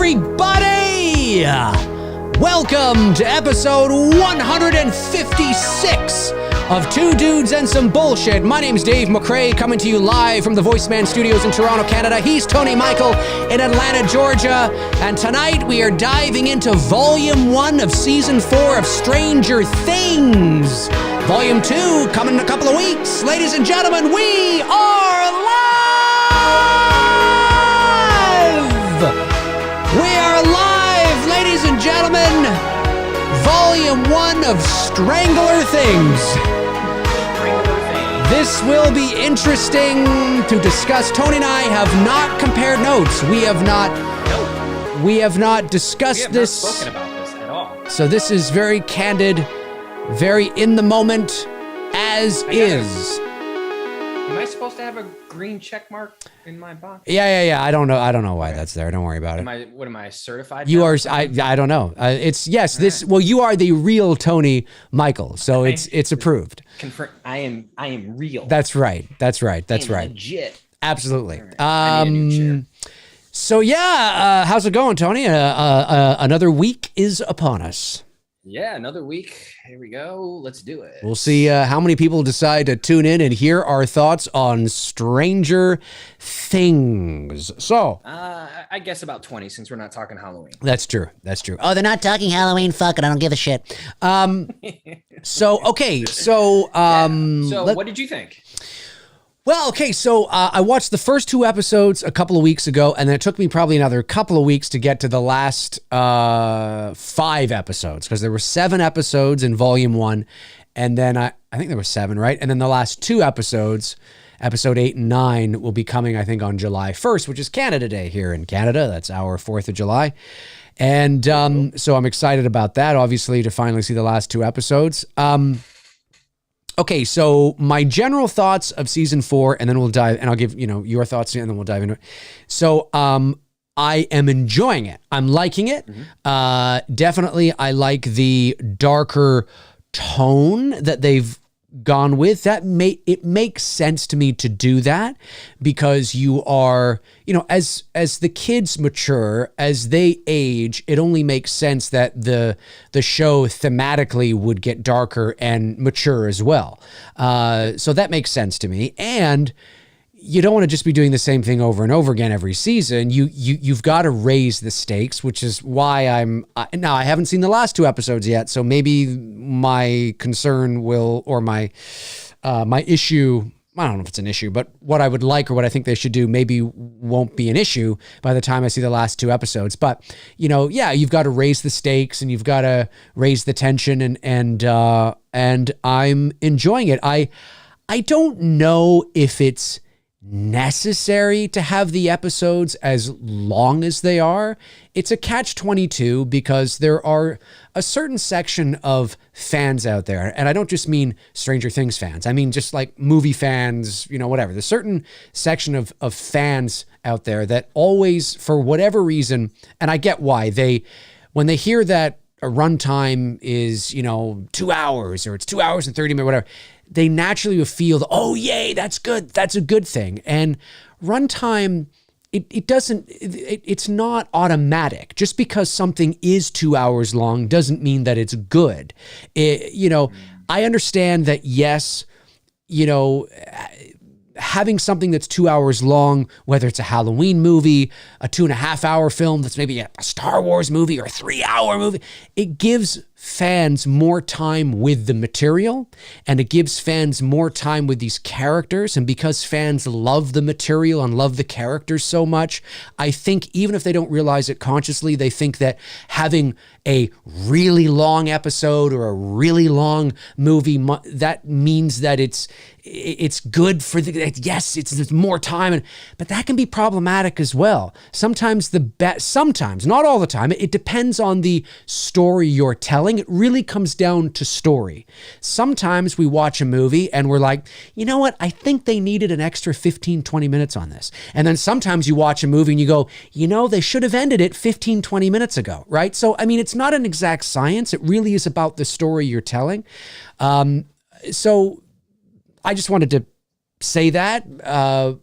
everybody! Welcome to episode 156 of Two Dudes and Some Bullshit. My name's Dave McRae, coming to you live from the VoiceMann Studios in Toronto, Canada. He's Tony Michael in Atlanta, Georgia. And tonight we are diving into Volume 1 of Season 4 of Stranger Things. Volume 2 coming in a couple of weeks. Ladies and gentlemen, we are live! We are live, ladies and gentlemen. Volume 1 of Strangler Things. This will be interesting to discuss. Tony and I have not compared notes. We have not discussed this. We have not spoken about this at all. So this is very candid, very in the moment, as is. Am I supposed to have a green check mark in my box? Yeah. I don't know why that's there. Don't worry about it. What am I certified? You now? are. I don't know. It's yes. This. Well, you are the real Tony Michael. So it's approved. Confirm. I am real. That's right. That's right. Legit. Absolutely. Right. I need a new chair. So yeah, how's it going, Tony? Another week is upon us. Yeah, another week. Here we go. Let's do it. We'll see how many people decide to tune in and hear our thoughts on Stranger Things. So, I guess about 20 since we're not talking Halloween. That's true. Oh, they're not talking Halloween. Fuck it. I don't give a shit. So what did you think? Well, okay, so I watched the first 2 episodes a couple of weeks ago, and then it took me probably another couple of weeks to get to the last 5 episodes, because there were 7 episodes in Volume 1, and then I think there were 7, right? And then the last 2 episodes, episode 8 and 9, will be coming, I think, on July 1st, which is Canada Day here in Canada. That's our 4th of July. And so I'm excited about that, obviously, to finally see the last 2 episodes. Okay, so my general thoughts of season 4, and then we'll dive, and I'll give, your thoughts, and then we'll dive into it. So, I am enjoying it. I'm liking it. Mm-hmm. Definitely, I like the darker tone that they've gone with. It makes sense to me to do that, because you are, as the kids mature, as they age, it only makes sense that the show thematically would get darker and mature as well. So that makes sense to me. And you don't want to just be doing the same thing over and over again every season. You've got to raise the stakes, which is why now I haven't seen the last 2 episodes yet, so maybe my concern or my issue, I don't know if it's an issue, but what I would like or what I think they should do maybe won't be an issue by the time I see the last 2 episodes. But, you've got to raise the stakes and you've got to raise the tension, and I'm enjoying it. I don't know if it's necessary to have the episodes as long as they are. It's a catch-22, because there are a certain section of fans out there, and I don't just mean Stranger Things fans. I mean just like movie fans, whatever. There's a certain section of fans out there that always, for whatever reason, and I get why, when they hear that a runtime is, 2 hours, or it's 2 hours and 30 minutes, whatever, they naturally will feel, oh, yay, that's good. That's a good thing. And runtime, it's not automatic. Just because something is 2 hours long doesn't mean that it's good. I understand that, yes, having something that's 2 hours long, whether it's a Halloween movie, a 2.5-hour film that's maybe a Star Wars movie or a 3-hour movie, it gives fans more time with the material, and it gives fans more time with these characters. And because fans love the material and love the characters so much, I think even if they don't realize it consciously, they think that having a really long episode or a really long movie, that means that it's good for it's more time, but that can be problematic as well. Sometimes not all the time. It depends on the story you're telling. It really comes down to story. Sometimes we watch a movie and we're like, you know what? I think they needed an extra 15, 20 minutes on this. And then sometimes you watch a movie and you go, they should have ended it 15, 20 minutes ago, right? So, I mean, it's not an exact science. It really is about the story you're telling. So I just wanted to say that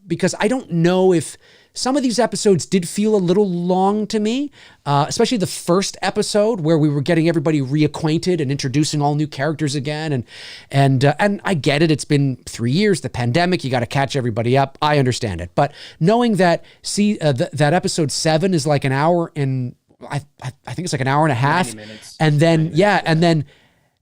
because I don't know if some of these episodes did feel a little long to me, especially the first episode where we were getting everybody reacquainted and introducing all new characters again. And I get it. It's been 3 years, the pandemic. You got to catch everybody up. I understand it. But knowing that, that episode 7 is like an hour and I think it's like an hour and a half. 90 minutes. And then, and then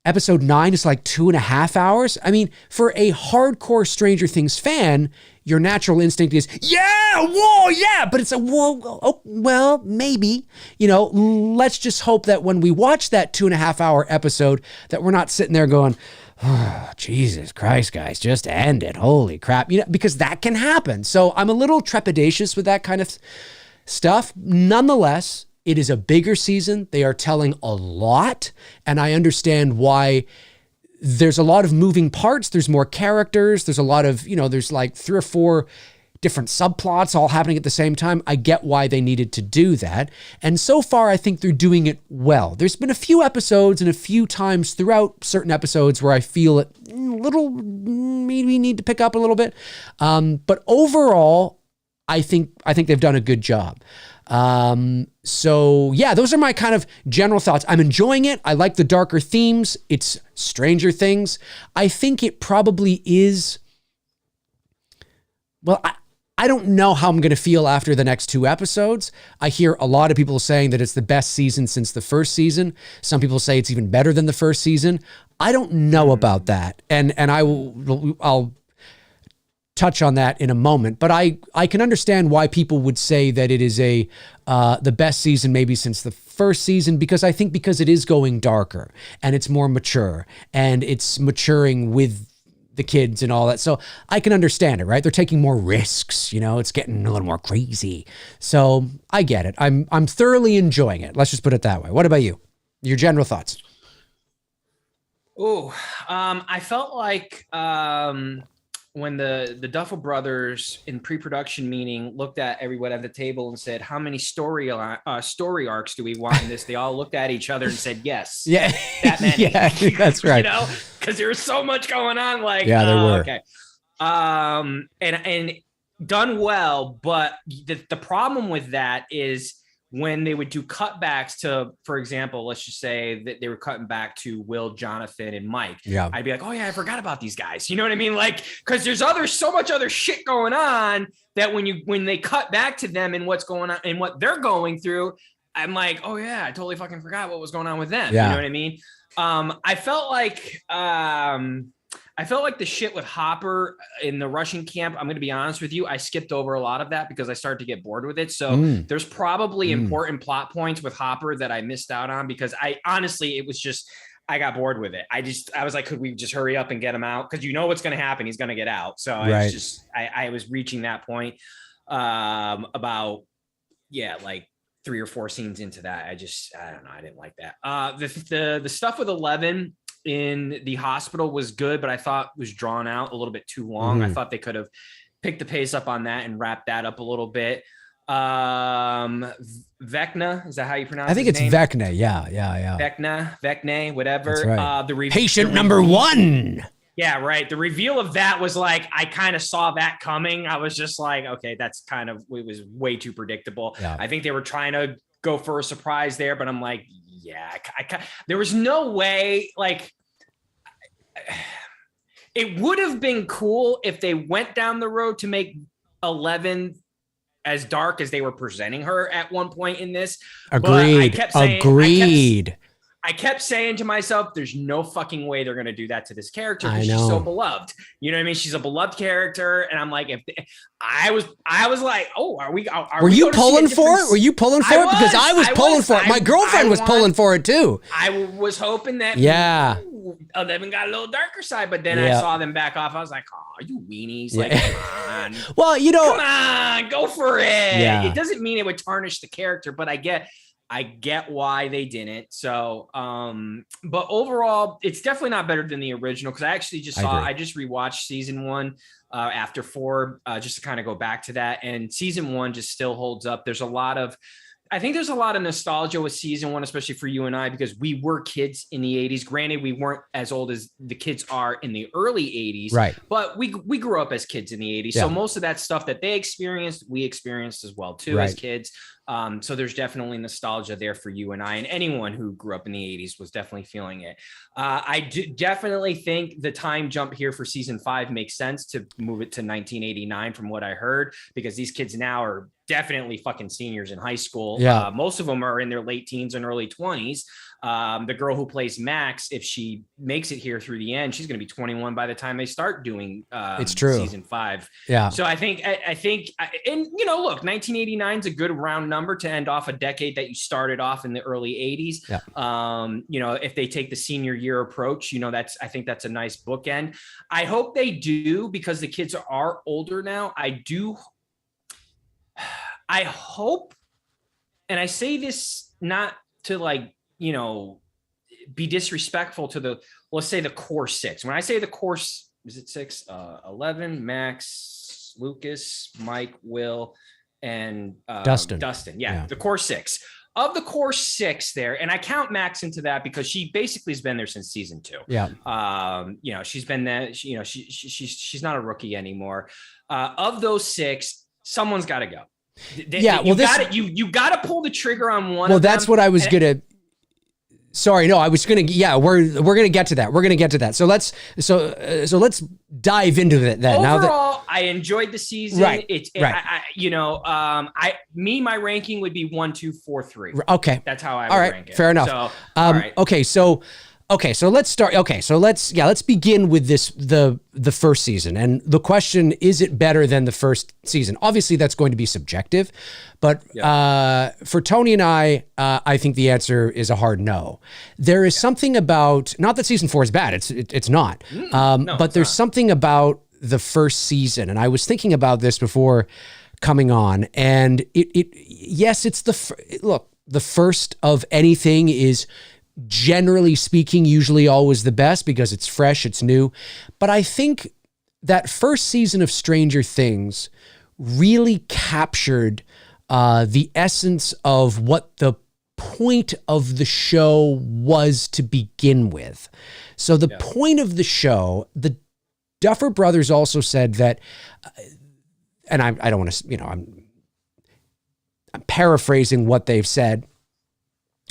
episode 9 is like 2.5 hours. I mean, for a hardcore Stranger Things fan, your natural instinct is, yeah, whoa, yeah. But it's a, whoa, oh, well, maybe, let's just hope that when we watch that 2.5 hour episode, that we're not sitting there going, oh, Jesus Christ, guys, just end it. Holy crap. Because that can happen. So I'm a little trepidatious with that kind of stuff. Nonetheless, it is a bigger season. They are telling a lot. And I understand why there's a lot of moving parts. There's more characters. There's a lot of, there's like 3 or 4 different subplots all happening at the same time. I get why they needed to do that. And so far, I think they're doing it well. There's been a few episodes and a few times throughout certain episodes where I feel it maybe need to pick up a little bit. But overall, I think they've done a good job. So yeah, those are my kind of general thoughts. I'm enjoying it. I like the darker themes. It's Stranger Things. I think it probably is. Well, I don't know how I'm going to feel after the next 2 episodes. I hear a lot of people saying that it's the best season since the first season. Some people say it's even better than the first season. I don't know about that. And I'll touch on that in a moment, but I can understand why people would say that it is the best season maybe since the first season, because I think because it is going darker and it's more mature and it's maturing with the kids and all that. So I can understand it, right? They're taking more risks, it's getting a little more crazy. So I get it. I'm thoroughly enjoying it. Let's just put it that way. What about you? Your general thoughts? Oh, I felt like, when the Duffel brothers in pre-production meeting looked at everyone at the table and said, how many story arcs do we want in this? They all looked at each other and said, yes. Yeah. That many. Yeah, that's right. Because there was so much going on. Like, yeah, there were. Okay. And done well. But the problem with that is when they would do cutbacks to, for example, let's just say that they were cutting back to Will, Jonathan, and Mike. Yeah. I'd be like, oh yeah, I forgot about these guys. You know what I mean? Like, because there's so much other shit going on that when they cut back to them and what's going on and what they're going through, I'm like, oh yeah, I totally fucking forgot what was going on with them. Yeah. You know what I mean? I felt like the shit with Hopper in the Russian camp, I'm going to be honest with you, I skipped over a lot of that because I started to get bored with it. So there's probably important plot points with Hopper that I missed out on because I got bored with it. I was like, could we just hurry up and get him out? Because what's going to happen. He's going to get out. So I was reaching that point about, like 3 or 4 scenes into that. I don't know. I didn't like that. The stuff with 11 in the hospital was good, but I thought was drawn out a little bit too long. I thought they could have picked the pace up on that and wrapped that up a little bit. Vecna, is that how you pronounce it? I think it's name? Vecna. Yeah. Vecna, whatever. That's right. The patient number 1. Yeah, right. The reveal of that was like, I kind of saw that coming. I was just like, okay, it was way too predictable. Yeah. I think they were trying to go for a surprise there, but I'm like, yeah, there was no way. Like, it would have been cool if they went down the road to make 11 as dark as they were presenting her at one point in this. Agreed. I kept saying to myself, there's no fucking way they're going to do that to this character because she's so beloved. You know what I mean? She's a beloved character. And I'm like, I was like, oh, were you pulling for it? Were you pulling for it? Because I was pulling for it. My girlfriend was pulling for it too. I was hoping that 11 got a little darker side, but then I saw them back off. I was like, oh, you weenies. Like, come on. Well, come on, go for it. Yeah. It doesn't mean it would tarnish the character, but I get why they didn't. So, but overall, it's definitely not better than the original. Cause I actually I just rewatched season 1 after 4, just to kind of go back to that. And season 1 just still holds up. There's a lot of, I think there's a lot of nostalgia with season 1, especially for you and I, because we were kids in the 80s. Granted, we weren't as old as the kids are in the early 80s, right? But we grew up as kids in the 80s. So most of that stuff that they experienced, we experienced as well, too, as kids. So there's definitely nostalgia there for you and I, and anyone who grew up in the 80s was definitely feeling it. I definitely think the time jump here for season 5 makes sense to move it to 1989 from what I heard, because these kids now are definitely fucking seniors in high school. Yeah. Most of them are in their late teens and early 20s. The girl who plays Max, if she makes it here through the end, she's going to be 21 by the time they start doing it's true. Season 5. Yeah. So I think, and you know, look, 1989 is a good round number to end off a decade that you started off in the early 80s. Yeah. You know, if they take the senior year approach, you know, I think that's a nice bookend. I hope they do, because the kids are older now. I hope, and I say this not to like, you know, be disrespectful to let's say the core 6. When I say the core, is it 6? 11, Max, Lucas, Mike, Will, and Dustin. Yeah, the core 6. Of the core 6 there, and I count Max into that because she basically has been there since season 2. Yeah. You know, she's been there. She's not a rookie anymore. Of those 6, somone's got to go. You got to pull the trigger on one. Well, that's what I was gonna. Sorry, no, I was gonna. Yeah, we're gonna get to that. We're gonna get to that. So let's dive into it then. Overall, I enjoyed the season. Right. My ranking would be 1, 2, 4, 3. Okay, that's how I would rank it. Fair enough. So, all right. Okay, so let's start. Okay, so let's begin with the first season. And the question, is it better than the first season? Obviously, that's going to be subjective. But for Tony and I think the answer is a hard no. There is something about, not that season 4 is bad. It's not. But there's something about the first season. And I was thinking about this before coming on. And it's the first of anything is, generally speaking, usually always the best because it's fresh, it's new. But I think that first season of Stranger Things really captured the essence of what the point of the show was to begin with. So the point of the show, the Duffer Brothers also said that, and I don't want to, I'm paraphrasing what they've said,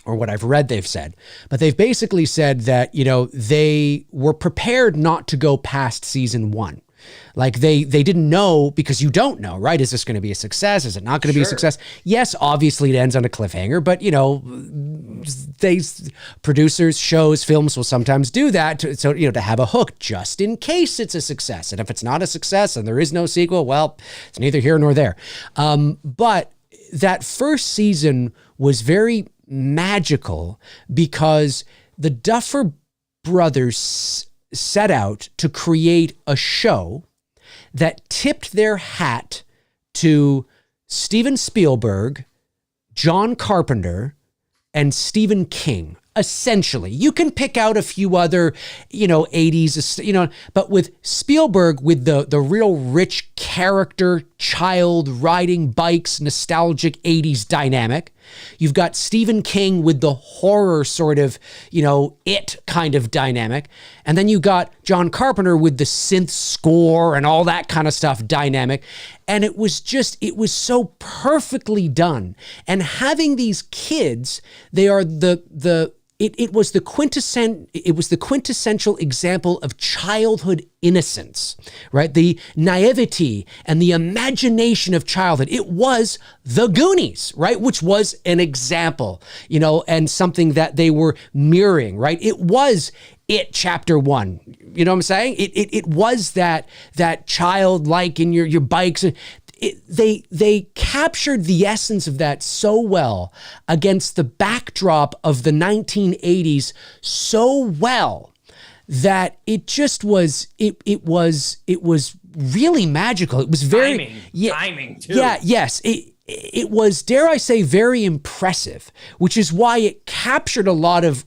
or what I've read they've said, but they've basically said that, they were prepared not to go past season 1. Like they didn't know, because you don't know, right? Is this going to be a success? Is it not going to be a success? Yes, obviously it ends on a cliffhanger, but producers, shows, films will sometimes do that to have a hook just in case it's a success. And if it's not a success and there is no sequel, well, it's neither here nor there. But that first season was very magical because the Duffer Brothers set out to create a show that tipped their hat to Steven Spielberg, John Carpenter, and Stephen King. Essentially, you can pick out a few other, 80s, but with Spielberg, with the real rich character, child riding bikes, nostalgic 80s dynamic. You've got Stephen King with the horror sort of, it kind of dynamic. And then you got John Carpenter with the synth score and all that kind of stuff dynamic. And it was so perfectly done. And having these kids, they are it was the quintessential example of childhood innocence, right? The naivety and the imagination of childhood. It was The Goonies, right? Which was an example, and something that they were mirroring, right? It was It Chapter 1. You know what I'm saying? It was that childlike in your bikes. They captured the essence of that so well against the backdrop of the 1980s so well that it just was it was really magical. It was very timing too. Yeah, yes. It was, dare I say, very impressive, which is why it captured a lot of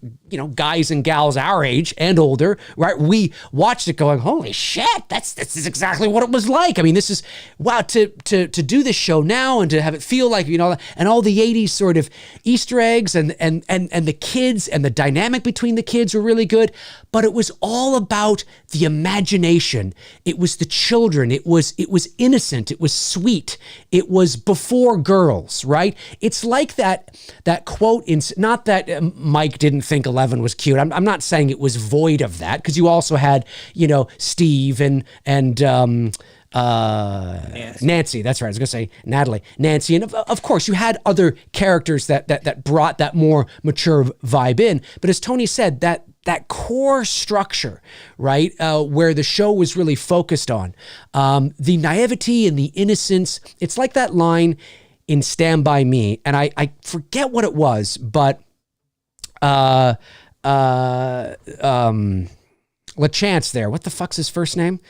guys and gals our age and older, right? We watched it going, holy shit, this is exactly what it was like. I mean, this is, wow, to do this show now and to have it feel like, and all the 80s sort of Easter eggs and the kids and the dynamic between the kids were really good. But it was all about the imagination. It was the children. It was innocent. It was sweet. It was before girls, right? It's like that quote in, not that Mike didn't think 11 was cute. I'm not saying it was void of that, because you also had, Steve and Nancy. That's right. I was going to say Natalie, Nancy. And of course, you had other characters that brought that more mature vibe in. But as Tony said, that core structure, right, where the show was really focused on, the naivety and the innocence. It's like that line in Stand By Me, and I forget what it was, but LaChance there. What the fuck's his first name?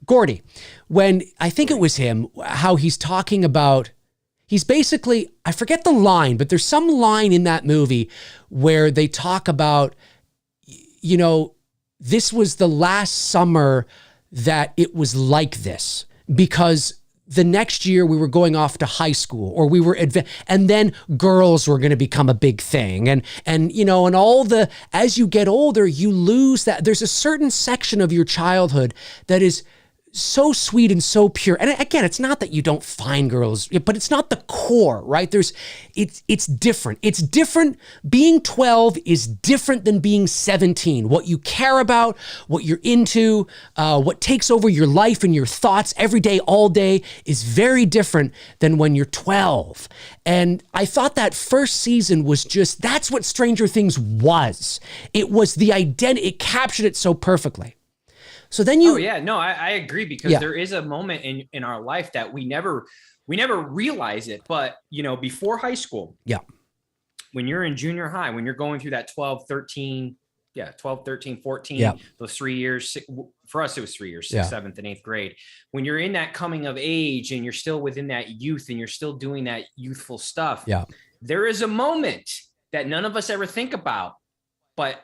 Gordy. When I think it was him, how he's talking about, he's basically, I forget the line, but there's some line in that movie where they talk about, this was the last summer that it was like this, because the next year we were going off to high school, or we were and then girls were going to become a big thing. And as you get older, you lose that. There's a certain section of your childhood that is so sweet and so pure. And again, it's not that you don't find girls, but it's not the core, right? It's different. It's different. Being 12 is different than being 17. What you care about, what you're into, what takes over your life and your thoughts every day, all day, is very different than when you're 12. And I thought that first season was that's what Stranger Things was. It was the identity. It captured it so perfectly. So then you... Oh, yeah. No, I agree, because there is a moment in our life that we never realize it. But, before high school, when you're in junior high, when you're going through that 12, 13, 14, those 3 years, for us, it was 3 years, 6th, 7th, and 8th grade. When you're in that coming of age and you're still within that youth and you're still doing that youthful stuff, there is a moment that none of us ever think about, but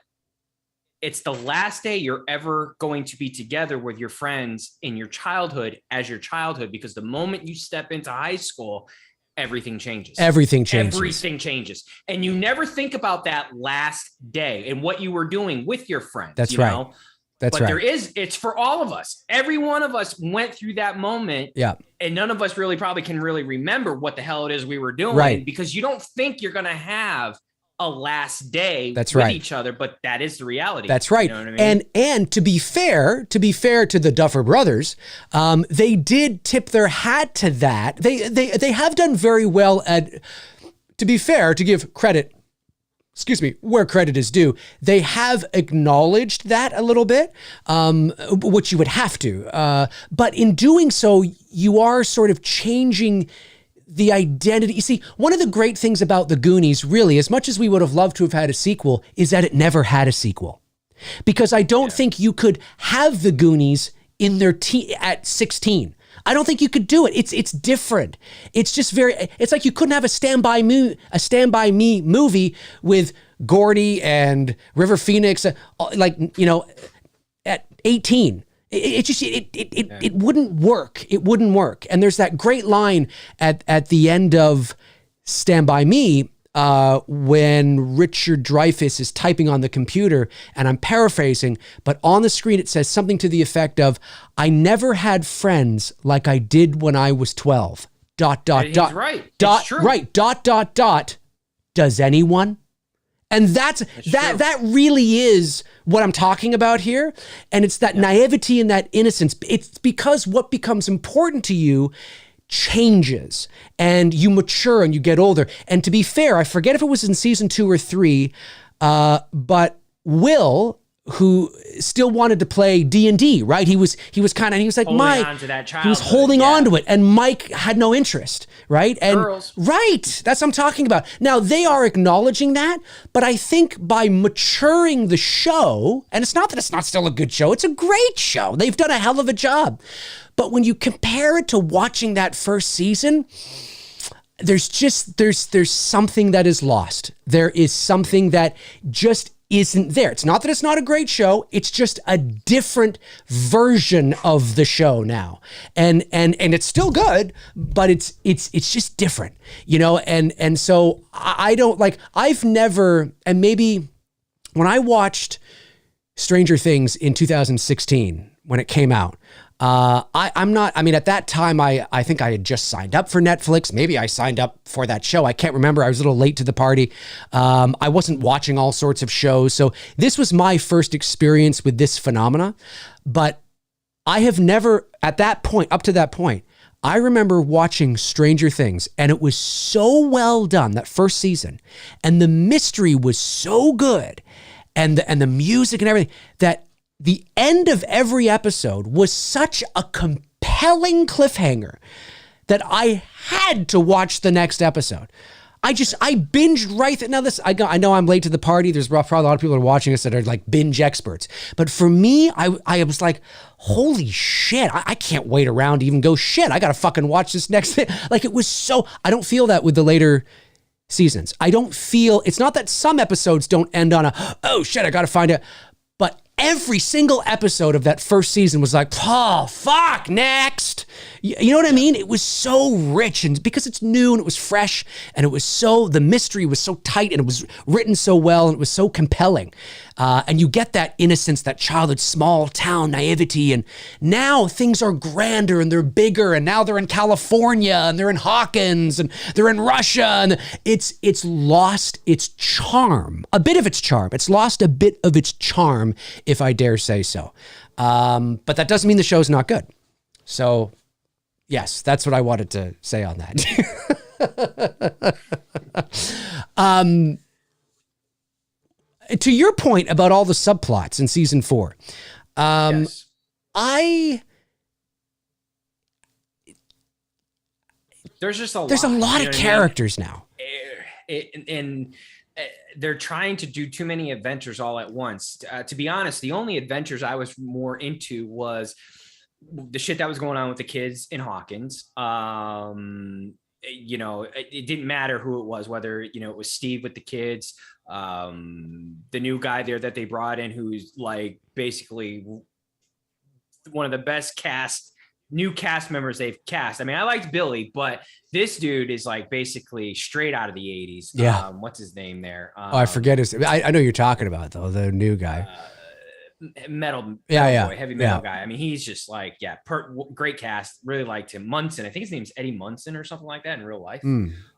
it's the last day you're ever going to be together with your friends in your childhood as your childhood, because the moment you step into high school, everything changes. Everything changes. And you never think about that last day and what you were doing with your friends. That's right. That's right. But it's for all of us. Every one of us went through that moment. Yeah. And none of us probably can remember what the hell it is we were doing. Right. Because you don't think you're going to have a last day with each other, but that is the reality. That's right. You know what I mean? And to be fair to the Duffer Brothers, they did tip their hat to that. They have done very well at, to be fair, to give credit, where credit is due, they have acknowledged that a little bit, which you would have to. But in doing so, you are sort of changing the identity. You see, one of the great things about The Goonies, really, as much as we would have loved to have had a sequel, is that it never had a sequel. Because I don't think you could have The Goonies in their at 16. I don't think you could do it. It's different. It's just it's like you couldn't have a Stand By Me movie with Gordy and River Phoenix, at 18. It wouldn't work. It wouldn't work. And there's that great line at the end of Stand By Me when Richard Dreyfuss is typing on the computer, and I'm paraphrasing, but on the screen it says something to the effect of, "I never had friends like I did when I was 12. ... He's right. It's true. Right. ... Does anyone?" And that really is what I'm talking about here. And it's that naivety and that innocence. It's because what becomes important to you changes, and you mature and you get older. And to be fair, I forget if it was in season 2 or 3, but Will, who still wanted to play D&D, right? He was like Mike. He was holding on to it, and Mike had no interest, right? And girls. Right, that's what I'm talking about. Now they are acknowledging that, but I think by maturing the show, and it's not that it's not still a good show, it's a great show. They've done a hell of a job. But when you compare it to watching that first season, there's something that is lost. There is something that just isn't there. It's not that it's not a great show. It's just a different version of the show now. And it's still good, but it's just different, you know? And so I don't like, I've never, and maybe when I watched Stranger Things in 2016, when it came out, at that time, I think I had just signed up for Netflix. Maybe I signed up for that show. I can't remember. I was a little late to the party. I wasn't watching all sorts of shows. So this was my first experience with this phenomena, but I have never, at that point, up to that point, I remember watching Stranger Things, and it was so well done, that first season, and the mystery was so good, and the music and everything, that the end of every episode was such a compelling cliffhanger that I had to watch the next episode. I binged right there. Now I know I'm late to the party. There's probably a lot of people that are watching us that are like binge experts. But for me, I was like, holy shit, I can't wait around to even go, shit, I got to fucking watch this next thing. Like, it was so, I don't feel that with the later seasons. I don't feel, it's not that some episodes don't end on oh shit, I got to find it. But every single episode of that first season was like, oh, fuck, next. You know what I mean? It was so rich, and because it's new and it was fresh, and it was so, the mystery was so tight, and it was written so well, and it was so compelling. And you get that innocence, that childhood, small town naivety. And now things are grander and they're bigger. And now they're in California and they're in Hawkins and they're in Russia. And it's lost its charm, a bit of its charm. It's lost a bit of its charm, if I dare say so. But that doesn't mean the show's not good. So yes, that's what I wanted to say on that. To your point about all the subplots in season 4, Yes. There's just a lot of characters now. And they're trying to do too many adventures all at once. To be honest, the only adventures I was more into was the shit that was going on with the kids in Hawkins. You know, it didn't matter who it was, whether, you know, it was Steve with the kids, the new guy there that they brought in, who's like basically one of the best new cast members they've cast. I mean, I liked Billy, but this dude is like basically straight out of the 80s. Yeah. What's his name there? I forget his, I know you're talking about, though, the new guy. Metal boy, heavy metal guy. I mean, he's just like, great cast. Really liked him. Munson, I think his name's Eddie Munson or something like that in real life.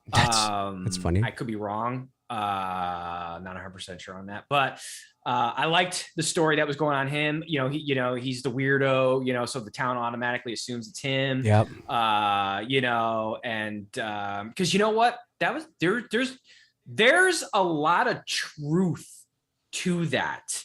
That's funny. I could be wrong. Not 100% sure on that, but I liked the story that was going on him. You know, he's the weirdo, you know, so the town automatically assumes it's him. Yep. You know, and because you know what, that was there's a lot of truth to that.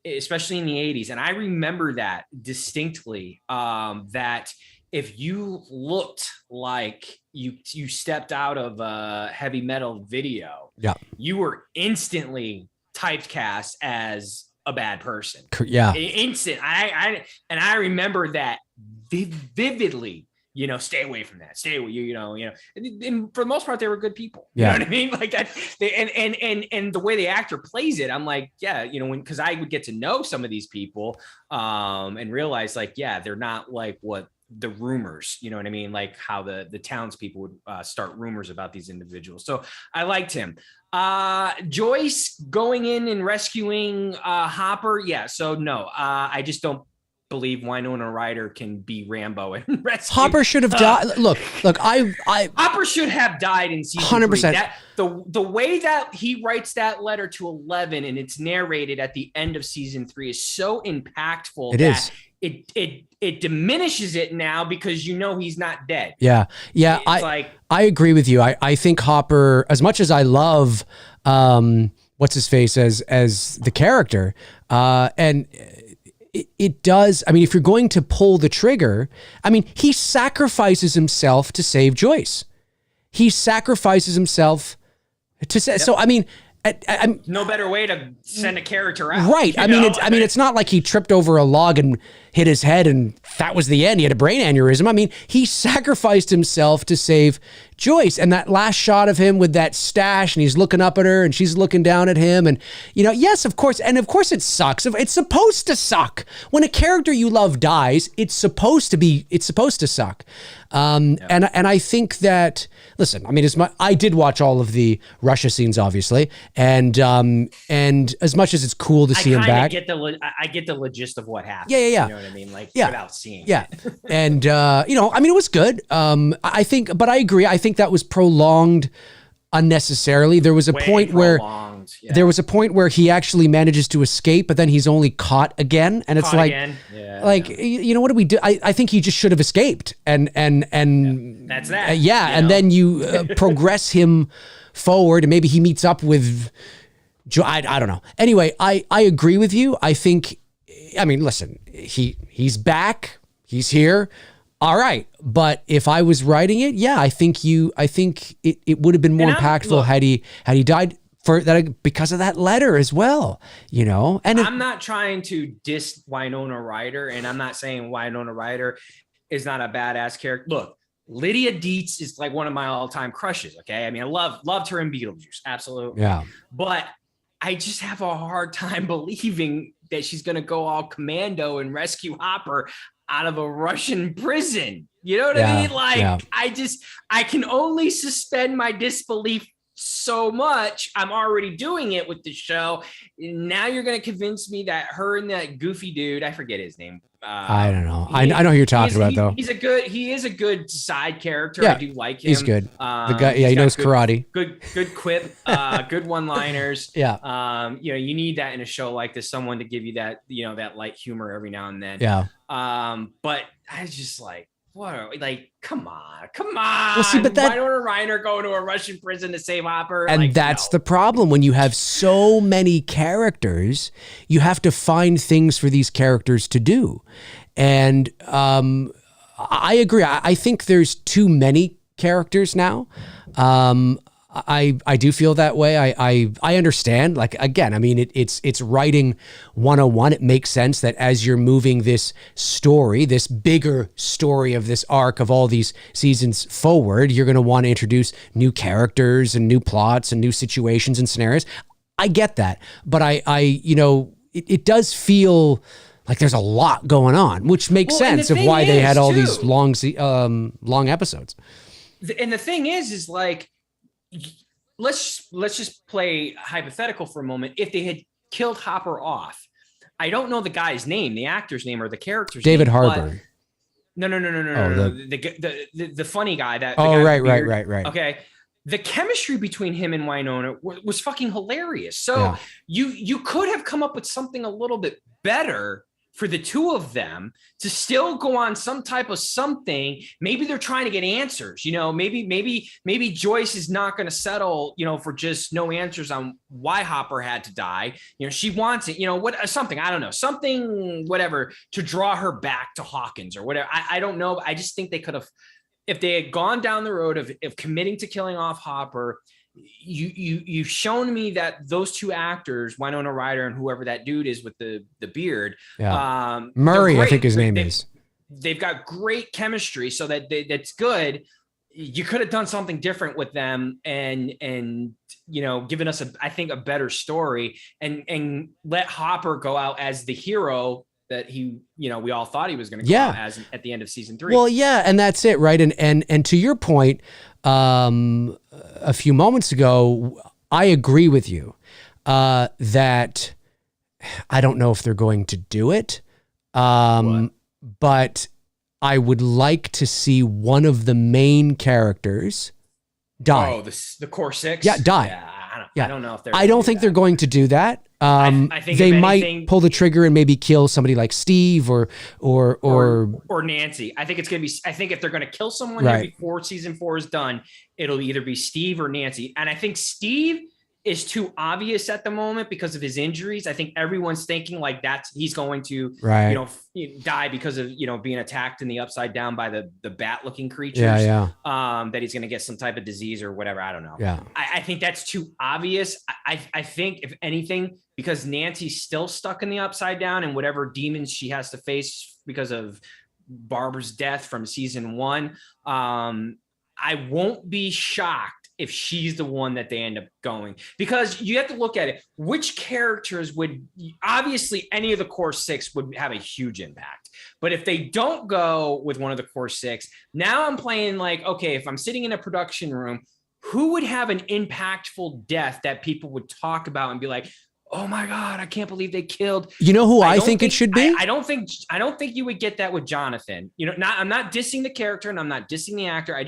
Especially in the 80s. And I remember that distinctly, that if you looked like you stepped out of a heavy metal video, you were instantly typecast as a bad person. Yeah. Instant. I remember that vividly. You know, stay away from that. Stay away. You know. And for the most part, they were good people. You know what I mean? Like that. And the way the actor plays it, I'm like, yeah, you know, because I would get to know some of these people, and realize, like, yeah, they're not like what the rumors. You know what I mean? Like how the townspeople would start rumors about these individuals. So I liked him. Joyce going in and rescuing Hopper. Yeah. So no, I just don't believe Winona Ryder can be Rambo and rescue. Hopper should have died. Look, Hopper should have died in season 100%. 3. The way that he writes that letter to 11 and it's narrated at the end of season 3 is so impactful. It diminishes it now because you know he's not dead. Yeah. I agree with you. I think Hopper, as much as I love what's his face as the character, and it does. I mean, if you're going to pull the trigger, I mean, he sacrifices himself to save Joyce. He sacrifices himself to say. Yep. So, I mean, no better way to send a character out. Right. I mean, it's not like he tripped over a log and hit his head and that was the end. He had a brain aneurysm. I mean, he sacrificed himself to save Joyce. And that last shot of him with that stash and he's looking up at her and she's looking down at him. And, you know, yes, of course. And of course it sucks. It's supposed to suck. When a character you love dies, it's supposed to suck. And I think that, listen, I mean, I did watch all of the Russia scenes, obviously. And as much as it's cool to see him back. I get the logist of what happened. Yeah. You know what I mean? Like without seeing it. And, you know, I mean, it was good. I think, but I agree. I think that was prolonged unnecessarily. There was a point where he actually manages to escape, but then he's only caught again. And it's like, you know, what do we do? I think he just should have escaped and that's that. And then you progress him forward and maybe he meets up with I don't know. Anyway, I agree with you. I think, I mean, listen, he's back, he's here. All right. But if I was writing it, I think it would have been more impactful had he died for that because of that letter as well, you know. And I'm not trying to diss Winona Ryder, and I'm not saying Winona Ryder is not a badass character. Look, Lydia Dietz is like one of my all-time crushes. Okay. I mean, I loved her in Beetlejuice. Absolutely. Yeah. But I just have a hard time believing that she's going to go all commando and rescue Hopper out of a Russian prison. You know what I mean? Like, I can only suspend my disbelief so much. I'm already doing it with the show. Now you're going to convince me that her and that goofy dude, I forget his name. I don't know. I know who you're talking about though. He is a good side character. Yeah, I do like him. He's good. The guy, he knows karate. Good quip, good one-liners. Yeah. You know, you need that in a show like this, someone to give you that, you know, that light humor every now and then. Yeah. But I was just like, come on. Well, see, but Winona Ryder going to a Russian prison to save Hopper. And that's the problem. When you have so many characters, you have to find things for these characters to do. And I agree. I think there's too many characters now. I do feel that way. I understand. Like, again, I mean, it's writing 101. It makes sense that as you're moving this story, this bigger story of this arc of all these seasons forward, you're going to want to introduce new characters and new plots and new situations and scenarios. I get that. But it does feel like there's a lot going on, which makes sense of why they had all these long episodes. And the thing is like, let's just play hypothetical for a moment. If they had killed Hopper off, I don't know the guy's name, the actor's name, or the character's David name. Harbour. No. The funny guy that. Right. Okay. The chemistry between him and Winona was fucking hilarious. So you could have come up with something a little bit better for the two of them to still go on some type of something. Maybe they're trying to get answers, you know, maybe Joyce is not going to settle, you know, for just no answers on why Hopper had to die. You know, she wants it, you know, something, I don't know, something, whatever, to draw her back to Hawkins or whatever. I don't know. I just think they could have, if they had gone down the road of committing to killing off Hopper. You've shown me that those two actors, Winona Ryder and whoever that dude is with the beard, Murray, I think his name is. They've got great chemistry, so that's good. You could have done something different with them, and you know, given us a better story, and let Hopper go out as the hero that he, you know, we all thought he was going to go out as at the end of season 3. Well, yeah, and that's it, right? And to your point, a few moments ago, I agree with you that I don't know if they're going to do it, but I would like to see one of the main characters die. Oh, the core 6? Yeah, die. Yeah, I don't know if they're. I don't think they're going to do that. I think they might pull the trigger and maybe kill somebody like Steve or Nancy. I think it's going to be. I think if they're going to kill someone here before season 4 is done, it'll either be Steve or Nancy. And I think Steve is too obvious at the moment because of his injuries. I think everyone's thinking like he's going to die because of being attacked in the Upside Down by the bat looking creatures. That he's going to get some type of disease or whatever. I don't know. I think that's too obvious. I think if anything, because Nancy's still stuck in the Upside Down and whatever demons she has to face because of Barbara's death from season 1. I won't be shocked if she's the one that they end up going, because you have to look at it. Which characters would, obviously any of the core 6 would have a huge impact. But if they don't go with one of the core 6, now I'm playing like, okay, if I'm sitting in a production room, who would have an impactful death that people would talk about and be like, oh my God, I can't believe they killed. You know who I think it should be? I don't think you would get that with Jonathan. I'm not dissing the character and I'm not dissing the actor.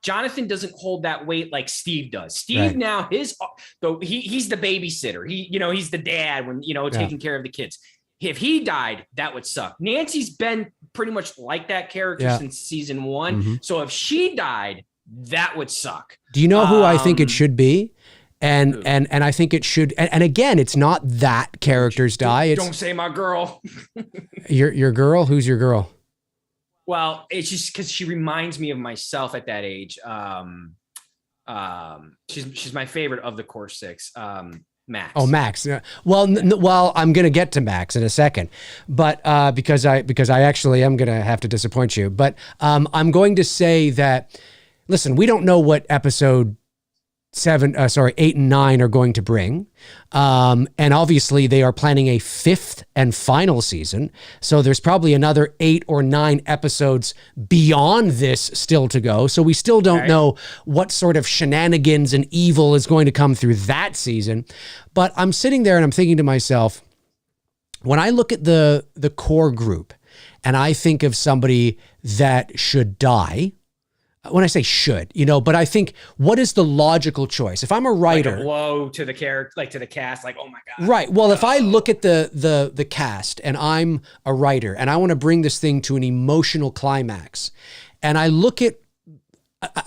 Jonathan doesn't hold that weight like Steve does. Steve right. Now he's the babysitter. He's the dad when, taking care of the kids. If he died, that would suck. Nancy's been pretty much like that character since season 1. Mm-hmm. So if she died, that would suck. Do you know who I think it should be? And I think it should. And again, it's not that characters die. Don't say my girl. Your girl? Who's your girl? Well, it's just because she reminds me of myself at that age. She's my favorite of the core 6. Max. Oh, Max. Well, I'm going to get to Max in a second, but because I actually am going to have to disappoint you. But I'm going to say that, listen, we don't know what episode 8 and 9 are going to bring. And obviously they are planning a 5th and final season. So there's probably another 8 or 9 episodes beyond this still to go. So we still don't know what sort of shenanigans and evil is going to come through that season. But I'm sitting there and I'm thinking to myself, when I look at the core group and I think of somebody that should die, when I say should, but I think, what is the logical choice? If I'm a writer, like a blow to the character, like to the cast, like, oh my God. Right. Well, if I look at the cast and I'm a writer and I want to bring this thing to an emotional climax, and I look at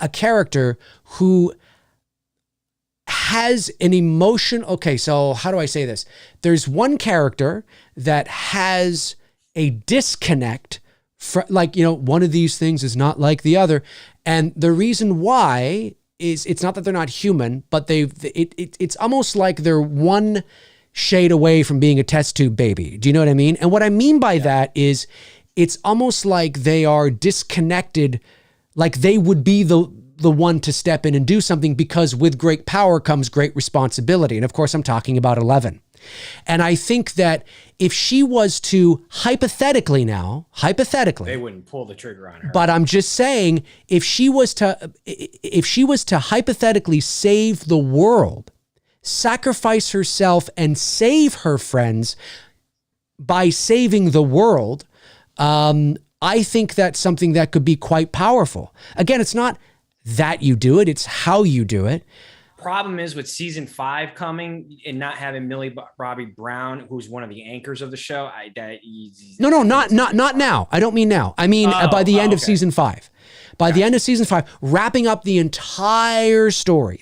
a character who has an emotion. Okay. So how do I say this? There's one character that has a disconnect. One of these things is not like the other. And the reason why is it's not that they're not human, but it's almost like they're one shade away from being a test tube baby. Do you know what I mean? And what I mean by that is it's almost like they are disconnected, like they would be the one to step in and do something, because with great power comes great responsibility. And of course, I'm talking about 11. And I think that if she was to hypothetically, they wouldn't pull the trigger on her. But I'm just saying, if she was to hypothetically save the world, sacrifice herself and save her friends by saving the world, I think that's something that could be quite powerful. Again, it's not that you do it, it's how you do it. Problem is with season 5 coming and not having Millie Bobby Brown, who's one of the anchors of the show. Not now. I don't mean now. I mean by the end of season 5. By the end of season 5, wrapping up the entire story.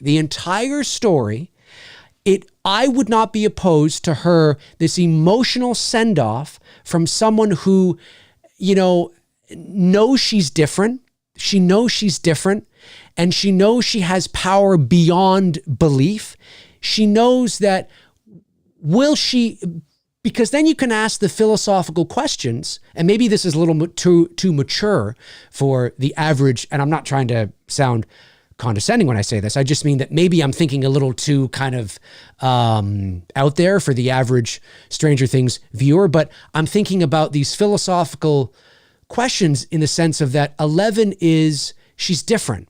I would not be opposed to her, this emotional send-off from someone who, knows she's different. She knows she's different. And she knows she has power beyond belief. She knows that, because then you can ask the philosophical questions, and maybe this is a little too mature for the average, and I'm not trying to sound condescending when I say this. I just mean that maybe I'm thinking a little too kind of out there for the average Stranger Things viewer, but I'm thinking about these philosophical questions in the sense of that 11 she's different.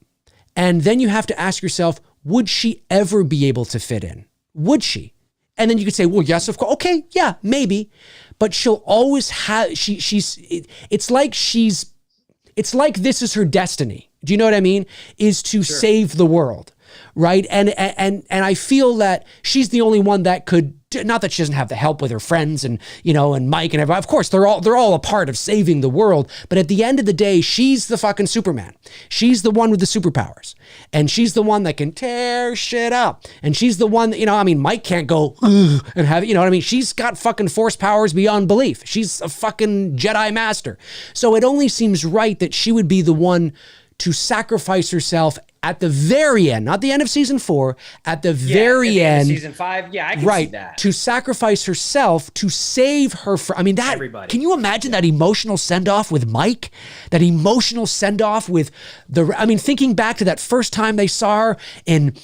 And then you have to ask yourself, would she ever be able to fit in? Would she? And then you could say, well, yes, of course. Okay, yeah, maybe. But she'll always have, it's like this is her destiny. Do you know what I mean? Is to save the world, right? And I feel that she's the only one that could, not that she doesn't have the help with her friends and, and Mike and everybody. Of course, they're all a part of saving the world. But at the end of the day, she's the fucking Superman. She's the one with the superpowers. And she's the one that can tear shit up. And she's the one that, Mike can't go and have, She's got fucking force powers beyond belief. She's a fucking Jedi master. So it only seems right that she would be the one to sacrifice herself at the very end, not the end of season 4, at the very end of season 5. Yeah, I can see that. To sacrifice herself to save her I mean, that, everybody. Can you imagine that emotional send-off with Mike? That emotional send-off with thinking back to that first time they saw her in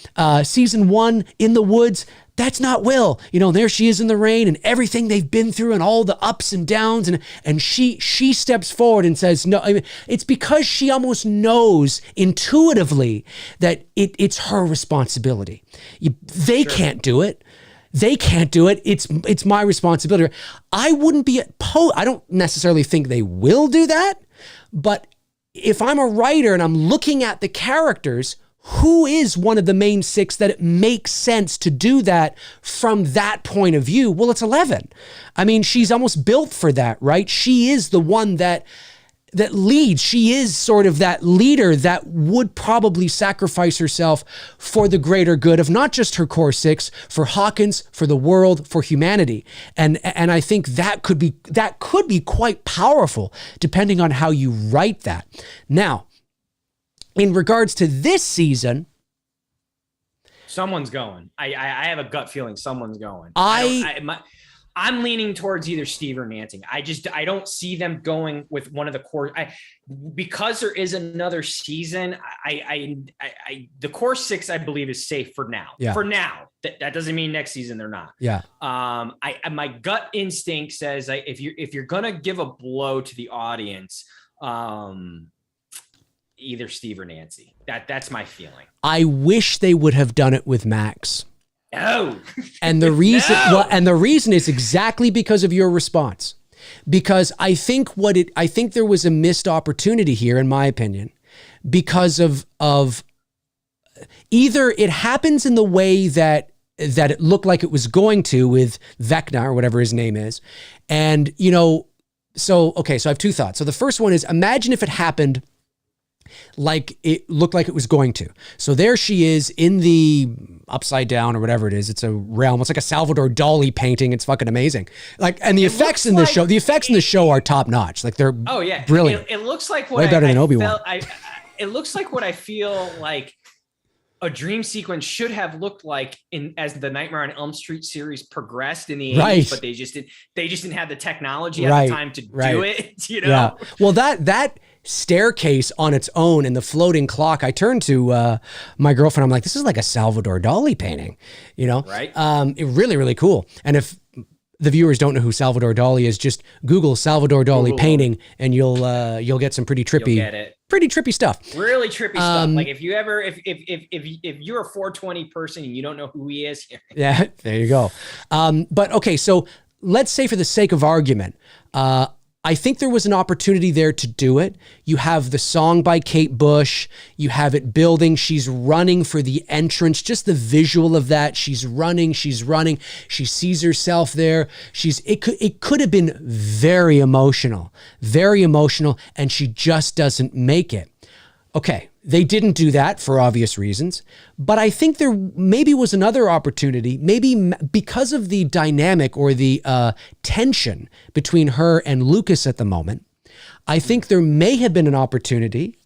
season 1 in the woods. That's not Will. There she is in the rain and everything they've been through and all the ups and downs. And she steps forward and says, no, it's because she almost knows intuitively that it's her responsibility. They can't do it. They can't do it. It's my responsibility. I wouldn't be I don't necessarily think they will do that. But if I'm a writer and I'm looking at the characters, who is one of the main 6 that it makes sense to do that from that point of view? Well, it's 11. I mean, she's almost built for that, right? She is the one that leads. She is sort of that leader that would probably sacrifice herself for the greater good of not just her core 6, for Hawkins, for the world, for humanity. And I think that could be quite powerful depending on how you write that. Now, in regards to this season, someone's going. I have a gut feeling someone's going. I'm leaning towards either Steve or Nancy. I don't see them going with one of the core. Because there is another season. The core 6 I believe is safe for now. Yeah. For now, that doesn't mean next season they're not. Yeah. My gut instinct says if you're gonna give a blow to the audience, either Steve or Nancy. That's my feeling. I wish they would have done it with Max. No. And the reason the reason is exactly because of your response. Because I think there was a missed opportunity here, in my opinion, because of either it happens in the way that it looked like it was going to with Vecna or whatever his name is. And, so I have 2 thoughts. So the first one is, imagine if it happened like it looked like it was going to. So there she is in the upside down or whatever it is. It's a realm. It's like a Salvador Dali painting. It's fucking amazing. And the effects in the show are top notch. Like they're brilliant. It looks like way better than Obi-Wan. It looks like what I feel like a dream sequence should have looked like as the Nightmare on Elm Street series progressed in the 80s, but they just didn't have the technology at the time to do it. Yeah. Well, that staircase on its own and the floating clock, I turned to my girlfriend. I'm like, this is like a Salvador Dali painting, right? It really, really cool. And if the viewers don't know who Salvador Dali is, just Google Salvador Dali painting and you'll get some pretty trippy stuff. Really trippy stuff. Like if you're a 420 person and you don't know who he is, yeah, there you go. But okay, so let's say for the sake of argument, I think there was an opportunity there to do it. You have the song by Kate Bush. You have it building. She's running for the entrance. Just the visual of that. She's running. She sees herself there. It could have been very emotional, and she just doesn't make it. Okay, they didn't do that for obvious reasons, but I think there maybe was another opportunity, maybe because of the dynamic or the tension between her and Lucas at the moment. I think there may have been an opportunity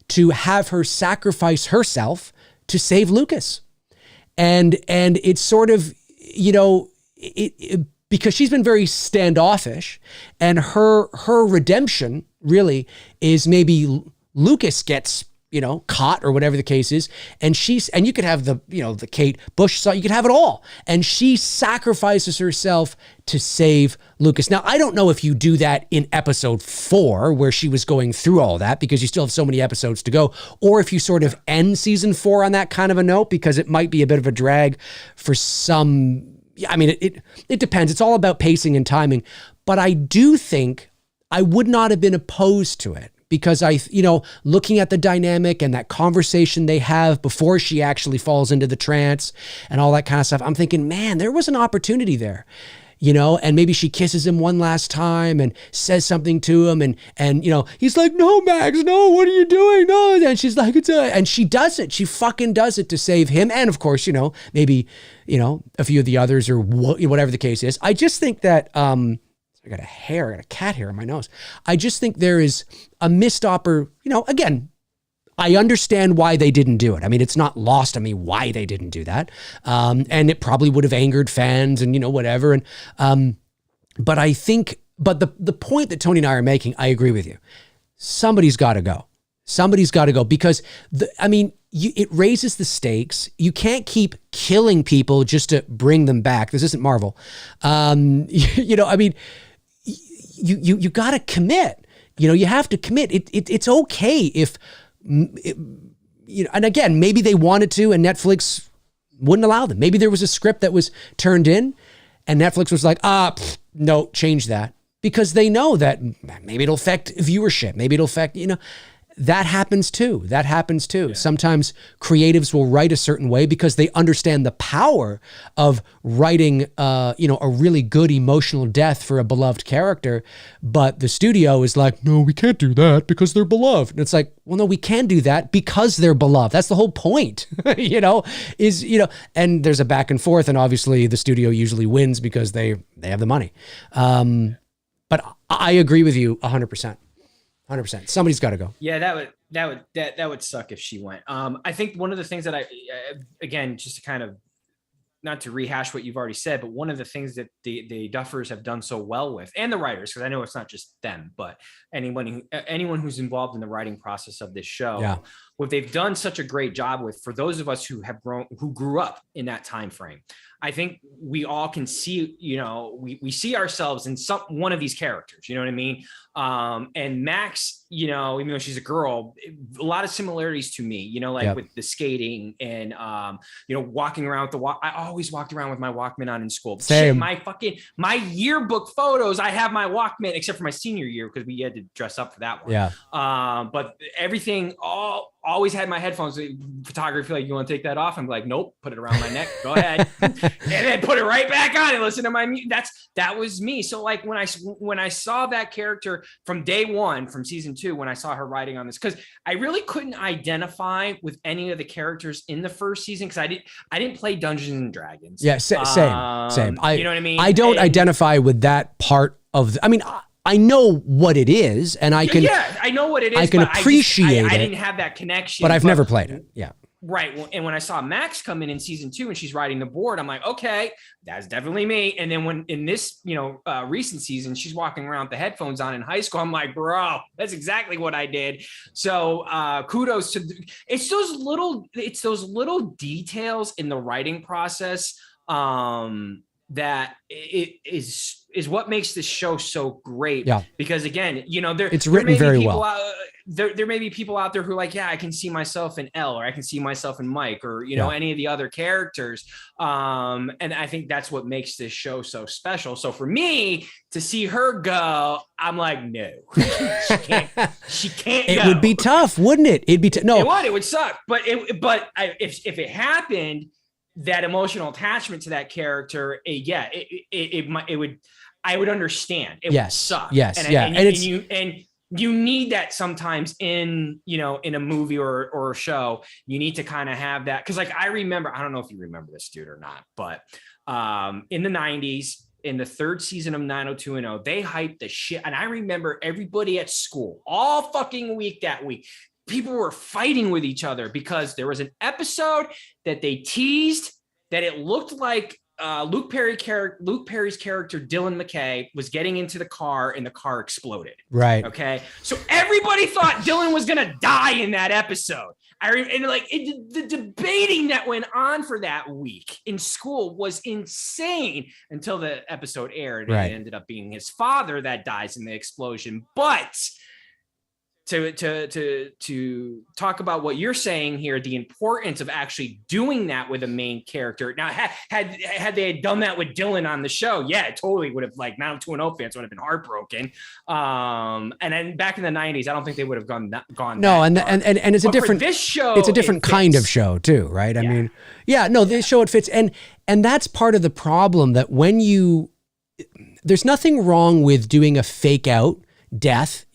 to have her sacrifice herself to save Lucas. And it's sort of, because she's been very standoffish, and her redemption really is maybe Lucas gets, caught or whatever the case is. And you could have the Kate Bush song, you could have it all. And she sacrifices herself to save Lucas. Now, I don't know if you do that in episode 4 where she was going through all that, because you still have so many episodes to go, or if you sort of end season 4 on that kind of a note, because it might be a bit of a drag for some. I mean, it depends. It's all about pacing and timing. But I do think I would not have been opposed to it, because looking at the dynamic and that conversation they have before she actually falls into the trance and all that kind of stuff, I'm thinking, man, there was an opportunity there, and maybe she kisses him one last time and says something to him, and he's like, no, Max, no, what are you doing? No. And she's like, and she does it. She fucking does it to save him. And of course, maybe, a few of the others or whatever the case is. I just think that, I got a cat hair on my nose. I just think there is a missed again, I understand why they didn't do it. I mean, it's not lost on me why they didn't do that. And it probably would have angered fans and, whatever. And, but I think, the point that Tony and I are making, I agree with you. Somebody's got to go. Somebody's got to go because it raises the stakes. You can't keep killing people just to bring them back. This isn't Marvel. You got to commit. You have to commit. It's okay if, and again, maybe they wanted to and Netflix wouldn't allow them. Maybe there was a script that was turned in and Netflix was like, no, change that. Because they know that maybe it'll affect viewership. Maybe it'll affect, that happens too. Yeah. Sometimes creatives will write a certain way because they understand the power of writing, a really good emotional death for a beloved character. But the studio is like, no, we can't do that because they're beloved. And it's like, well, no, we can do that because they're beloved. That's the whole point, and there's a back and forth. And obviously the studio usually wins because they have the money. But I agree with you 100%. 100%. Somebody's got to go. Yeah, that would suck if she went. I think one of the things that again, just to kind of not to rehash what you've already said, but one of the things that the Duffers have done so well with, and the writers, because I know it's not just them, but anyone who's involved in the writing process of this show, what they've done such a great job with, for those of us who grew up in that time frame, I think we all can see, we see ourselves in one of these characters, you know what I mean? And Max, even though she's a girl, a lot of similarities to me, with the skating and, walking around with I always walked around with my Walkman on in school. Same. Shit, my yearbook photos, I have my Walkman, except for my senior year, because we had to dress up for that one. Yeah. But everything, always had my headphones. Photography, like, you want to take that off? I'm like, nope, put it around my neck. Go ahead. And then put it right back on and listen to my music. That was me. So like when I saw that character from day one, from season 2, when I saw her writing on this, because I really couldn't identify with any of the characters in the first season, because I didn't play Dungeons and Dragons. Yeah, same. You know what I mean? I don't identify with that part of I know what it is, and I know what it is. I can appreciate it. I didn't have that connection, but I've never played it. Yeah. Right. And when I saw Max come in season 2 and she's riding the board, I'm like, okay, that's definitely me. And then when in this, recent season, she's walking around with the headphones on in high school, I'm like, bro, that's exactly what I did. So kudos to it's those little details in the writing process that it is what makes this show so great. Yeah. Because again, it's written very well. There may be people out there who are like, yeah, I can see myself in Elle, or I can see myself in Mike, or any of the other characters. And I think that's what makes this show so special. So for me to see her go, I'm like, no, she can't. It would be tough, wouldn't it? It'd be no. It would suck. But if it happened, that emotional attachment to that character, it would. I would understand. It would suck. Yes. And you need that sometimes in a movie or a show. You need to kind of have that, because like I remember, I don't know if you remember this, dude, or not, but in the 90s, in the 3rd season of 90210, they hyped the shit, and I remember everybody at school all fucking week that week. People were fighting with each other because there was an episode that they teased that it looked like Luke Perry's character Dylan McKay was getting into the car and the car exploded. Right. Okay. So everybody thought Dylan was gonna die in that episode. The debating that went on for that week in school was insane until the episode aired. Right. And it ended up being his father that dies in the explosion. But to talk about what you're saying here, the importance of actually doing that with a main character. Now, had they had done that with Dylan on the show, yeah, it totally would have, like, 90210 fans would have been heartbroken. And then back in the 90s, I don't think they would have gone. No, and it's a different. This show, it's a different kind of show too, right? I mean, this show it fits, and that's part of the problem, that when there's nothing wrong with doing a fake out death,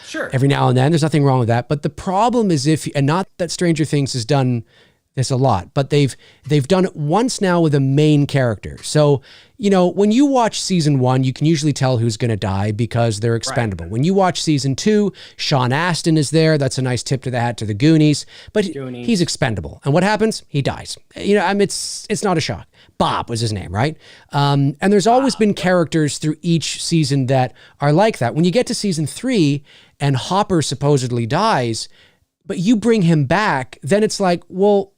sure, every now and then. There's nothing wrong with that. But the problem is not that Stranger Things has done It's a lot, but they've done it once now with a main character. So, you know, when you watch season 1, you can usually tell who's going to die because they're expendable. Right. When you watch season 2, Sean Astin is there. That's a nice tip to the hat to the Goonies, but he's expendable. And what happens? He dies. You know, I mean, it's not a shock. Bob was his name, right? And there's always been characters through each season that are like that. When you get to season 3 and Hopper supposedly dies, but you bring him back, then it's like, well,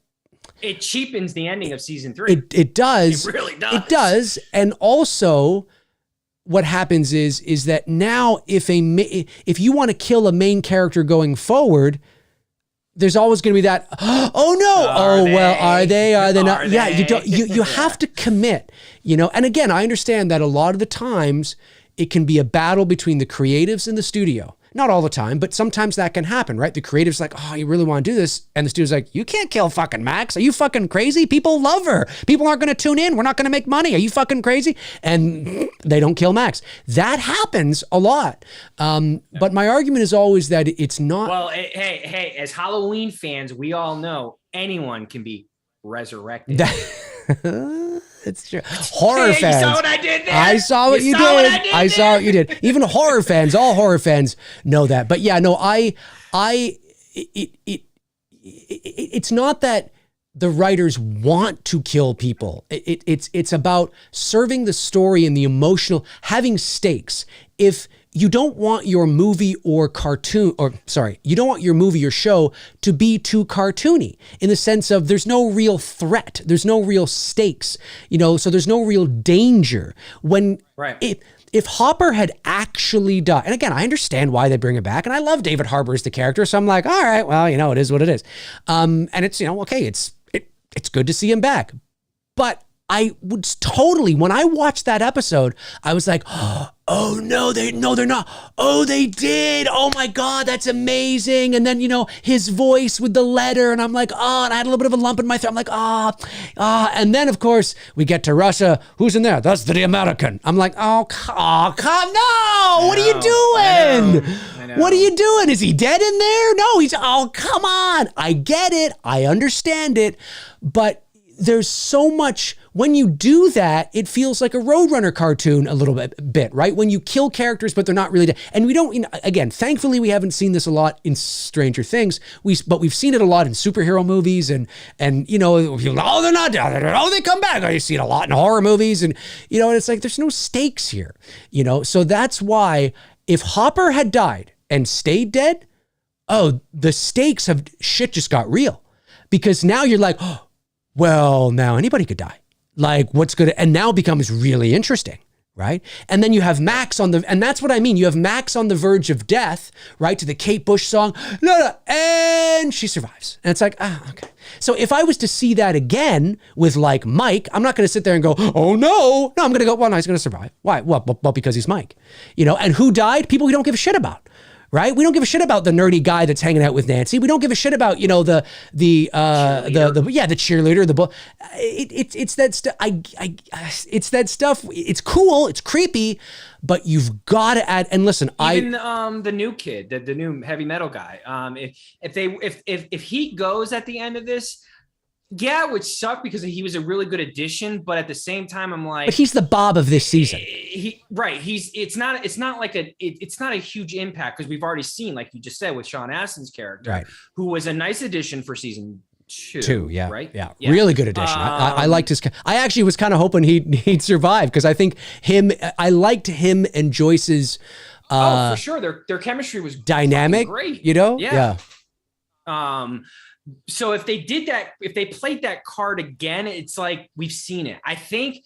it cheapens the ending of season 3. It does. It really does. It does. And also what happens is that now if you want to kill a main character going forward, there's always going to be that, oh no, are they not? Yeah, you have to commit, you know? And again, I understand that a lot of the times it can be a battle between the creatives and the studio. Not all the time, but sometimes that can happen, right? The creative's like, oh, you really want to do this? And the studio's like, you can't kill fucking Max. Are you fucking crazy? People love her. People aren't going to tune in. We're not going to make money. Are you fucking crazy? And they don't kill Max. That happens a lot. But my argument is always that it's not. Well, hey, as Halloween fans, we all know anyone can be resurrected. It's true. Horror fans. You saw what I did there? I saw what you did. I saw what you did. Even horror fans, all horror fans know that. But yeah, no, it's not that the writers want to kill people. It's about serving the story and the emotional, having stakes. If you don't want your movie or you don't want your movie or show to be too cartoony in the sense of there's no real threat, there's no real stakes, you know, so there's no real danger. If Hopper had actually died, and again, I understand why they bring it back, and I love David Harbour as the character, so I'm like, all right, well, you know, it is what it is. And it's, you know, okay, it's good to see him back. But I would totally, when I watched that episode, I was like, oh no, they're not. Oh, they did. Oh my God, that's amazing. And then, you know, his voice with the letter, and I'm like, oh, and I had a little bit of a lump in my throat. I'm like, and then of course we get to Russia. Who's in there? That's the American. I'm like, oh, come, no, what are you doing? I know. What are you doing? Is he dead in there? No, oh, come on. I get it. I understand it. But there's so much, when you do that, it feels like a Roadrunner cartoon a little bit, right? When you kill characters, but they're not really dead. And we don't, you know, again, thankfully we haven't seen this a lot in Stranger Things, but we've seen it a lot in superhero movies and you know, oh, they're not dead. Oh, they come back. Oh, you see it a lot in horror movies. And, you know, and it's like, there's no stakes here, you know? So that's why if Hopper had died and stayed dead, oh, the stakes of shit just got real. Because now you're like, oh, well, now anybody could die. Like, what's good? And now it becomes really interesting, right? And then you have Max and that's what I mean. You have Max on the verge of death, right? To the Kate Bush song, no, and she survives. And it's like, okay. So if I was to see that again with like Mike, I'm not going to sit there and go, oh no. No, I'm going to go, well, no, he's going to survive. Why? Well, because he's Mike, you know, and who died? People we don't give a shit about. Right? We don't give a shit about the nerdy guy that's hanging out with Nancy. We don't give a shit about, you know, the cheerleader, it's that stuff. It's that stuff. It's cool. It's creepy, but you've got to add, and listen, even the new kid, the new heavy metal guy. If he goes at the end of this, yeah, it would suck because he was a really good addition, but at the same time, I'm like, but he's the Bob of this season. It's not a huge impact because we've already seen, like you just said, with Sean Astin's character, right, who was a nice addition for season two. Yeah, right. Yeah, really good addition. I liked his. I actually was kind of hoping he'd survive because I think I liked him and Joyce's. For sure, their chemistry was dynamic. Great, you know. Yeah. So if they did that, if they played that card again, it's like we've seen it. I think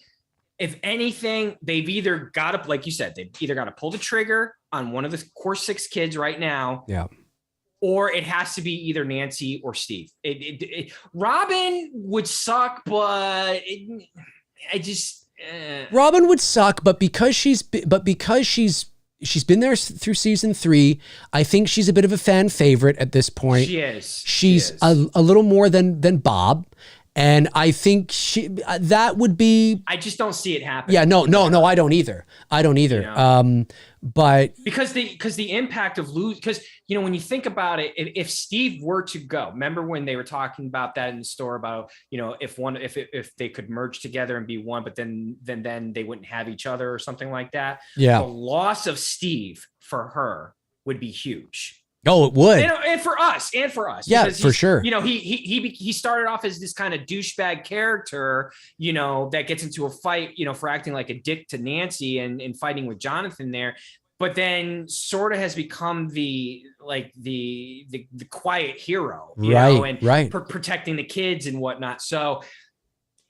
if anything, they've either got to, like you said, they've either got to pull the trigger on one of the core 6 kids right now. Yeah. Or it has to be either Nancy or Steve. Robin would suck, but Robin would suck, but because she's been there through season 3. I think she's a bit of a fan favorite at this point. She is. She's a little more than Bob. And I think that would be. I just don't see it happening. Yeah, no, I don't either. But because the impact of because when you think about it, if Steve were to go, remember when they were talking about that in the store about if they could merge together and be one, but then they wouldn't have each other or something like that. Yeah, the loss of Steve for her would be huge. Oh, it would, and for us. Yeah, for sure. He started off as this kind of douchebag character, that gets into a fight, for acting like a dick to Nancy and fighting with Jonathan there, but then sort of has become the quiet hero, protecting the kids and whatnot. So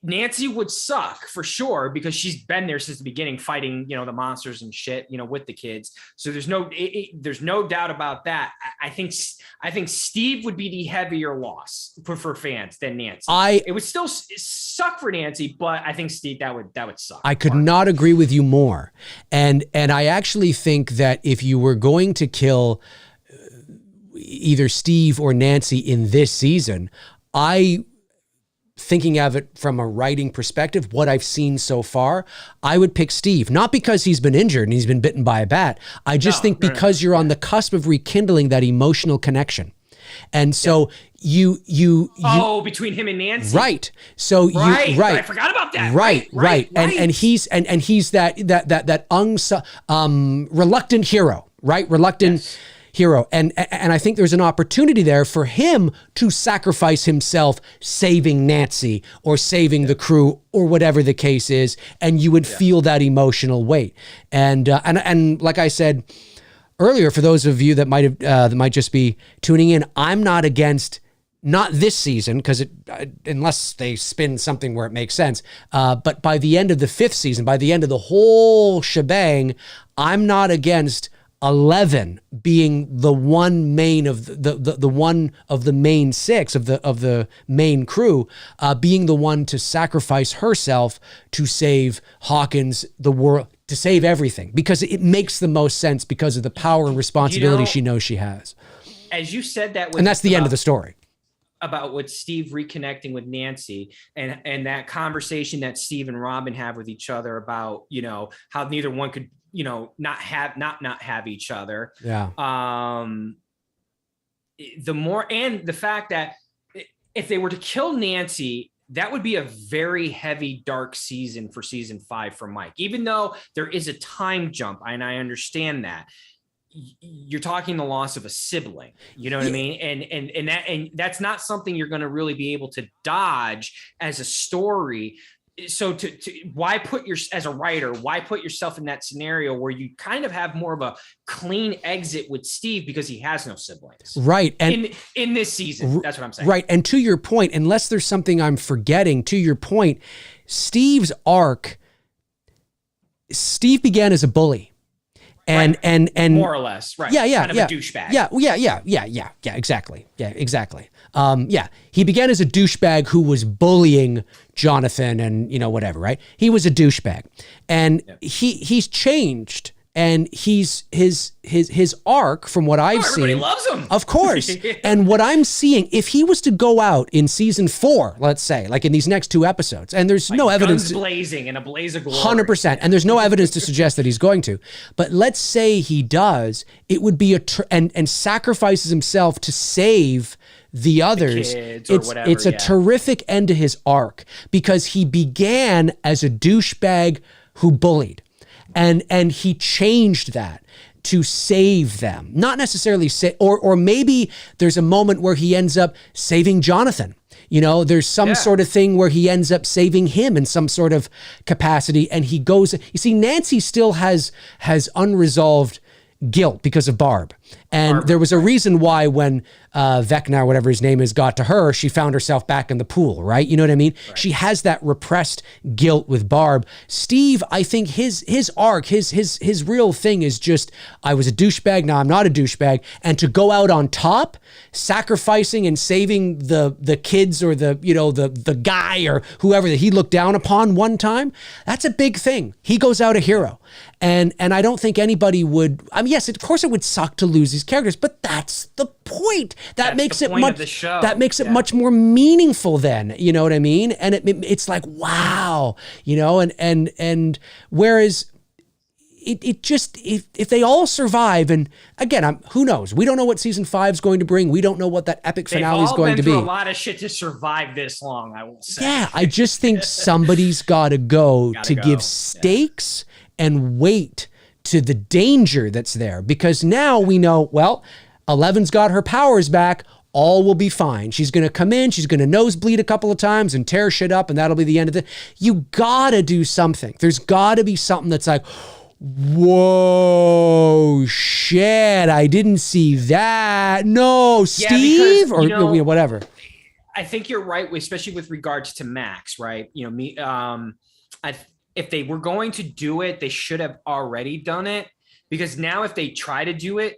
Nancy would suck for sure because she's been there since the beginning, fighting, the monsters and shit, with the kids. So there's no doubt about that. I think Steve would be the heavier loss for fans than Nancy. It would still suck for Nancy, but I think Steve, that would suck. I could not agree with you more. And I actually think that if you were going to kill either Steve or Nancy in this season, thinking of it from a writing perspective, what I've seen so far, I would pick Steve, not because he's been injured and he's been bitten by a bat. I just think because you're on the cusp of rekindling that emotional connection. And so you between him and Nancy. Right. So I forgot about that. Right. And he's that reluctant hero, right? Reluctant hero. And I think there's an opportunity there for him to sacrifice himself saving Nancy or saving the crew or whatever the case is. And you would feel that emotional weight. And like I said earlier, for those of you that might just be tuning in, I'm not against, not this season, because unless they spin something where it makes sense, but by the end of the 5th season, by the end of the whole shebang, I'm not against 11 being the one main of the one of the main 6 of the main crew, being the one to sacrifice herself to save Hawkins, the world, to save everything, because it makes the most sense because of the power and responsibility she knows she has. As you said that, and that's the end of the story. About what Steve reconnecting with Nancy and that conversation that Steve and Robin have with each other about, how neither one could, not have each other. Yeah. The more, and the fact that if they were to kill Nancy, that would be a very heavy, dark season for season 5 for Mike, even though there is a time jump. And I understand that. You're talking the loss of a sibling, you know what I mean? And that's not something you're going to really be able to dodge as a story. So why as a writer, why put yourself in that scenario where you kind of have more of a clean exit with Steve because he has no siblings. Right. And in this season, that's what I'm saying. Right. And to your point, unless there's something I'm forgetting, to your point, Steve's arc, Steve began as a bully. And more or less, right? Kind of a douchebag. Yeah, exactly. He began as a douchebag who was bullying Jonathan and whatever, right? He was a douchebag, and he's changed, and his arc, from what I've seen, everybody loves him, of course. And what I'm seeing, if he was to go out in season 4, let's say, like in these next 2 episodes, and there's no evidence, guns blazing in a blaze of glory, 100%, and there's no evidence to suggest that he's going to, but let's say he does, it would be and sacrifices himself to save the others. It's a terrific end to his arc, because he began as a douchebag who bullied. And he changed that to save them, not necessarily or maybe there's a moment where he ends up saving Jonathan. There's some sort of thing where he ends up saving him in some sort of capacity, and he goes. You see, Nancy still has unresolved guilt because of Barb. And there was a reason why when Vecna, whatever his name is, got to her, she found herself back in the pool, right? You know what I mean? Right. She has that repressed guilt with Barb. Steve, I think his arc, his real thing is just, I was a douchebag, now I'm not a douchebag. And to go out on top, sacrificing and saving the kids or the guy or whoever that he looked down upon one time, that's a big thing. He goes out a hero. And I don't think anybody would, mean, yes, of course it would suck to lose these characters, but that's the point. That makes it much. That makes it much more meaningful. Then, you know what I mean? And it's like, wow, you know, and whereas. It just, if they all survive, and again, who knows? We don't know what season 5 is going to bring. We don't know what that epic finale is going to be. They've all been through a lot of shit to survive this long, I will say. Yeah, I just think somebody's got to go to give stakes and weight to the danger that's there. Because now we know, well, 11's got her powers back. All will be fine. She's going to come in. She's going to nosebleed a couple of times and tear shit up, and that'll be the end of it. You got to do something. There's got to be something that's like, whoa, shit, I didn't see that. No, Steve, because, or whatever. I think you're right, especially with regards to Max, right? You know, if they were going to do it, they should have already done it, because now if they try to do it,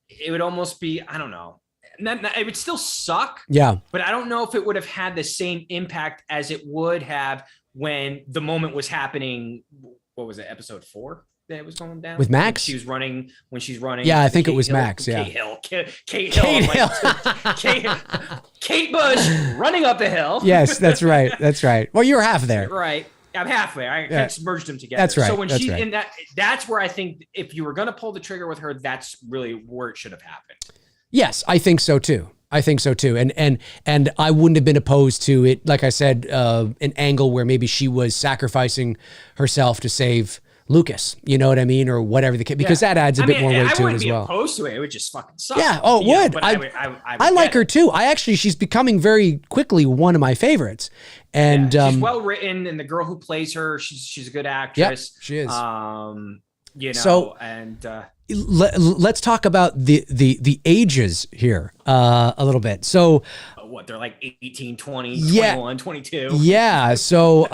it would almost be, I don't know. It would still suck. Yeah. But I don't know if it would have had the same impact as it would have when the moment was happening. What was it? Episode 4? That was going down with Max. She's running when she's running. Yeah, I think it was Max. Yeah, Kate Hill. Kate Bush running up the hill. Yes, that's right. That's right. Well, you're half there. Right. I'm halfway. I merged them together. That's right. So when she's in that's where I think if you were going to pull the trigger with her, that's really where it should have happened. Yes, I think so too. And I wouldn't have been opposed to it. Like I said, an angle where maybe she was sacrificing herself to save Lucas, you know what I mean, or whatever the case, because that adds a bit more weight to it as well. I wouldn't be opposed to it. It would just fucking suck. Yeah. Oh, it would. I like her too. She's becoming very quickly one of my favorites. And she's well written, and the girl who plays her, she's a good actress. Yep, she is. You know, so, and let's talk about the ages here a little bit. So. What, they're like 18, 20, 21, 22. Yeah. So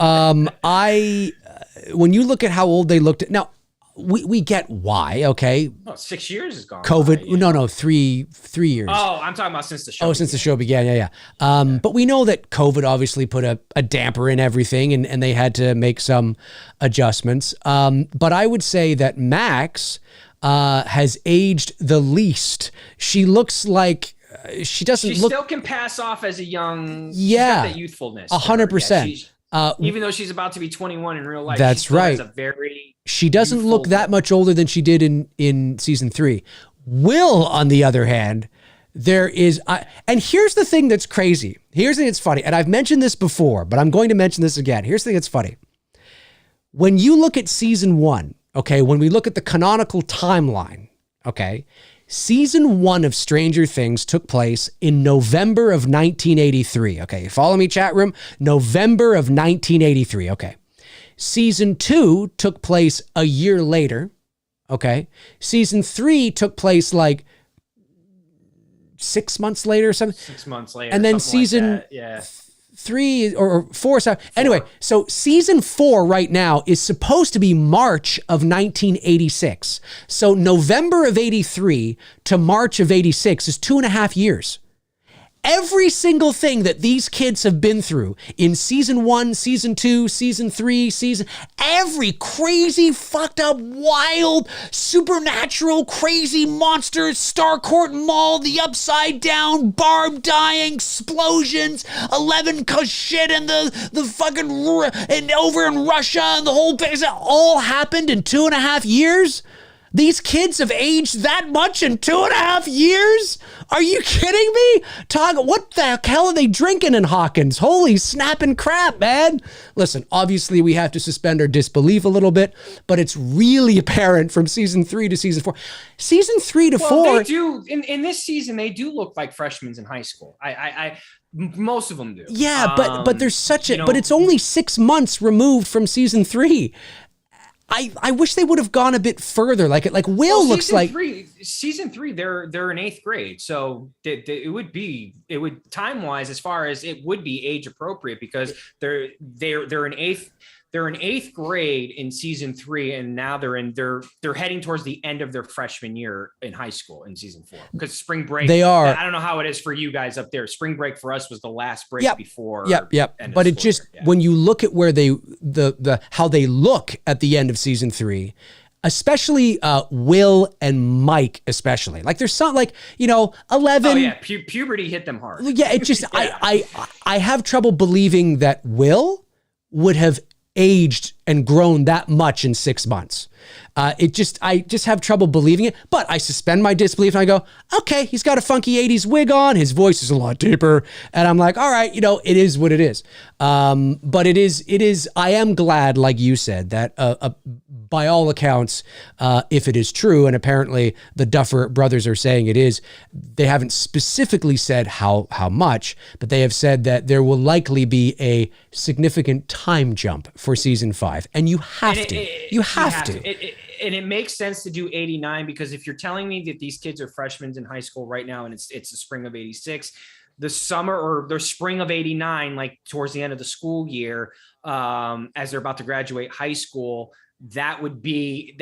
when you look at how old they looked at, now we get why, okay? Oh, 6 years is gone. COVID. By, no, 3 years. Oh, I'm talking about since the show. Oh, since the show began. Yeah. But we know that COVID obviously put a damper in everything, and they had to make some adjustments. But I would say that Max has aged the least. She looks like, she still can pass off as a young, that youthfulness. 100%. Even though she's about to be 21 in real life. That's right. She doesn't look that much older than she did in season 3. Will, on the other hand, there is, and here's the thing that's crazy. Here's the thing that's funny. And I've mentioned this before, but I'm going to mention this again. Here's the thing that's funny. When you look at season 1, okay, when we look at the canonical timeline, okay, season 1 of Stranger Things took place in November of 1983. Okay, follow me, chat room. November of 1983. Okay. Season 2 took place a year later. Okay. Season 3 took place like 6 months later or something. 6 months later. And then season 3 or 4. So anyway, so season 4 right now is supposed to be March of 1986. So November of 83 to March of 86 is 2.5 years. Every single thing that these kids have been through in season 1, season 2, season 3, every crazy, fucked up, wild, supernatural, crazy monsters, Starcourt Mall, the Upside Down, Barb dying, explosions, 11 cause shit, and the fucking, and over in Russia, and the whole thing, all happened in 2.5 years? These kids have aged that much in 2.5 years? Are you kidding me? What the hell are they drinking in Hawkins? Holy snapping crap, man. Listen, obviously we have to suspend our disbelief a little bit, but it's really apparent from season 3 to season 4. Season 3 to 4. They do, in this season, they do look like freshmen in high school. Most of them do. Yeah, but there's but it's only 6 months removed from season 3. I wish they would have gone a bit further. Like Will looks like season 3. They're in 8th grade, so it would time wise as far as it would be age appropriate because they're in 8th. They're in 8th grade in season 3, and now they're heading towards the end of their freshman year in high school in season 4. Because spring break, they are. I don't know how it is for you guys up there. Spring break for us was the last break before. Yep. But it just when you look at where how they look at the end of season 3, especially Will and Mike, especially. Like there's some, like, 11. Oh yeah, puberty hit them hard. Yeah, it just, Yeah. I have trouble believing that Will would have aged and grown that much in 6 months. I just have trouble believing it, but I suspend my disbelief and I go, okay, he's got a funky 80s wig on. His voice is a lot deeper. And I'm like, all right, it is what it is. But it is, I am glad, like you said, that by all accounts, if it is true, and apparently the Duffer brothers are saying it is, they haven't specifically said how much, but they have said that there will likely be a significant time jump for season 5. And you have to. And it makes sense to do 89, because if you're telling me that these kids are freshmen in high school right now, and it's the spring of 86, the summer or the spring of 89, like towards the end of the school year, as they're about to graduate high school, that would be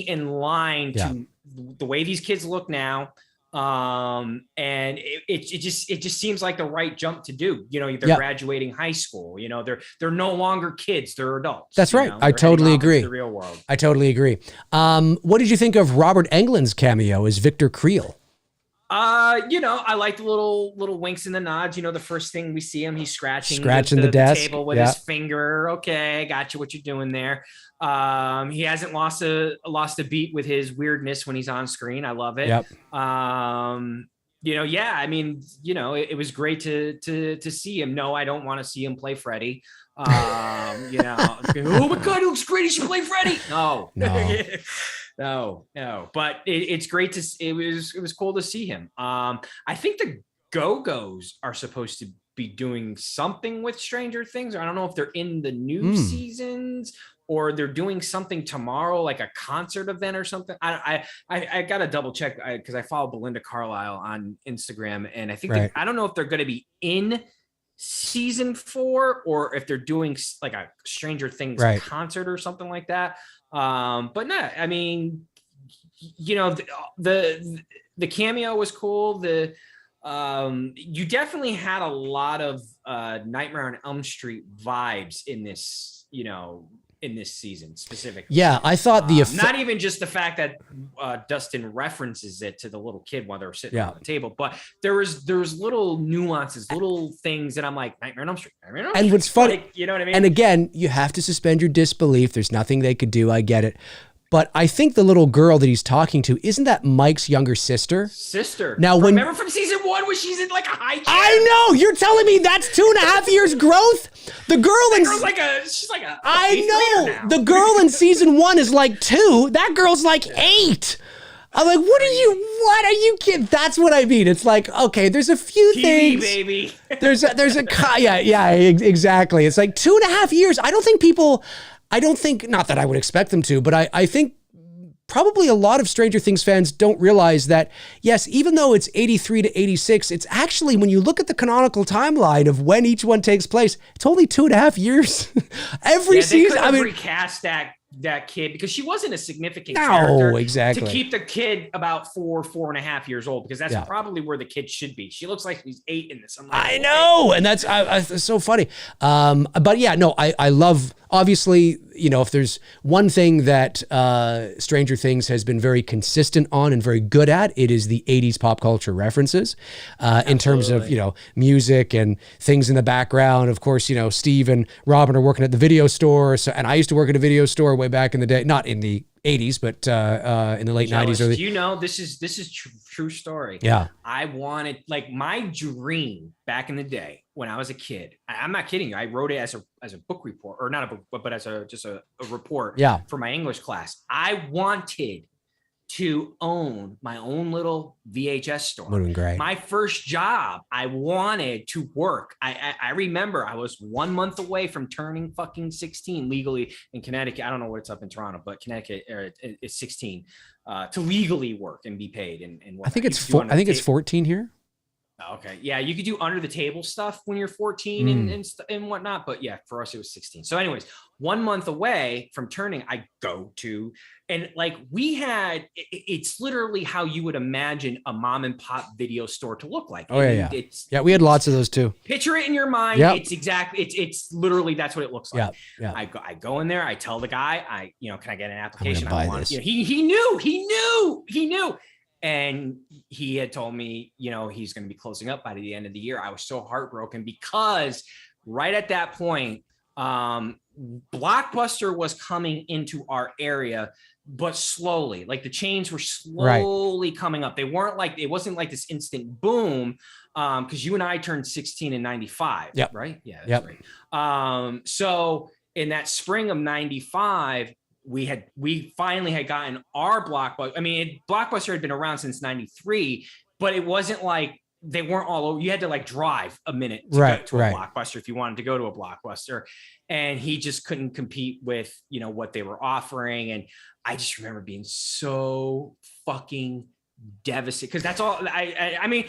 in line to the way these kids look now. And it just seems like the right jump to do. They're graduating high school. They're no longer kids, they're adults. That's right. I totally agree. The real world. I totally agree. What did you think of Robert Englund's cameo as Victor Creel? I like the little winks and the nods. The first thing we see him, he's scratching the desk, table with his finger. Okay, got you. What you're doing there. He hasn't lost a beat with his weirdness when he's on screen. I love it. Yep. It was great to see him. No, I don't want to see him play Freddy. Oh my God, it looks great. He should play Freddy. No. No, but it's great it was cool to see him. I think the Go-Go's are supposed to be doing something with Stranger Things. I don't know if they're in the new seasons or they're doing something tomorrow, like a concert event or something. I got to double check because I follow Belinda Carlisle on Instagram, and I think I don't know if they're going to be in season 4 or if they're doing like a Stranger Things concert or something like that. But no, I mean, the cameo was cool. You definitely had a lot of Nightmare on Elm Street vibes in this, in this season specifically. Yeah, I thought not even just the fact that Dustin references it to the little kid while they're sitting on the table, but there's little nuances, little things that I'm like, Nightmare on Elm Street. And what's funny, like, you know what I mean? And again, you have to suspend your disbelief. There's nothing they could do. I get it. But I think the little girl that he's talking to, isn't that Mike's younger sister? Now, remember from season 1 when she's in like a high chair? I know. You're telling me that's 2.5 years growth? The girl she's like a I know. now. The girl in season 1 is like 2. That girl's like 8. I'm like, what are you kidding? That's what I mean. It's like, okay, there's a few things. Baby. There's exactly. It's like 2.5 years. I don't think, not that I would expect them to, but I think probably a lot of Stranger Things fans don't realize that, yes, even though it's 83 to 86, it's actually, when you look at the canonical timeline of when each one takes place, it's only 2.5 years. Every season. I mean, recast that kid because she wasn't a significant character. Exactly. To keep the kid about 4.5 years old, because that's probably where the kid should be. She looks like she's 8 in this. I know, and that's it's so funny. But yeah, no, I love, obviously, if there's one thing that Stranger Things has been very consistent on and very good at, it is the 80s pop culture references in terms of, music and things in the background. Of course, Steve and Robin are working at the video store. And I used to work at a video store way back in the day, not in the 80s, but in the late 90s. This is true story. Yeah. I wanted, like, my dream back in the day when I was a kid. I'm not kidding you. I wrote it as a book report, or not a book, but as just a report for my English class. I wanted to own my own little VHS store. Would have been great. My first job, I wanted to work. I remember I was 1 month away from turning fucking 16 legally in Connecticut. I don't know what's up in Toronto, but Connecticut is 16 to legally work and be paid and work. I think it's 14 here. Okay. Yeah. You could do under the table stuff when you're 14 and whatnot. But yeah, for us, it was 16. So anyways, 1 month away from turning, I go to, and like it's literally how you would imagine a mom and pop video store to look like. Oh yeah. We had lots of those too. Picture it in your mind. Yep. It's literally, that's what it looks like. Yeah. I go in there, I tell the guy, can I get an application? I want this. He knew. And he had told me, he's going to be closing up by the end of the year. I was so heartbroken because right at that point, Blockbuster was coming into our area, but slowly. Like the chains were slowly coming up. They weren't like, it wasn't like this instant boom. Because you and I turned 16 in 95, right? Yeah, that's right. So in that spring of 95, we finally had gotten our Blockbuster. I mean, Blockbuster had been around since 93, but it wasn't like they weren't all over. You had to like drive a minute to go to a Blockbuster if you wanted to go to a Blockbuster. And he just couldn't compete with, what they were offering. And I just remember being so fucking devastated because that's all I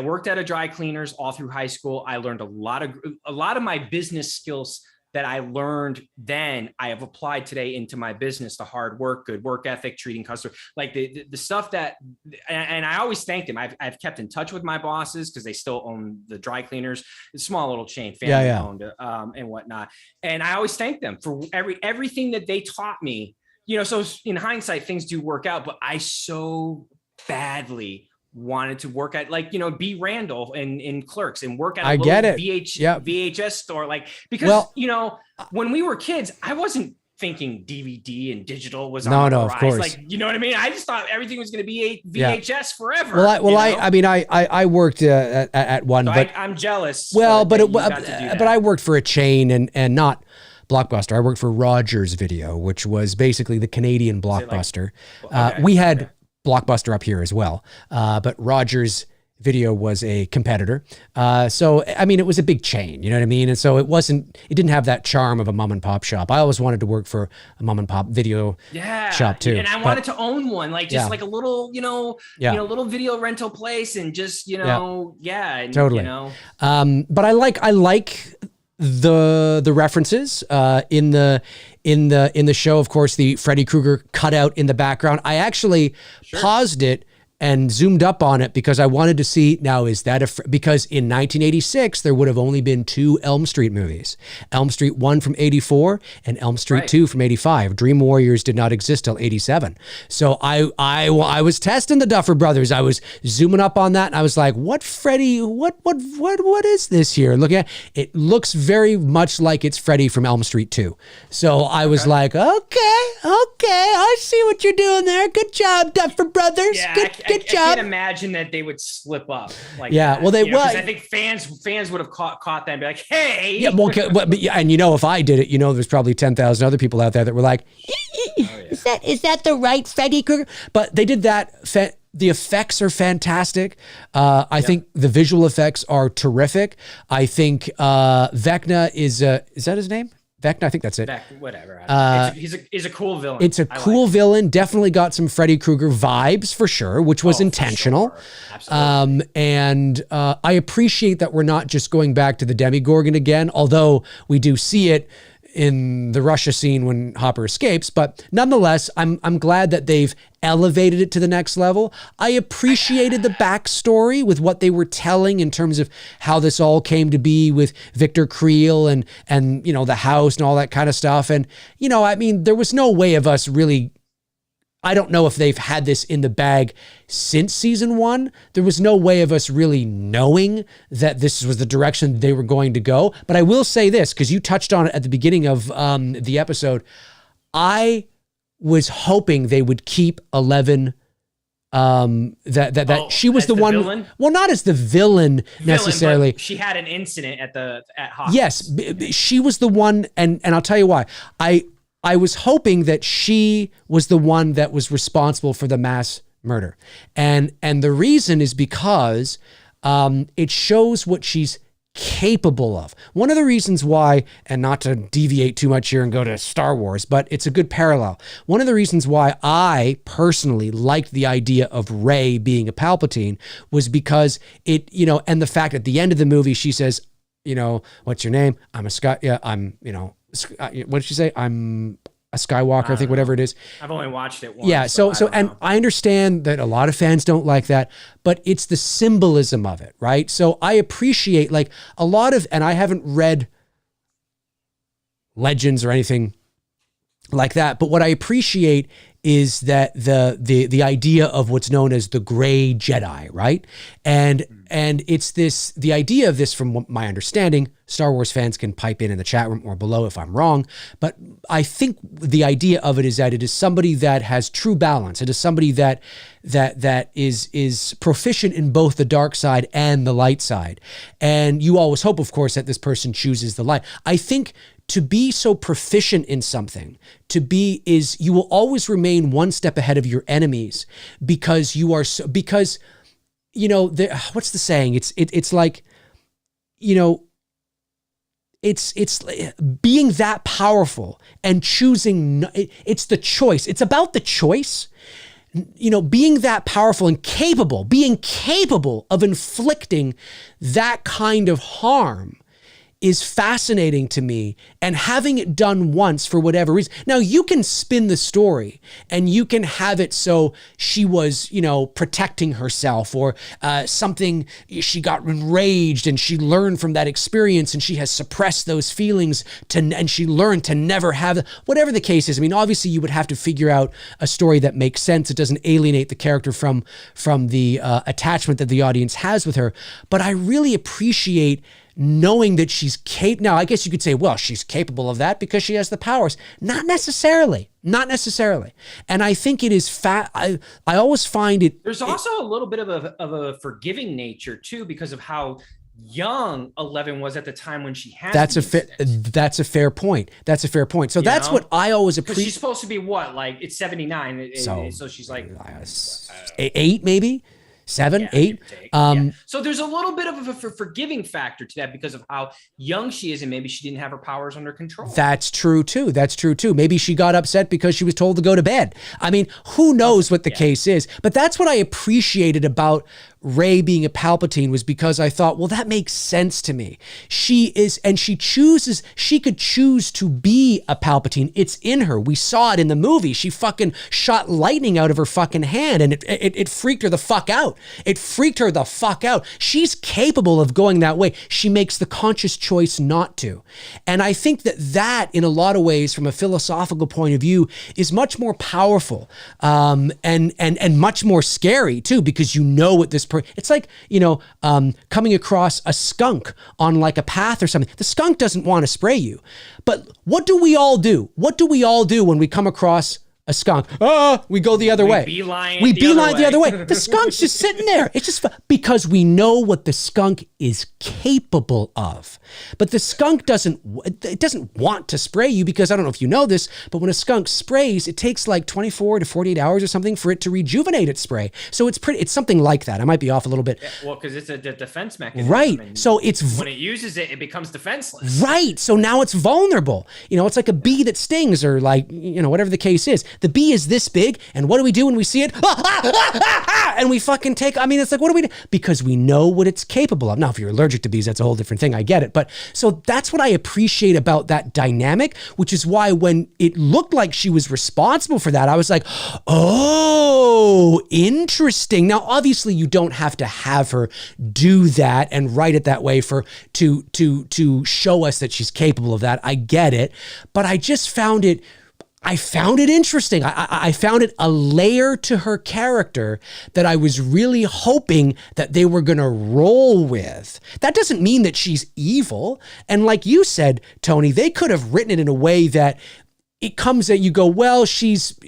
worked at a dry cleaners all through high school. I learned a lot of my business skills that I learned then I have applied today into my business, the hard work, good work ethic, treating customers, like the stuff that, and I always thank them. I've kept in touch with my bosses because they still own the dry cleaners, it's a small little chain, family owned, and whatnot. And I always thank them for everything that they taught me, so in hindsight, things do work out, but I so badly wanted to work at B. Randall in Clerks and work at a VHS store, because when we were kids, I wasn't thinking DVD and digital was on the rise. Of course. You know what I mean? I just thought everything was going to be VHS forever. I worked at one, so but I'm jealous. Well, but I worked for a chain and not Blockbuster. I worked for Rogers Video, which was basically the Canadian Blockbuster. We had Blockbuster up here as well. But Rogers Video was a competitor. So, I mean, it was a big chain, you know what I mean? And so it didn't have that charm of a mom and pop shop. I always wanted to work for a mom and pop video shop too. And I wanted to own one, like a little, little video rental place and just, totally. But I like the references in the show. Of course, the Freddy Krueger cutout in the background. I actually paused it and zoomed up on it because I wanted to see, now is that because in 1986 there would have only been 2 Elm Street movies. Elm Street 1 from 84 and Elm Street 2 from 85. Dream Warriors did not exist till 87. So I was testing the Duffer Brothers. I was zooming up on that and I was like, what Freddy, what is this here? Look at it, looks very much like it's Freddy from Elm Street 2. So I was like, okay, I see what you're doing there. Good job, Duffer Brothers. Yeah, Good job. I can't imagine that they would slip up like that. Well, I think fans would have caught that and be like, hey. Yeah, well, and if I did it, there's probably 10,000 other people out there that were like, is that the right Freddy Krueger? But they did that. The effects are fantastic. I think the visual effects are terrific. I think Vecna is that his name? Vecna, I think that's it. Whatever. He's a cool villain. It's a cool villain. Definitely got some Freddy Krueger vibes for sure, which was intentional. Sure. Absolutely. And I appreciate that we're not just going back to the Demogorgon again, although we do see it in the Russia scene when Hopper escapes. But nonetheless, I'm glad that they've elevated it to the next level. I appreciated the backstory with what they were telling in terms of how this all came to be with Victor Creel and the house and all that kind of stuff. And there was no way of us really, I don't know if they've had this in the bag since season 1. There was no way of us really knowing that this was the direction they were going to go. But I will say this, because you touched on it at the beginning of the episode. I was hoping they would keep 11. She was the one. Villain? Well, not as the villain necessarily. She had an incident at Hawkins. Yes, she was the one, and I'll tell you why. I was hoping that she was the one that was responsible for the mass murder. And the reason is because it shows what she's capable of. One of the reasons why, and not to deviate too much here and go to Star Wars, but it's a good parallel. One of the reasons why I personally liked the idea of Rey being a Palpatine was because it, and the fact at the end of the movie, she says, what's your name? I'm a Scott. Yeah, I'm, what did she say? I'm a Skywalker, I think, whatever it is. I've only watched it once. Yeah, so and I understand that a lot of fans don't like that, but it's the symbolism of it, right? So I appreciate like a lot of, and I haven't read Legends or anything like that, but what I appreciate is that the idea of what's known as the gray Jedi, right? And it's the idea of this, from my understanding, Star Wars fans can pipe in the chat room or below if I'm wrong, but I think the idea of it is that it is somebody that has true balance. It is somebody that is proficient in both the dark side and the light side. And you always hope, of course, that this person chooses the light. I think to be so proficient in something, you will always remain one step ahead of your enemies because you are so, because, what's the saying? It's like, it's being that powerful and choosing, it's the choice. It's about the choice, being that powerful and being capable of inflicting that kind of harm is fascinating to me, and having it done once for whatever reason. Now you can spin the story and you can have it so she was, protecting herself or something, she got enraged and she learned from that experience and she has suppressed those feelings and she learned to never have, whatever the case is. I mean, obviously you would have to figure out a story that makes sense. It doesn't alienate the character from the attachment that the audience has with her. But I really appreciate knowing that she's capable. Now, I guess you could say, well, she's capable of that because she has the powers. Not necessarily. And I think it is I always find it. There's also a little bit of a forgiving nature too, because of how young 11 was at the time when she had that's a fair point. So that's what I always appreciate. She's supposed to be what, like, it's 79, so she's like 8 maybe 7, 8. So there's a little bit of a forgiving factor to that because of how young she is, and maybe she didn't have her powers under control. That's true too. Maybe she got upset because she was told to go to bed. I mean, who knows what the case is? But that's what I appreciated about Rey being a Palpatine, was because I thought, well, that makes sense to me. She could choose to be a Palpatine. It's in her. We saw it in the movie. She fucking shot lightning out of her fucking hand, and it freaked her the fuck out. She's capable of going that way. She makes the conscious choice not to. And I think that in a lot of ways, from a philosophical point of view, is much more powerful, and much more scary too, because what this it's like, coming across a skunk on like a path or something. The skunk doesn't want to spray you. But what do we all do? When we come across a skunk? We go the other way. We beeline the other way. The skunk's just sitting there. It's just because we know what the skunk is capable of. But the skunk doesn't want to spray you, because I don't know if you know this, but when a skunk sprays, it takes like 24 to 48 hours or something for it to rejuvenate its spray. So it's something like that. I might be off a little bit. Yeah, well, because it's a defense mechanism. Right. So when it uses it, it becomes defenseless. Right. So now it's vulnerable. It's like a bee that stings, or like, whatever the case is. The bee is this big, and what do we do when we see it? And we fucking it's like, what do we do? Because we know what it's capable of. Now, if you're allergic to bees, that's a whole different thing. I get it. But so that's what I appreciate about that dynamic, which is why when it looked like she was responsible for that, I was like, oh, interesting. Now, obviously, you don't have to have her do that and write it that way to show us that she's capable of that. I get it. But I just found it interesting. I found it a layer to her character that I was really hoping that they were going to roll with. That doesn't mean that she's evil. And like you said, Tony, they could have written it in a way that it comes that you go, well, she's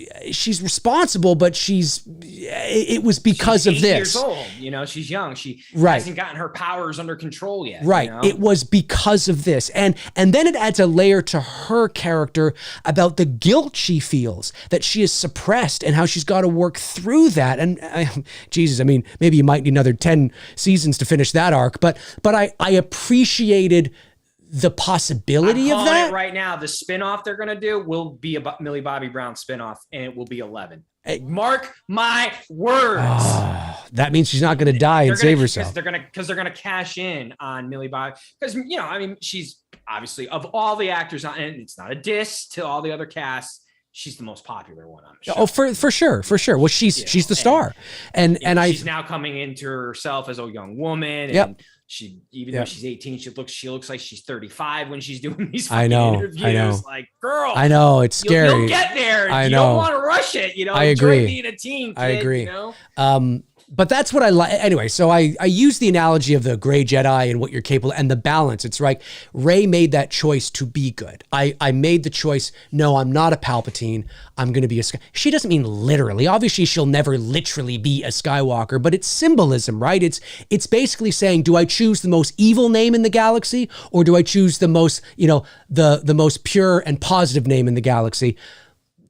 responsible, but it was because she's of 8 this. Years old, she's young. She right. hasn't gotten her powers under control yet. Right. It was because of this. And then it adds a layer to her character about the guilt she feels that she is suppressed and how she's got to work through that. And Jesus, I mean, maybe you might need another 10 seasons to finish that arc, but I appreciated the possibility of that. It right now, the spinoff they're going to do will be a Millie Bobby Brown spinoff, and it will be 11. Mark my words. Oh, that means she's not going to die and save herself. Because they're going to cash in on Millie Bobby. Because, she's obviously, of all the actors on, and it's not a diss to all the other casts, she's the most popular one on the show. Oh, for sure. Well, she's the star. And she's now coming into herself as a young woman. And yep. Though she's 18, she looks like she's 35 when she's doing these interviews. I know. Like, girl, I know, it's scary. You'll get there. I know. You don't want to rush it. I agree. Enjoy being a teen, kid, I agree. But that's what I like. Anyway, so I use the analogy of the gray Jedi and what you're capable and the balance. It's like Rey made that choice to be good. I made the choice. No, I'm not a Palpatine. I'm going to be a She doesn't mean literally. Obviously, she'll never literally be a Skywalker, but it's symbolism, right? It's basically saying, do I choose the most evil name in the galaxy, or do I choose the most, the most pure and positive name in the galaxy?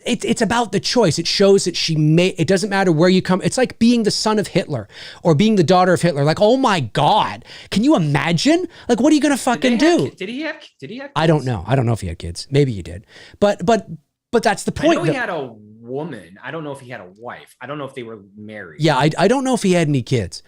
It's about the choice. It shows that it doesn't matter where you come. It's like being the son of Hitler or being the daughter of Hitler. Like, oh my God, can you imagine? Like, what are you going to fucking do? Did he have kids? I don't know. I don't know if he had kids. Maybe he did. But that's the point. I know he had a woman. I don't know if he had a wife. I don't know if they were married. Yeah. I don't know if he had any kids.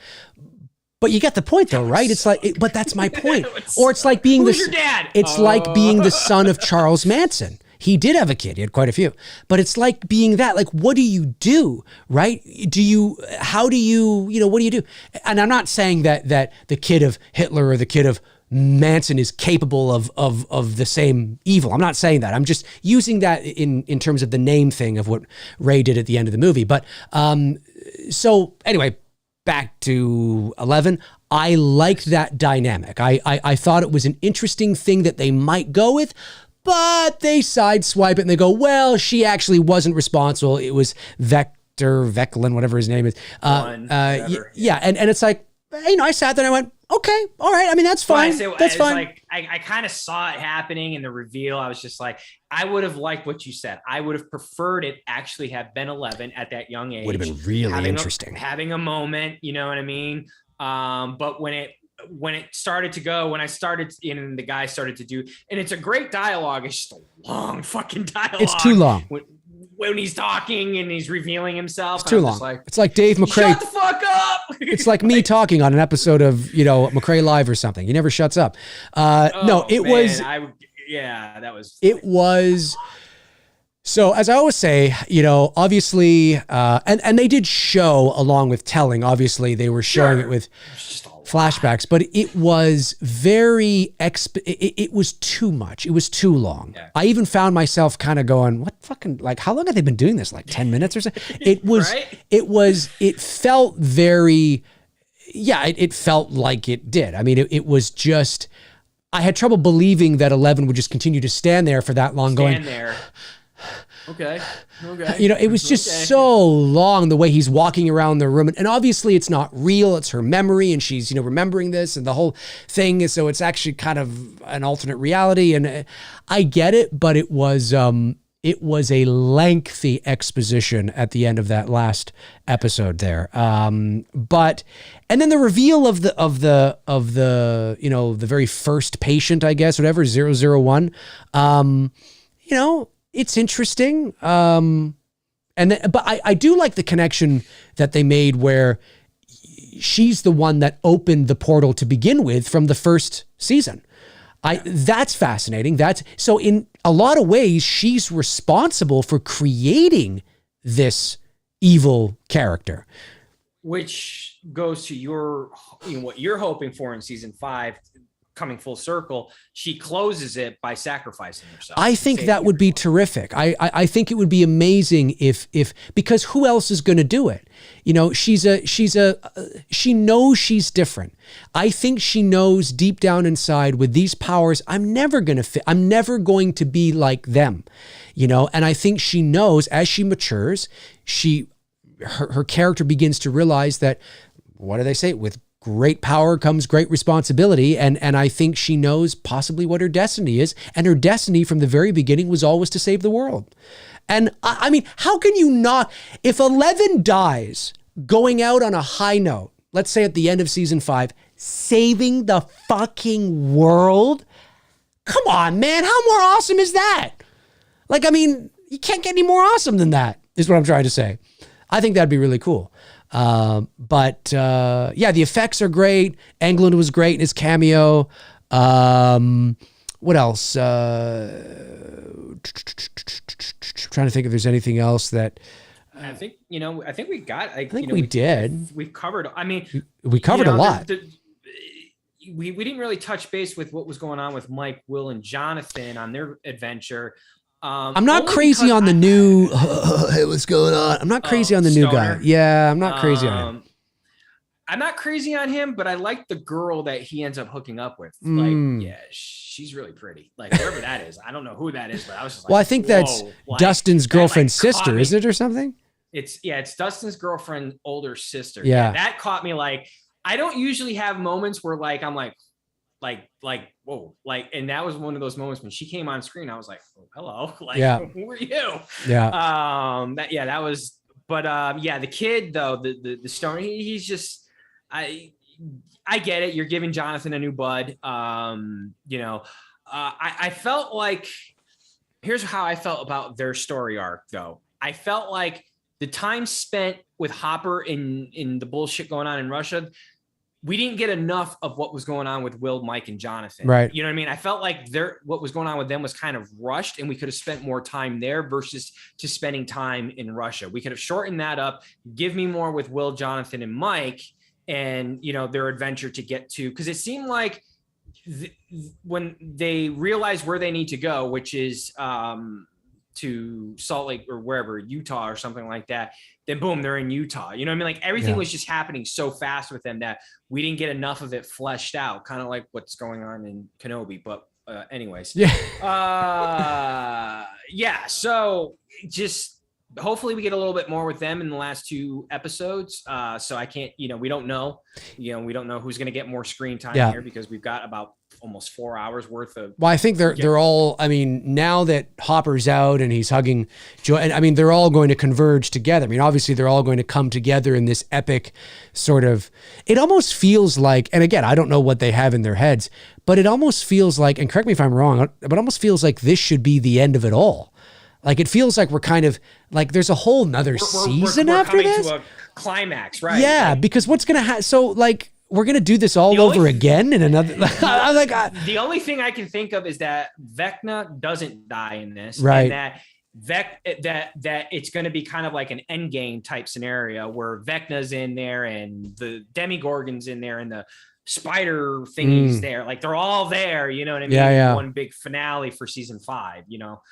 But you get the point, though, right? It's like, but that's my point. Or it's like being your dad? It's like being the son of Charles Manson. He did have a kid. He had quite a few. But it's like being that. Like, what do you do, right? What do you do? And I'm not saying that the kid of Hitler or the kid of Manson is capable of the same evil. I'm not saying that. I'm just using that in terms of the name thing of what Rey did at the end of the movie. But so anyway, back to 11. I liked that dynamic. I thought it was an interesting thing that they might go with, but they sideswipe it and they go, well, she actually wasn't responsible. It was Veclin, whatever his name is. Yeah. And it's like, I sat there and I went, okay, all right. I mean, that's fine. That's fine. Like, I kind of saw it happening in the reveal. I was just like, I would have liked what you said. I would have preferred it actually have been 11 at that young age. Would have been really interesting. Having a moment, you know what I mean? But when it started to go, when I started and the guy started to do, and it's a great dialogue. It's just a long fucking dialogue. It's too long. When he's talking and he's revealing himself. It's too long. It's like Dave McRae. Shut the fuck up. It's like me talking on an episode of, McRae Live or something. He never shuts up. No, it was. That was. It was. So as I always say, obviously, and they did show along with telling, obviously they were showing it with flashbacks, but it was it was too much. It was too long. Yeah. I even found myself kind of going, what fucking, like, how long have they been doing this? Like 10 minutes or so? It was, right? It felt very, it felt like it did. I mean, it was just, I had trouble believing that 11 would just continue to stand there for that long going. Okay. It was just so long, the way he's walking around the room. And obviously it's not real. It's her memory and she's, remembering this and the whole thing. So it's actually kind of an alternate reality. And I get it, but it was a lengthy exposition at the end of that last episode there. And then the reveal of the the very first patient, I guess, whatever, 001, it's interesting. But I do like the connection that they made where she's the one that opened the portal to begin with from the first season. That's fascinating. So in a lot of ways, she's responsible for creating this evil character. Which goes to what you're hoping for in season 5, coming full circle, she closes it by sacrificing herself. I think that would be terrific. I think it would be amazing if because who else is going to do it? You know, she knows she's different. I think she knows deep down inside with these powers, I'm never going to fit. I'm never going to be like them, you know? And I think she knows as she matures, her character begins to realize that, what do they say? With great power comes great responsibility. And I think she knows possibly what her destiny is. And her destiny from the very beginning was always to save the world. And I mean, how can you not, if 11 dies going out on a high note, let's say at the end of season 5, saving the fucking world? Come on, man. How more awesome is that? Like, I mean, you can't get any more awesome than that, is what I'm trying to say. I think that'd be really cool. But yeah, the effects are great. Englund was great in his cameo. What else? Trying to think if there's anything else that. I think, you know, I think we got. I think we did. We've covered. I mean, we covered a lot. We didn't really touch base with what was going on with Mike, Will, and Jonathan on their adventure. I'm not crazy on the new. Hey, what's going on? I'm not crazy on the new guy. Yeah, I'm not crazy on him. I'm not crazy on him, but I like the girl that he ends up hooking up with. Like, yeah, she's really pretty. Like, whoever that is, I don't know who that is, but I was just like, well, I think that's like, Dustin's girlfriend's sister, isn't it, or something? It's Dustin's girlfriend's older sister. Yeah, that caught me. Like, I don't usually have moments where like I'm like whoa, like, and that was one of those moments when she came on screen. I was like, oh, hello, like, who are you? Yeah, that was. But yeah, the kid though, the stoner, he's just, I get it. You're giving Jonathan a new bud. You know, I felt like, here's how I felt about their story arc though. I felt like the time spent with Hopper in the bullshit going on in Russia, we didn't get enough of what was going on with Will, Mike, and Jonathan. Right. You know what I mean? I felt like what was going on with them was kind of rushed, and we could have spent more time there versus just spending time in Russia. We could have shortened that up, give me more with Will, Jonathan, and Mike, and, you know, their adventure to get to, because it seemed like when they realize where they need to go, which is to Salt Lake or wherever, Utah or something like that, then boom, they're in Utah. You know what I mean? Like everything was just happening so fast with them that we didn't get enough of it fleshed out, kind of like what's going on in Kenobi. But anyways, yeah. So just hopefully we get a little bit more with them in the last 2 episodes. So I can't, you know, we don't know who's going to get more screen time here, because we've got about almost 4 hours worth of. Well, I think they're all, I mean, now that Hopper's out and he's hugging Joy, and I mean, they're all going to converge together. I mean, obviously they're all going to come together in this epic sort of, it almost feels like, and again, I don't know what they have in their heads, but it almost feels like, and correct me if I'm wrong, but it almost feels like this should be the end of it all. Like, it feels like we're kind of like there's a whole nother season we're after this. To a climax, right? Yeah, like, because what's going to happen? So like, we're going to do this all over again in another. I'm like, the only thing I can think of is that Vecna doesn't die in this, right? And that it's going to be kind of like an Endgame type scenario where Vecna's in there and the Demigorgon's in there and the spider thingies there. Like, they're all there. You know what I mean? Yeah. One big finale for season 5. You know.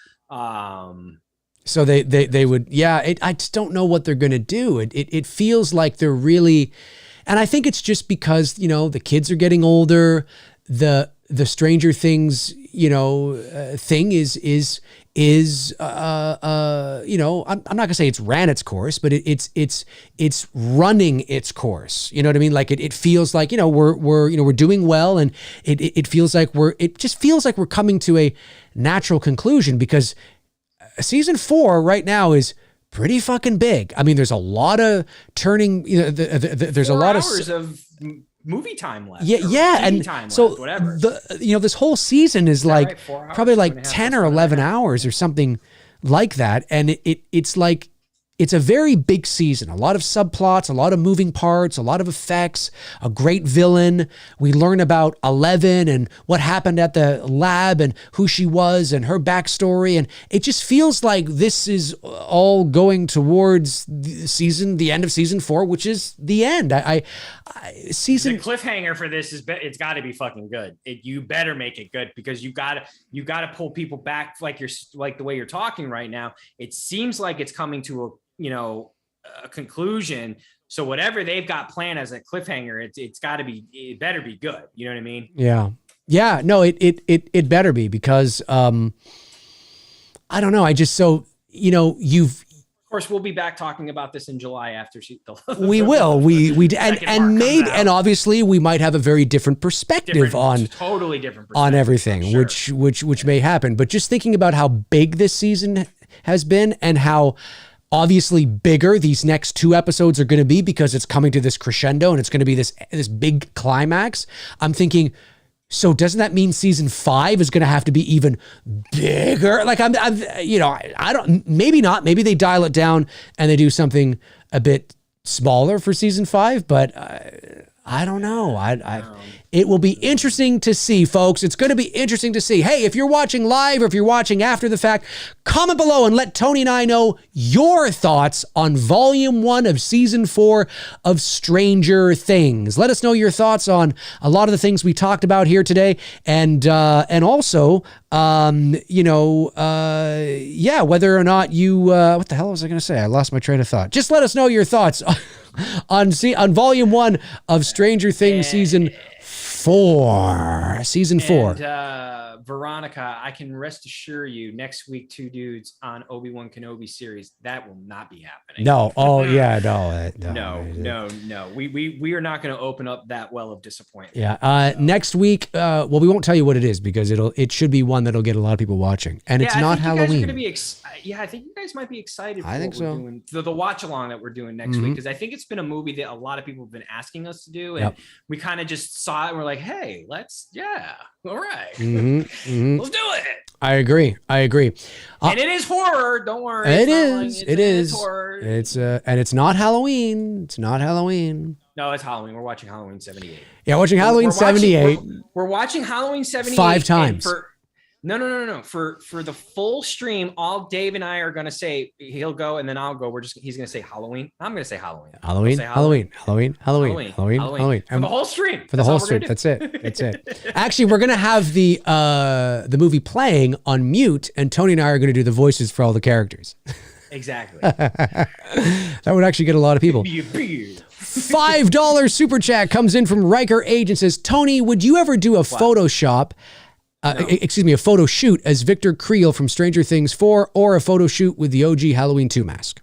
So they would, I just don't know what they're going to do. It feels like they're really, and I think it's just because, you know, the kids are getting older, the Stranger Things, you know, thing is you know, I'm not gonna say it's ran its course, but it's running its course. You know what I mean? Like it feels like, you know, we're doing well, and it feels like it just feels like we're coming to a natural conclusion, because season 4 right now is pretty fucking big. I mean, there's a lot of turning, you know, there's a lot of movie time left. Yeah. And time so left, whatever. You know, this whole season is like probably like 10 or 11 hours or something like that. And it's like, it's a very big season. A lot of subplots, a lot of moving parts, a lot of effects, a great villain. We learn about Eleven and what happened at the lab and who she was and her backstory. And it just feels like this is all going towards the end of season 4, which is the end. The cliffhanger for this it's got to be fucking good. You better make it good, because you got to pull people back like the way you're talking right now. It seems like it's coming to a conclusion. So whatever they've got planned as a cliffhanger, it better be good. You know what I mean? Yeah. No, it better be, because I don't know. Of course, we'll be back talking about this in July after we will. And obviously we might have a very different perspective on everything, sure. which may happen. But just thinking about how big this season has been and how obviously bigger these next 2 episodes are going to be, because it's coming to this crescendo and it's going to be this big climax. I'm thinking, so doesn't that mean season 5 is going to have to be even bigger? Like I don't, maybe not. Maybe they dial it down and they do something a bit smaller for season 5, but I don't know. It will be interesting to see, folks. It's going to be interesting to see. Hey, if you're watching live or if you're watching after the fact, comment below and let Tony and I know your thoughts on volume 1 of season 4 of Stranger Things. Let us know your thoughts on a lot of the things we talked about here today. And also, whether or not you, what the hell was I going to say? I lost my train of thought. Just let us know your thoughts on volume 1 of Stranger Things season 4. And, Veronica, I can rest assure you, next week, 2 dudes on Obi-Wan Kenobi series, that will not be happening. No. Oh yeah, no. We are not going to open up that well of disappointment. Yeah. Next week, we won't tell you what it is, because it should be one that'll get a lot of people watching, and it's not Halloween. I think you guys might be excited. I think so. We're doing, the watch along that we're doing next week, because I think it's been a movie that a lot of people have been asking us to do, and we kind of just saw it and we're like, hey, all right. Let's do it. I agree. And it is horror. Don't worry. It is. It's horror. And it's not Halloween. No, it's Halloween. We're watching Halloween 78. Yeah, watching Halloween 78. We're watching Halloween 78 5 times. No. For the full stream, all Dave and I are going to say, he'll go and then I'll go. He's going to say Halloween. I'm going to say Halloween. Halloween. For the whole stream. That's it. Actually, we're going to have the movie playing on mute, and Tony and I are going to do the voices for all the characters. Exactly. That would actually get a lot of people. $5 super chat comes in from Riker Age and says, Tony, would you ever do a Photoshop? A photo shoot as Victor Creel from Stranger Things 4, or a photo shoot with the OG Halloween 2 mask?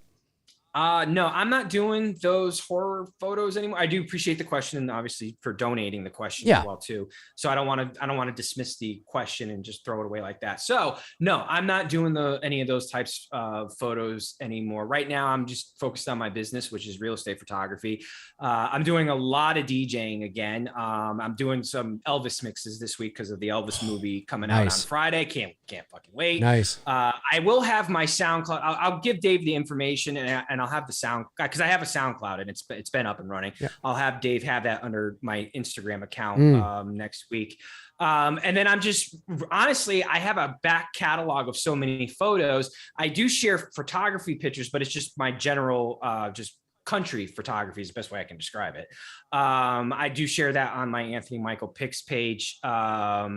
No, I'm not doing those horror photos anymore. I do appreciate the question, and obviously for donating the question as well too. So I don't want to dismiss the question and just throw it away like that. So no, I'm not doing any of those types of photos anymore. Right now, I'm just focused on my business, which is real estate photography. I'm doing a lot of DJing again. I'm doing some Elvis mixes this week because of the Elvis movie coming out on Friday. Can't fucking wait. Nice. I will have my SoundCloud. I'll give Dave the information, and I'll have the sound, because I have a SoundCloud and it's been up and running. Yeah. I'll have Dave have that under my Instagram account next week. And then I'm just, honestly, I have a back catalog of so many photos. I do share photography pictures, but it's just my general, just country photography is the best way I can describe it. I do share that on my Anthony Michael Pics page. I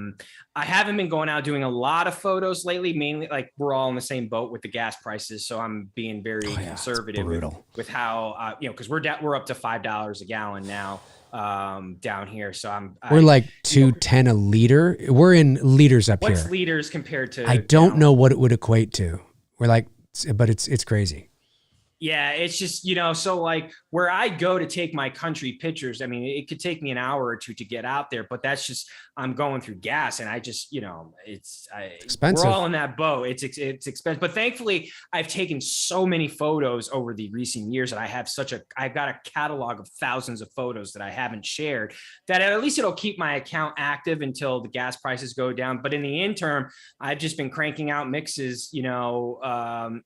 haven't been going out doing a lot of photos lately, mainly like we're all in the same boat with the gas prices. So I'm being very conservative with how, because we're up to $5 a gallon now down here. So we're like $2.10 a liter. We're in liters up here. What's liters compared to? I don't know what it would equate to. We're like, but it's crazy. Yeah, it's just, so like where I go to take my country pictures, I mean, it could take me an hour or two to get out there, but that's just, I'm going through gas, and I just, it's expensive. We're all in that boat. It's expensive, but thankfully I've taken so many photos over the recent years, and I've got a catalog of thousands of photos that I haven't shared, that at least it'll keep my account active until the gas prices go down. But in the interim, I've just been cranking out mixes, on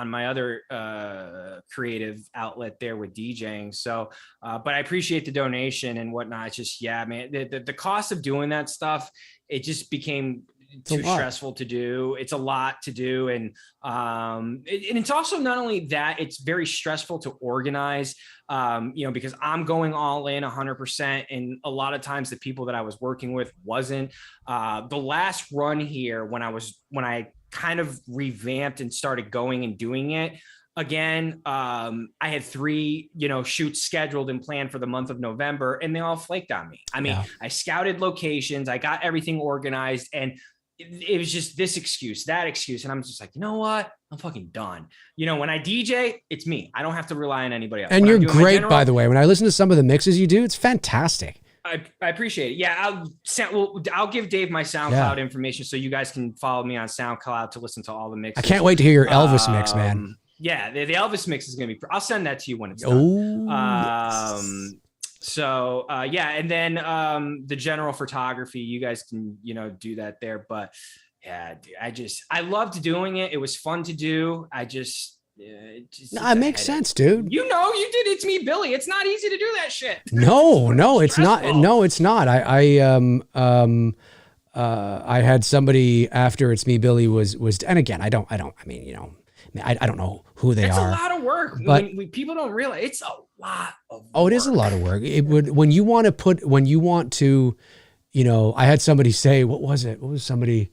my other creative outlet there with DJing. So, but I appreciate the donation and whatnot. It's just, yeah, man, the cost of doing that stuff, it just became too stressful to do. It's a lot to do. And it's also not only that, it's very stressful to organize, because I'm going all in 100%. And a lot of times the people that I was working with wasn't. The last run here, when I kind of revamped and started going and doing it again, I had 3, shoots scheduled and planned for the month of November, and they all flaked on me. I mean, I scouted locations, I got everything organized, and it was just this excuse, that excuse. And I'm just like, you know what? I'm fucking done. When I DJ, it's me. I don't have to rely on anybody else. And you're great, by the way. When I listen to some of the mixes you do, it's fantastic. I appreciate it. Yeah, I'll give Dave my SoundCloud information so you guys can follow me on SoundCloud to listen to all the mixes. I can't wait to hear your Elvis mix, man. Yeah, the Elvis mix is going to be, I'll send that to you when it's done. So, and then the general photography, you guys can, do that there. But yeah, I loved doing it. It was fun to do. It makes sense, dude. You did It's Me, Billy. It's not easy to do that shit. No, it's not. No, it's not. I had somebody after It's Me, Billy was, and again, I don't know who they are. It's a lot of work. But when people don't realize, it's a lot of work. Oh, it is a lot of work. It would, when you want to, I had somebody say, what was it? What was somebody,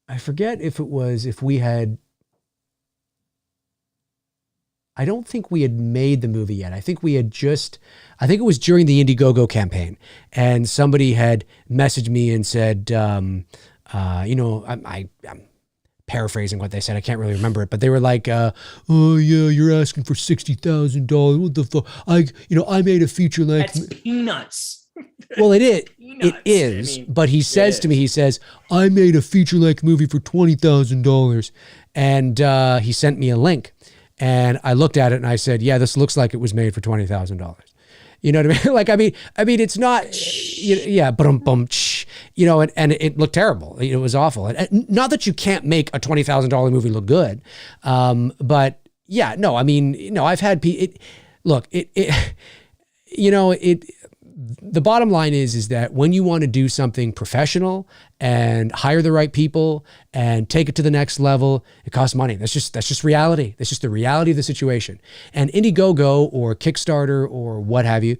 I forget I don't think we had made the movie yet. I think it was during the Indiegogo campaign, and somebody had messaged me and said, I'm paraphrasing what they said. I can't really remember it, but they were like, "Oh yeah, you're asking for $60,000. What the fuck? I made a feature length." That's peanuts. Well, it is. It is. But he says to me, he says, "I made a feature length movie for $20,000," and he sent me a link, and I looked at it and I said, "Yeah, this looks like it was made for $20,000." You know what I mean? Like, I mean, it's not, and it looked terrible. It was awful. And not that you can't make a $20,000 movie look good. But yeah, no, I mean, I've had the bottom line is that when you want to do something professional and hire the right people and take it to the next level, it costs money. That's just reality. That's just the reality of the situation. And Indiegogo or Kickstarter or what have you,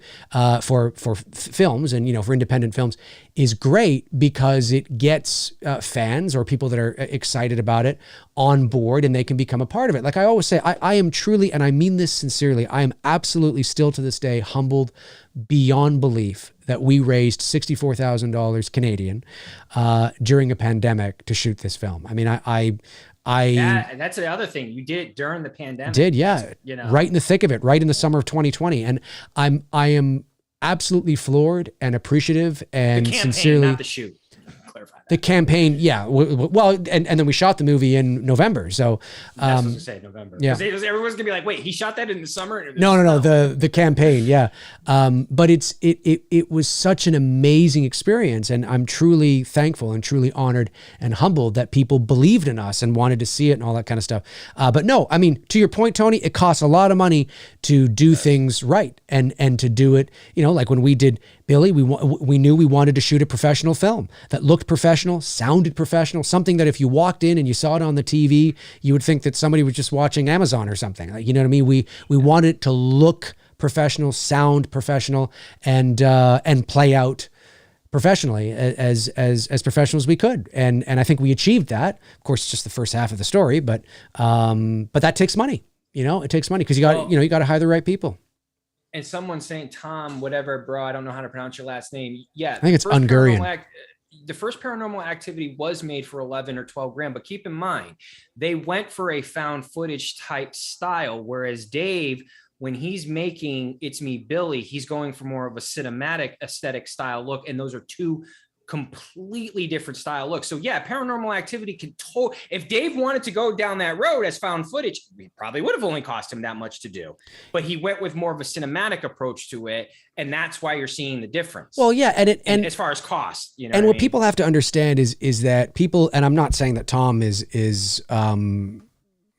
for films and, for independent films is great because it gets fans or people that are excited about it on board, and they can become a part of it. Like I always say, I am truly, and I mean this sincerely, I am absolutely still to this day humbled beyond belief that we raised $64,000 Canadian during a pandemic to shoot this film. I mean, yeah, that's the other thing. You did it during the pandemic. Did, yeah. Right in the thick of it, right in the summer of 2020. And I am absolutely floored and appreciative and the campaign, sincerely. Not the shoot. Clarify that. The campaign, yeah. Well, and then we shot the movie in November. So that's what I say, November. Yeah. Everyone's gonna be like, wait, he shot that in the summer? No. The campaign, yeah. But it was such an amazing experience, and I'm truly thankful and truly honored and humbled that people believed in us and wanted to see it and all that kind of stuff. But no, I mean, to your point, Tony, it costs a lot of money to do things right and to do it. Like when we did Billy, we knew we wanted to shoot a professional film that looked professional, sounded professional, something that if you walked in and you saw it on the TV, you would think that somebody was just watching Amazon or something. Like, you know what I mean? We wanted it to look professional, sound professional, and play out professionally as professional as we could. And I think we achieved that. Of course, it's just the first half of the story, but that takes money. It takes money because you got to hire the right people. And someone's saying, Tom, whatever, bro, I don't know how to pronounce your last name. Yeah. I think it's Hungarian. The first Paranormal Activity was made for 11 or 12 grand, but keep in mind, they went for a found footage type style, whereas Dave when he's making It's Me, Billy, he's going for more of a cinematic aesthetic style look. And those are two completely different style looks. So yeah, Paranormal Activity can if Dave wanted to go down that road as found footage, it probably would have only cost him that much to do, but he went with more of a cinematic approach to it. And that's why you're seeing the difference. Well, yeah. And as far as cost, you know, and what people have to understand is that people, and I'm not saying that Tom is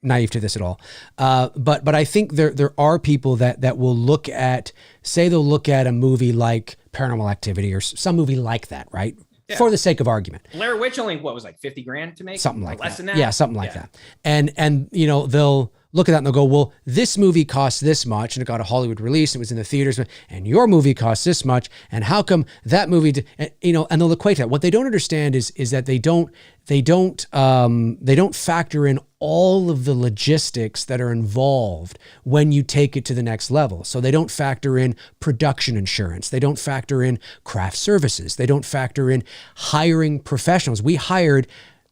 naive to this at all. But I think there are people that will look at, say they'll look at a movie like Paranormal Activity or some movie like that, right? Yeah. For the sake of argument. Blair Witch only, what was like 50 grand to make? Something like less that. than that? Yeah, something like that. And you know, they'll look at that and they'll go, well, this movie costs this much and it got a Hollywood release. It was in the theaters, and your movie costs this much. And how come that movie, you know, and they'll equate that. What they don't understand is that they don't factor in all of the logistics that are involved when you take it to the next level. So they don't factor in production insurance. They don't factor in craft services. They don't factor in hiring professionals. We hired,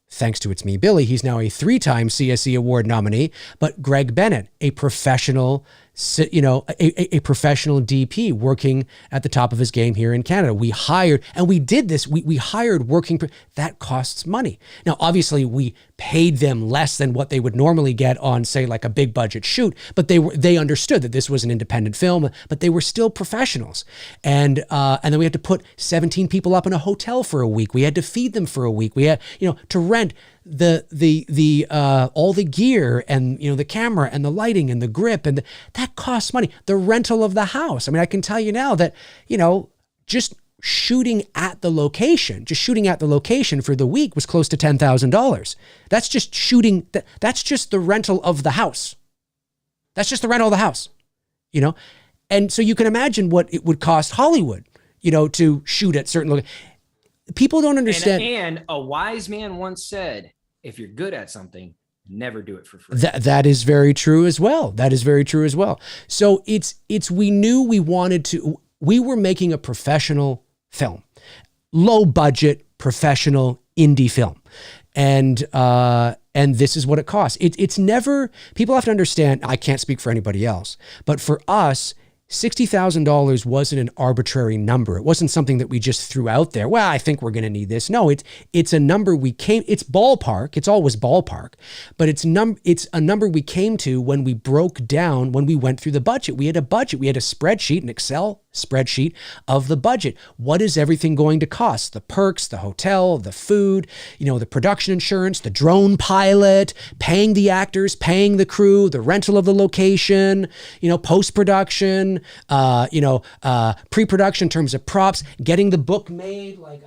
thanks to It's Me, Billy, he's now a 3-time CSE Award nominee, but Greg Bennett, a professional, you know, a professional DP working at the top of his game here in Canada. We hired, and we did this, we hired working, that costs money. Now, obviously we paid them less than what they would normally get on, say, like a big budget shoot, but they understood that this was an independent film, but they were still professionals. And then we had to put 17 people up in a hotel for a week. We had to feed them for a week. We had, you know, to rent the all the gear and, you know, the camera and the lighting and the grip, and that costs money. The rental of the house. I mean, I can tell you now that, you know, just shooting at the location for the week was close to $10,000. That's just shooting. That's just the rental of the house. That's just the rental of the house, you know? And so you can imagine what it would cost Hollywood, you know, to shoot at certain locations. People don't understand. And a wise man once said, if you're good at something, never do it for free. That is very true as well. That is very true as well. So we knew we were making a professional film, low budget, professional indie film. And this is what it costs. It's never, people have to understand, I can't speak for anybody else, but for us, $60,000 wasn't an arbitrary number. It wasn't something that we just threw out there. Well, I think we're going to need this. No, it's a number it's ballpark. It's always ballpark, but it's a number we came to when we broke down, when we went through the budget. We had a budget. We had a spreadsheet, an Excel spreadsheet of the budget. What is everything going to cost? The perks, the hotel, the food, you know, the production insurance, the drone pilot, paying the actors, paying the crew, the rental of the location, you know, post-production, pre-production in terms of props, getting the book made. Like,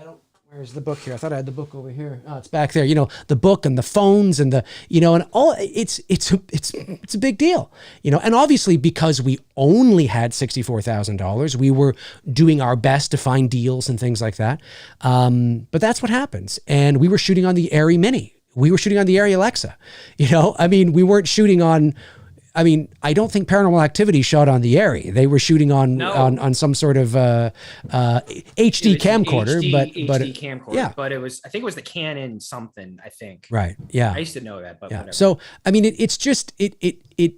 where's the book here? I thought I had the book over here. Oh, it's back there. You know, the book and the phones and the, you know, and all, it's a big deal, you know, and obviously because we only had $64,000, we were doing our best to find deals and things like that. But that's what happens. And we were shooting on the Airy Mini. We were shooting on the Airy Alexa, you know, I mean, we weren't shooting on, I mean, I don't think Paranormal Activity shot on the Airy. They were shooting on some sort of HD camcorder, HD camcorder. Yeah, but I think it was the Canon something. I think. Right. Yeah. I used to know that, but whatever. So I mean, it's just it.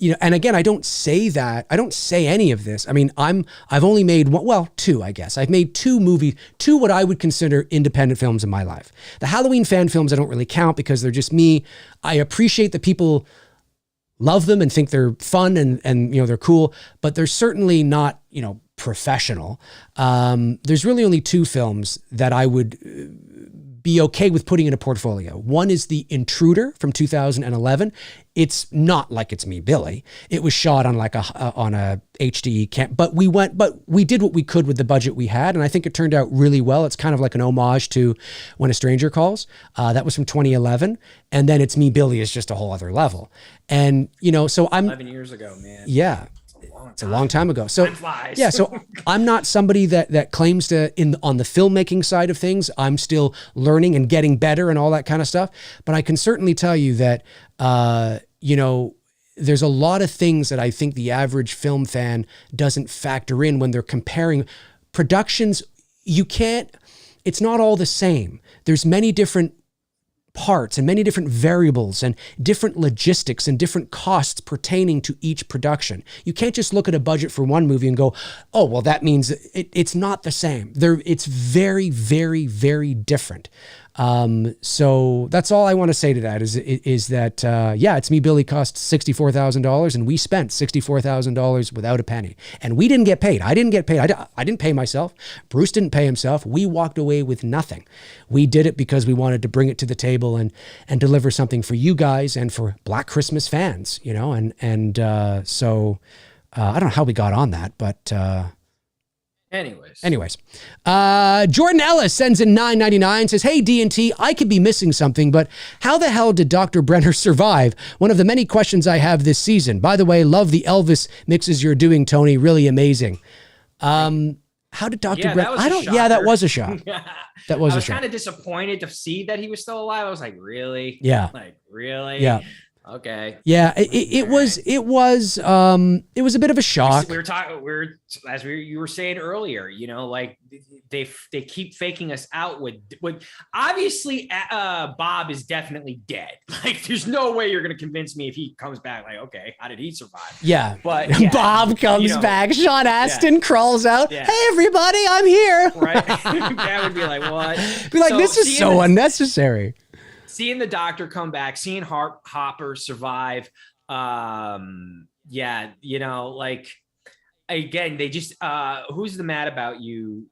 You know, and again, I don't say any of this. I mean, I've only made two, I guess. I've made two what I would consider independent films in my life. The Halloween fan films I don't really count because they're just me. I appreciate that people love them and think they're fun and you know, they're cool, but they're certainly not, you know, professional. There's really only two films that I would be okay with putting in a portfolio. One is The Intruder from 2011. It's not like It's Me, Billy. It was shot on like a HD cam, but we did what we could with the budget we had, and I think it turned out really well. It's kind of like an homage to When a Stranger Calls. That was from 2011, and then It's Me, Billy is just a whole other level. And you know, so I'm 11 years ago, man. Yeah. It's a long time ago. So yeah, so I'm not somebody that claims to on the filmmaking side of things. I'm still learning and getting better and all that kind of stuff. But I can certainly tell you that you know, there's a lot of things that I think the average film fan doesn't factor in when they're comparing productions. It's not all the same. There's many different parts and many different variables and different logistics and different costs pertaining to each production. You can't just look at a budget for one movie and go, oh, well, that means it's not the same. It's very, very, very different. So that's all I want to say to that is that, It's Me, Billy cost $64,000 and we spent $64,000 without a penny, and we didn't get paid. I didn't get paid. I didn't pay myself. Bruce didn't pay himself. We walked away with nothing. We did it because we wanted to bring it to the table and deliver something for you guys and for Black Christmas fans, you know, so I don't know how we got on that, but, Anyways, Jordan Ellis sends in $9.99, says, hey, D&T, I could be missing something, but how the hell did Dr. Brenner survive? One of the many questions I have this season. By the way, love the Elvis mixes you're doing, Tony. Really amazing. How did Dr. Brenner? That was a shock. That was a shock. I was kind of disappointed to see that he was still alive. I was like, really? Yeah. Like, really? Yeah. Okay. Yeah, it was a bit of a shock. You were saying earlier, you know, like they keep faking us out with obviously Bob is definitely dead. Like there's no way you're going to convince me if he comes back. Like, okay, how did he survive? Yeah. But Bob comes back. Sean Astin crawls out. Yeah. Hey everybody, I'm here. Right. That would be like, what? Be like, this is so unnecessary. Seeing the doctor come back, seeing Hopper survive. You know, like, again, they just, who's the Mad About You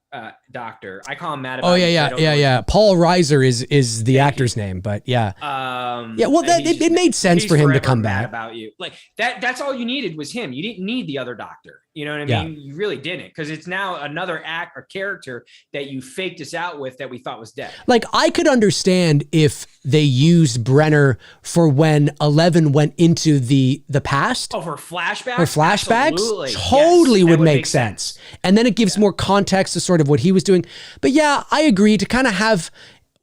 doctor? I call him Mad About You. Yeah. Paul Reiser is the actor's name, but yeah. Well, it made sense for him to come back. About You. Like that's all you needed was him. You didn't need the other doctor. You know what I mean? You really didn't, because it's now another act or character that you faked us out with that we thought was dead. Like, I could understand if they used Brenner for when Eleven went into the past. Oh, for flashbacks? For flashbacks? Absolutely. Totally would make sense. And then it gives more context to sort of what he was doing. But yeah, I agree to kind of have,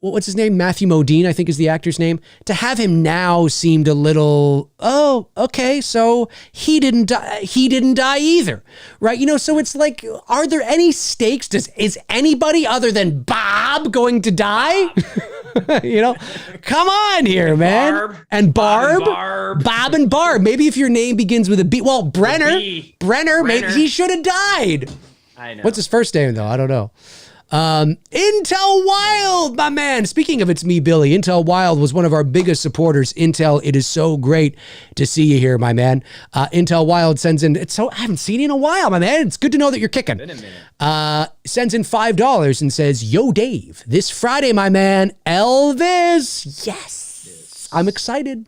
what's his name? Matthew Modine, I think is the actor's name. To have him now seemed a little, oh, okay, so he didn't die either, right? You know, so it's like, are there any stakes? Is anybody other than Bob going to die? You know, come on here, man. Bob and Barb. Maybe if your name begins with a B. Well, Brenner, maybe he should have died. I know. What's his first name though? I don't know. Intel Wild, my man. Speaking of It's Me, Billy, Intel Wild was one of our biggest supporters. Intel, it is so great to see you here, my man. Intel Wild sends in, I haven't seen you in a while, my man. It's good to know that you're kicking. Been a minute. Sends in $5 and says, yo, Dave, this Friday, my man, Elvis. Yes. I'm excited.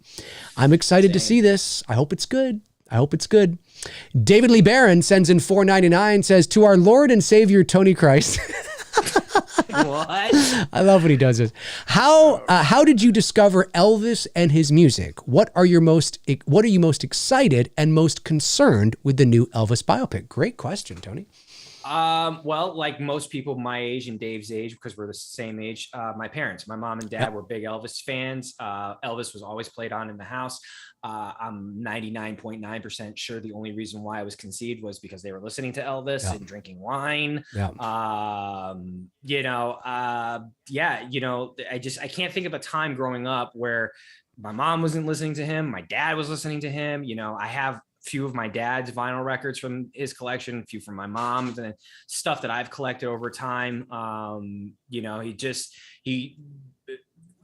To see this. I hope it's good. David Lee Barron sends in $4.99, says, to our Lord and Savior, Tony Christ. What? I love when he does this. How did you discover Elvis and his music? What are you most excited and most concerned with the new Elvis biopic? Great question, Tony. Well, like most people my age and Dave's age, because we're the same age, my parents, my mom and dad were big Elvis fans. Elvis was always played on in the house. I'm 99.9% sure the only reason why I was conceived was because they were listening to Elvis and drinking wine. I can't think of a time growing up where my mom wasn't listening to him. My dad was listening to him. You know, I have few of my dad's vinyl records from his collection, a few from my mom's, and stuff that I've collected over time. He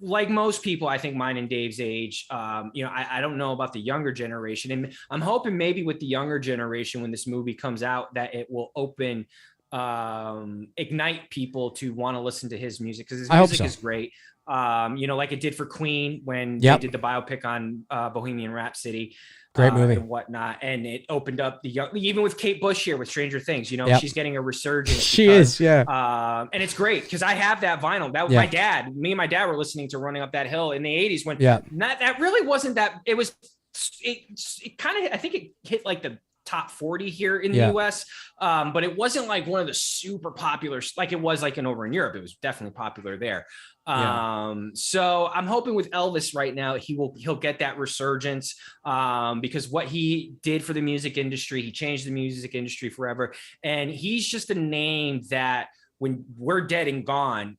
like most people, I think mine and Dave's age, I don't know about the younger generation, and I'm hoping maybe with the younger generation, when this movie comes out, that it will ignite people to want to listen to his music, because his music is great. Like it did for Queen when they did the biopic on Bohemian Rhapsody. Great movie and whatnot, and it opened up the young. Even with Kate Bush here with Stranger Things, she's getting a resurgence. She is, and it's great because I have that vinyl. That was me and my dad were listening to Running Up That Hill in the '80s when that really wasn't that. It was it kind of, I think it hit like the top 40 here in the US, but it wasn't like one of the super popular like it was like over in Europe. It was definitely popular there. So I'm hoping with Elvis right now, he'll get that resurgence, because what he did for the music industry, he changed the music industry forever. And he's just a name that when we're dead and gone,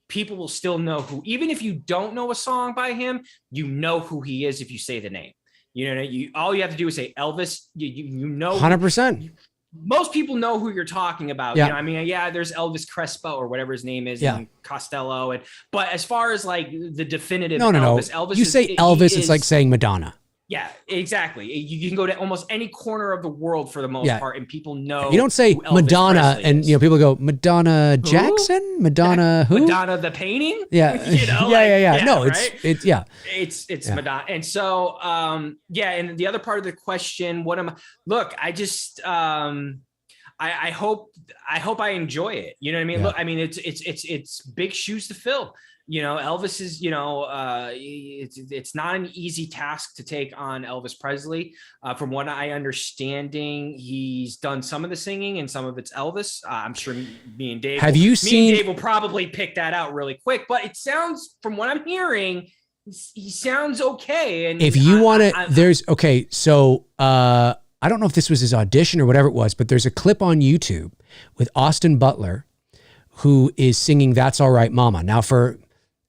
people will still know who, even if you don't know a song by him, you know who he is if you say the name. You know, all you have to do is say Elvis. You know, 100%. Most people know who you're talking about. Yeah. You know, I mean, yeah, there's Elvis Crespo or whatever his name is, yeah. and Costello, but as far as like the definitive no. Elvis, you say Elvis, it's like saying Madonna. Yeah, exactly. You can go to almost any corner of the world for the most part, and people know. You don't say Madonna, and people go Madonna Jackson, Madonna who? Madonna the painting. Yeah, you know, yeah. No, right? it's Madonna, and so and the other part of the question, look, I just I hope I enjoy it. You know what I mean? Yeah. Look, I mean it's big shoes to fill. You know, Elvis is, it's not an easy task to take on Elvis Presley. From what I understanding, he's done some of the singing and some of it's Elvis. I'm sure me and Dave will probably pick that out really quick, but it sounds, from what I'm hearing, he sounds okay. And if you want to, so I don't know if this was his audition or whatever it was, but there's a clip on YouTube with Austin Butler who is singing "That's All Right, Mama." Now, for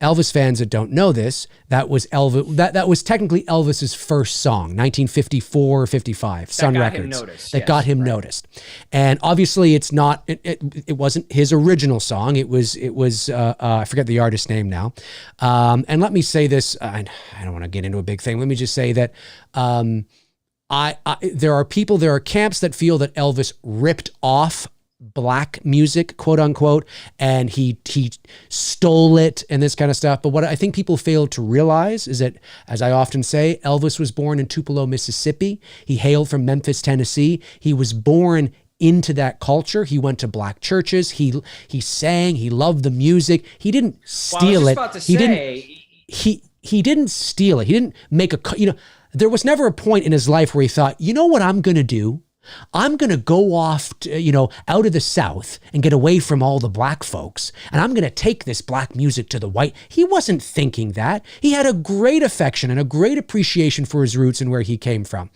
Elvis fans that don't know this, that was Elvis. That was technically Elvis's first song, 1954 or 55, Sun Records. That got him noticed. And obviously, it's not. It wasn't his original song. It was. I forget the artist's name now. And let me say this. I don't want to get into a big thing. Let me just say that. There are camps that feel that Elvis ripped off black music, quote unquote, and he stole it and this kind of stuff. But what I think people fail to realize is that, as I often say, Elvis was born in Tupelo, Mississippi. He hailed from Memphis, Tennessee. He was born into that culture. He went to black churches. He sang. He loved the music. He didn't steal it. He didn't steal it. He didn't make there was never a point in his life where he thought, you know what I'm going to do? I'm going to go off, out of the South and get away from all the black folks. And I'm going to take this black music to the white. He wasn't thinking that. He had a great affection and a great appreciation for his roots and where he came from.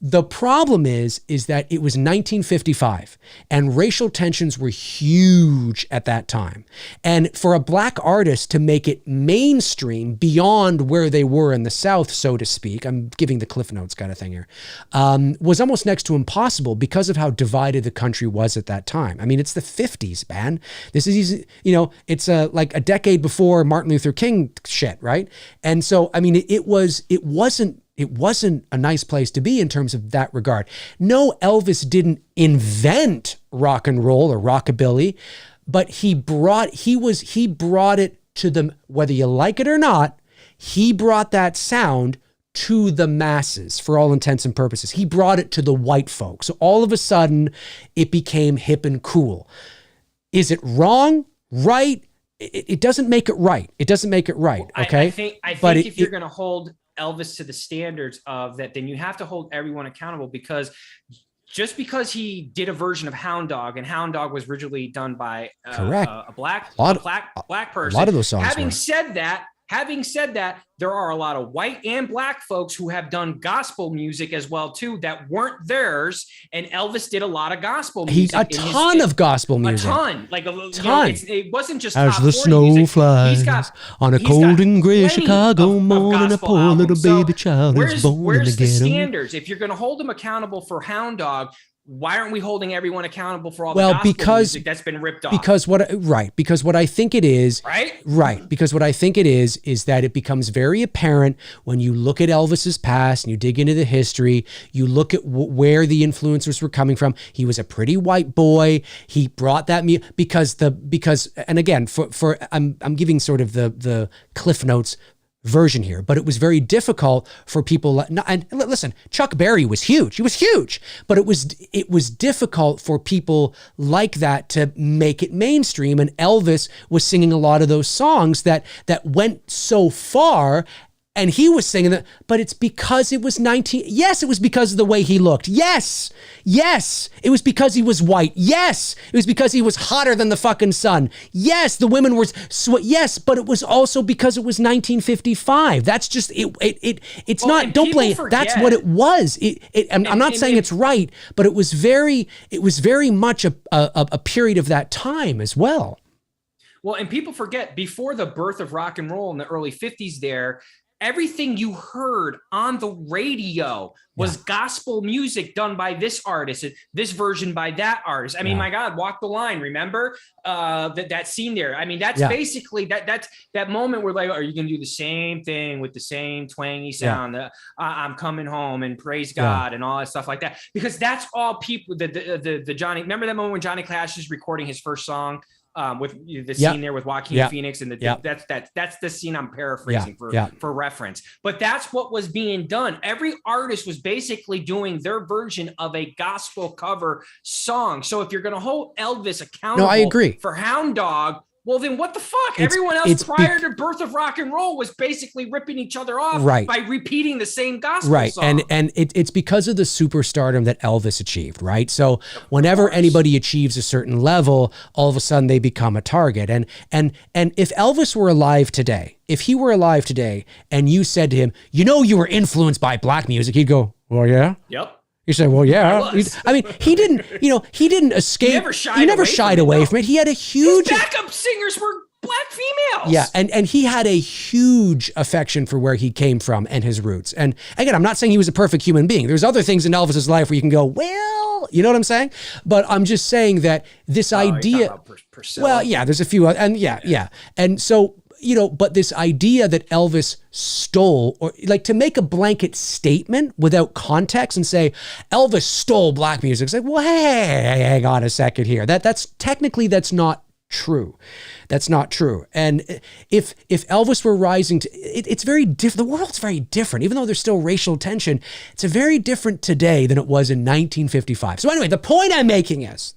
The problem is that it was 1955 and racial tensions were huge at that time. And for a black artist to make it mainstream beyond where they were in the South, so to speak, I'm giving the Cliff Notes kind of thing here, was almost next to impossible because of how divided the country was at that time. I mean, it's the 50s, man. This is, it's like a decade before Martin Luther King shit, right? And so, I mean, it wasn't a nice place to be in terms of that regard. No, Elvis didn't invent rock and roll or rockabilly, but he brought it to them, whether you like it or not. He brought that sound to the masses for all intents and purposes. He brought it to the white folks. So all of a sudden it became hip and cool. Is it wrong? Right? It doesn't make it right. It doesn't make it right. Okay. I think if you're going to hold Elvis to the standards of that, then you have to hold everyone accountable, because just because he did a version of Hound Dog, and Hound Dog was originally done by a black person. A lot of those songs. Having said that, there are a lot of white and black folks who have done gospel music as well too that weren't theirs, and Elvis did a lot of gospel music. A ton of gospel music. It wasn't just as the snow flies on a cold and gray Chicago morning, a poor little baby child is born in the ghetto. Where's the standards? If you're going to hold them accountable for Hound Dog, why aren't we holding everyone accountable for all the gospel music that's been ripped off? Because what I think it is that it becomes very apparent when you look at Elvis's past and you dig into the history, you look at where the influences were coming from. He was a pretty white boy. He brought that because and again, I'm giving sort of the Cliff Notes version here, but it was very difficult for people. And listen, Chuck Berry was huge. He was huge, but it was difficult for people like that to make it mainstream. And Elvis was singing a lot of those songs that went so far. And he was singing that, but it's because it was yes, it was because of the way he looked. Yes. It was because he was white. Yes. It was because he was hotter than the fucking sun. Yes. The women were, yes, but it was also because it was 1955. That's just, it's not, don't blame it. That's what it was. I'm not saying it's right, but it was very much a period of that time as well. Well, and people forget, before the birth of rock and roll in the early 50s there, everything you heard on the radio was gospel music done by this artist, this version by that artist. I mean, my God, Walk the Line. Remember that scene there? I mean, that's basically that moment where, like, are you going to do the same thing with the same twangy sound? I'm coming home and praise God and all that stuff like that, because that's all people. The Johnny. Remember that moment when Johnny Cash is recording his first song? With the scene there with Joaquin Phoenix, and that's the scene I'm paraphrasing for reference. But that's what was being done. Every artist was basically doing their version of a gospel cover song. So if you're going to hold Elvis accountable, I agree, for Hound Dog, well, then what the fuck? Everyone else prior to birth of rock and roll was basically ripping each other off by repeating the same gospel song. And it's because of the superstardom that Elvis achieved, right? So whenever anybody achieves a certain level, all of a sudden they become a target. And if Elvis were alive today, and you said to him, you were influenced by black music, he'd go, well, yeah. Yep. You say, well, yeah. I mean, he didn't escape. He never shied away from it. He had a huge... His backup singers were black females. Yeah, and he had a huge affection for where he came from and his roots. And again, I'm not saying he was a perfect human being. There's other things in Elvis's life where you can go, well, you know what I'm saying? But I'm just saying that this idea... Well, yeah, there's a few... And yeah. And so... but this idea that Elvis stole, or like to make a blanket statement without context and say Elvis stole black music, it's like, well, hey, hang on a second here. That's not true. That's not true. And if Elvis were rising to, it's very different. The world's very different, even though there's still racial tension. It's a very different today than it was in 1955. So anyway, the point I'm making is,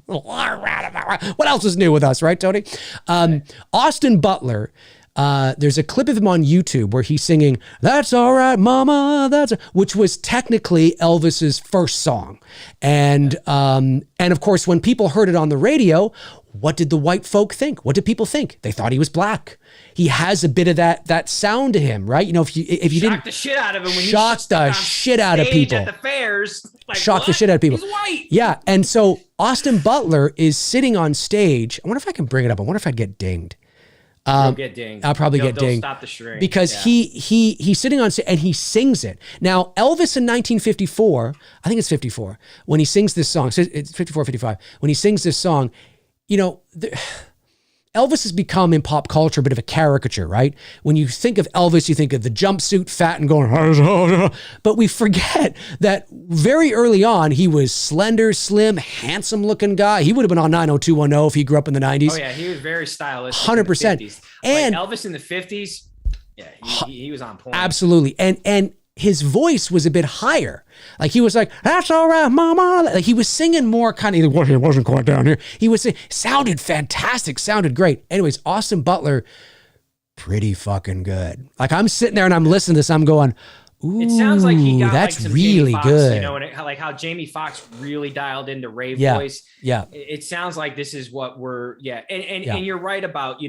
what else is new with us, right, Tony? Austin Butler, there's a clip of him on YouTube where he's singing, "That's All Right, Mama," which was technically Elvis's first song. And of course, when people heard it on the radio, what did the white folk think? What did people think? They thought he was black. He has a bit of that sound to him, right? If you didn't the shit out of him, when shock the shit out of people at the fairs, like, shock the shit out of people. He's white. Yeah, and so Austin Butler is sitting on stage. I wonder if I can bring it up. I wonder if I'd get dinged. You'll get dinged. I'll probably get dinged. Stop the string. Because he's sitting on stage and he sings it. Now, Elvis in 1954, I think it's 54, when he sings this song, it's 54, 55, when he sings this song, Elvis has become in pop culture a bit of a caricature, right? When you think of Elvis, you think of the jumpsuit, fat and going, but we forget that very early on, he was slender, slim, handsome looking guy. He would have been on 90210 if he grew up in the 90s. Oh yeah, he was very stylish. 100%. And like Elvis in the 50s, yeah, he was on point. Absolutely. And his voice was a bit higher. Like he was like, "That's all right, Mama." Like he was singing more kind of, it wasn't quite down here. He was saying, sounded fantastic, sounded great. Anyways, Austin Butler, pretty fucking good. Like I'm sitting there and I'm listening to this, I'm going, ooh, it sounds like he got that's like some really Jamie Foxx, good. Like how Jamie Foxx really dialed into rave Yeah. voice. Yeah. It sounds like this is what we're, and you're right about,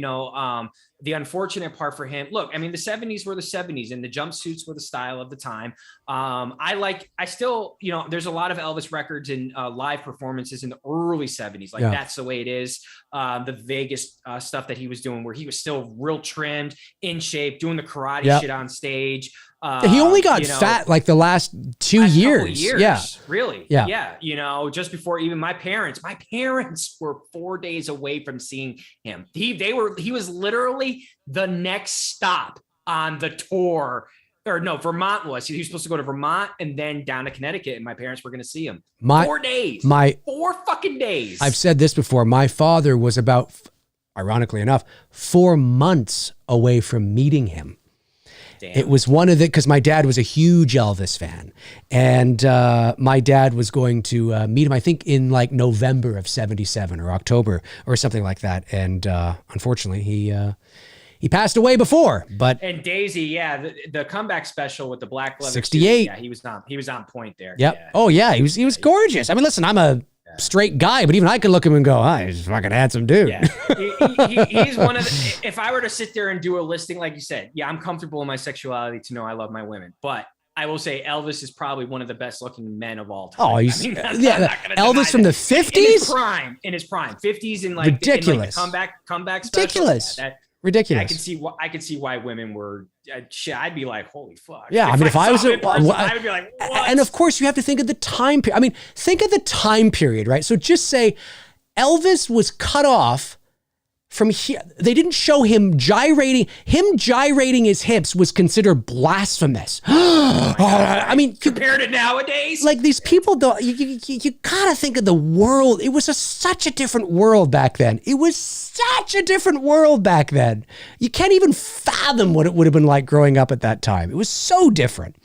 the unfortunate part for him. Look, I mean, the 70s were the 70s and the jumpsuits were the style of the time. I still, there's a lot of Elvis records and live performances in the early 70s. Like That's the way it is. The Vegas stuff that he was doing where he was still real trimmed, in shape, doing the karate shit on stage. He only got fat like the last 2 years. Yeah. Really? Yeah. Just before even my parents were 4 days away from seeing him. He was literally the next stop on the tour. Or no, Vermont was. He was supposed to go to Vermont and then down to Connecticut, and my parents were going to see him. 4 days. 4 fucking days. I've said this before. My father was about, ironically enough, 4 months away from meeting him. Damn. It was one of because my dad was a huge Elvis fan, and my dad was going to meet him, I think in like November of 77 or October or something like that. And unfortunately, he passed away before. And Daisy, the comeback special with the black leather 68. Suit, he was on point there. Yep. Yeah. Oh yeah, he was gorgeous. I mean, listen, I'm a straight guy, but even I could look at him and go, he's a fucking handsome dude. Yeah. He's one of if I were to sit there and do a listing, like you said, I'm comfortable in my sexuality to know I love my women, but I will say Elvis is probably one of the best looking men of all time. Oh, he's Elvis from the 50s? In his prime. 50s and like ridiculous. In like the comeback ridiculous. Special. Ridiculous. I could see why women were shit. I'd be like, holy fuck. Yeah, I mean, if I was I would be like, what? And of course, you have to think of the time period. I mean, think of the time period, right? So just say Elvis was cut off from here. They didn't show him gyrating. Him gyrating his hips was considered blasphemous. I mean, compared to nowadays, like these people don't. You gotta think of the world. It was such a different world back then. You can't even fathom what it would have been like growing up at that time. It was so different.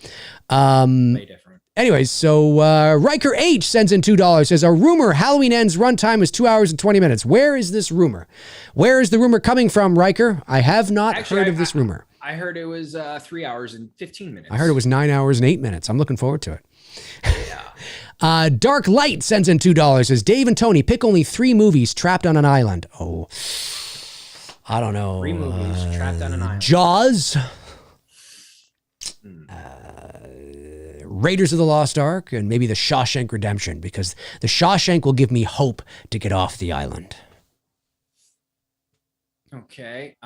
Way different. Anyways, so Riker H sends in $2, says, a rumor Halloween Ends runtime is 2 hours and 20 minutes. Where is this rumor? Where is the rumor coming from, Riker? I have not heard of this rumor. I heard it was 3 hours and 15 minutes. I heard it was 9 hours and 8 minutes. I'm looking forward to it. Yeah. Dark Light sends in $2, says, Dave and Tony, pick only 3 movies trapped on an island. Oh, I don't know. 3 movies trapped on an island. Jaws. Raiders of the Lost Ark, and maybe the Shawshank Redemption, because the Shawshank will give me hope to get off the island. Okay.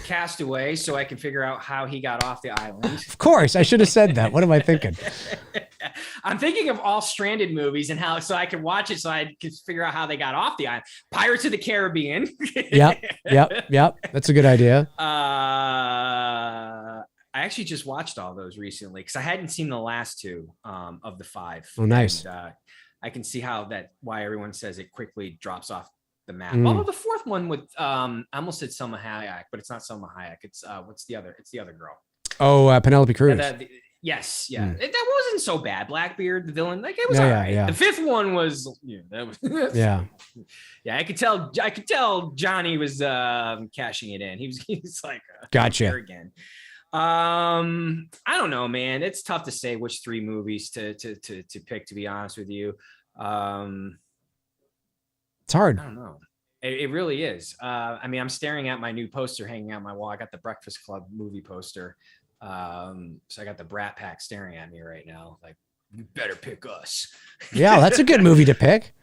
Castaway, so I can figure out how he got off the island. Of course, I should have said that. What am I thinking? I'm thinking of all stranded movies and how, so I could watch it so I could figure out how they got off the island. Pirates of the Caribbean. Yep. That's a good idea. I actually just watched all those recently because I hadn't seen the last 2 of the 5. Oh, nice. And, I can see why everyone says it quickly drops off the map. Although the 4th one with I almost said Selma Hayek, but it's not Selma Hayek. It's what's the other? It's the other girl. Oh, Penelope Cruz. Yes, yeah. That wasn't so bad. Blackbeard, the villain, like it was all right. Yeah. The 5th one was, that was yeah. I could tell Johnny was cashing it in. He was like, gotcha here again. I don't know, man. It's tough to say which 3 movies to pick, to be honest with you. It's hard. I don't know. It really is. I mean, I'm staring at my new poster hanging out my wall. I got the Breakfast Club movie poster. So I got the Brat Pack staring at me right now. Like, you better pick us. Yeah, that's a good movie to pick.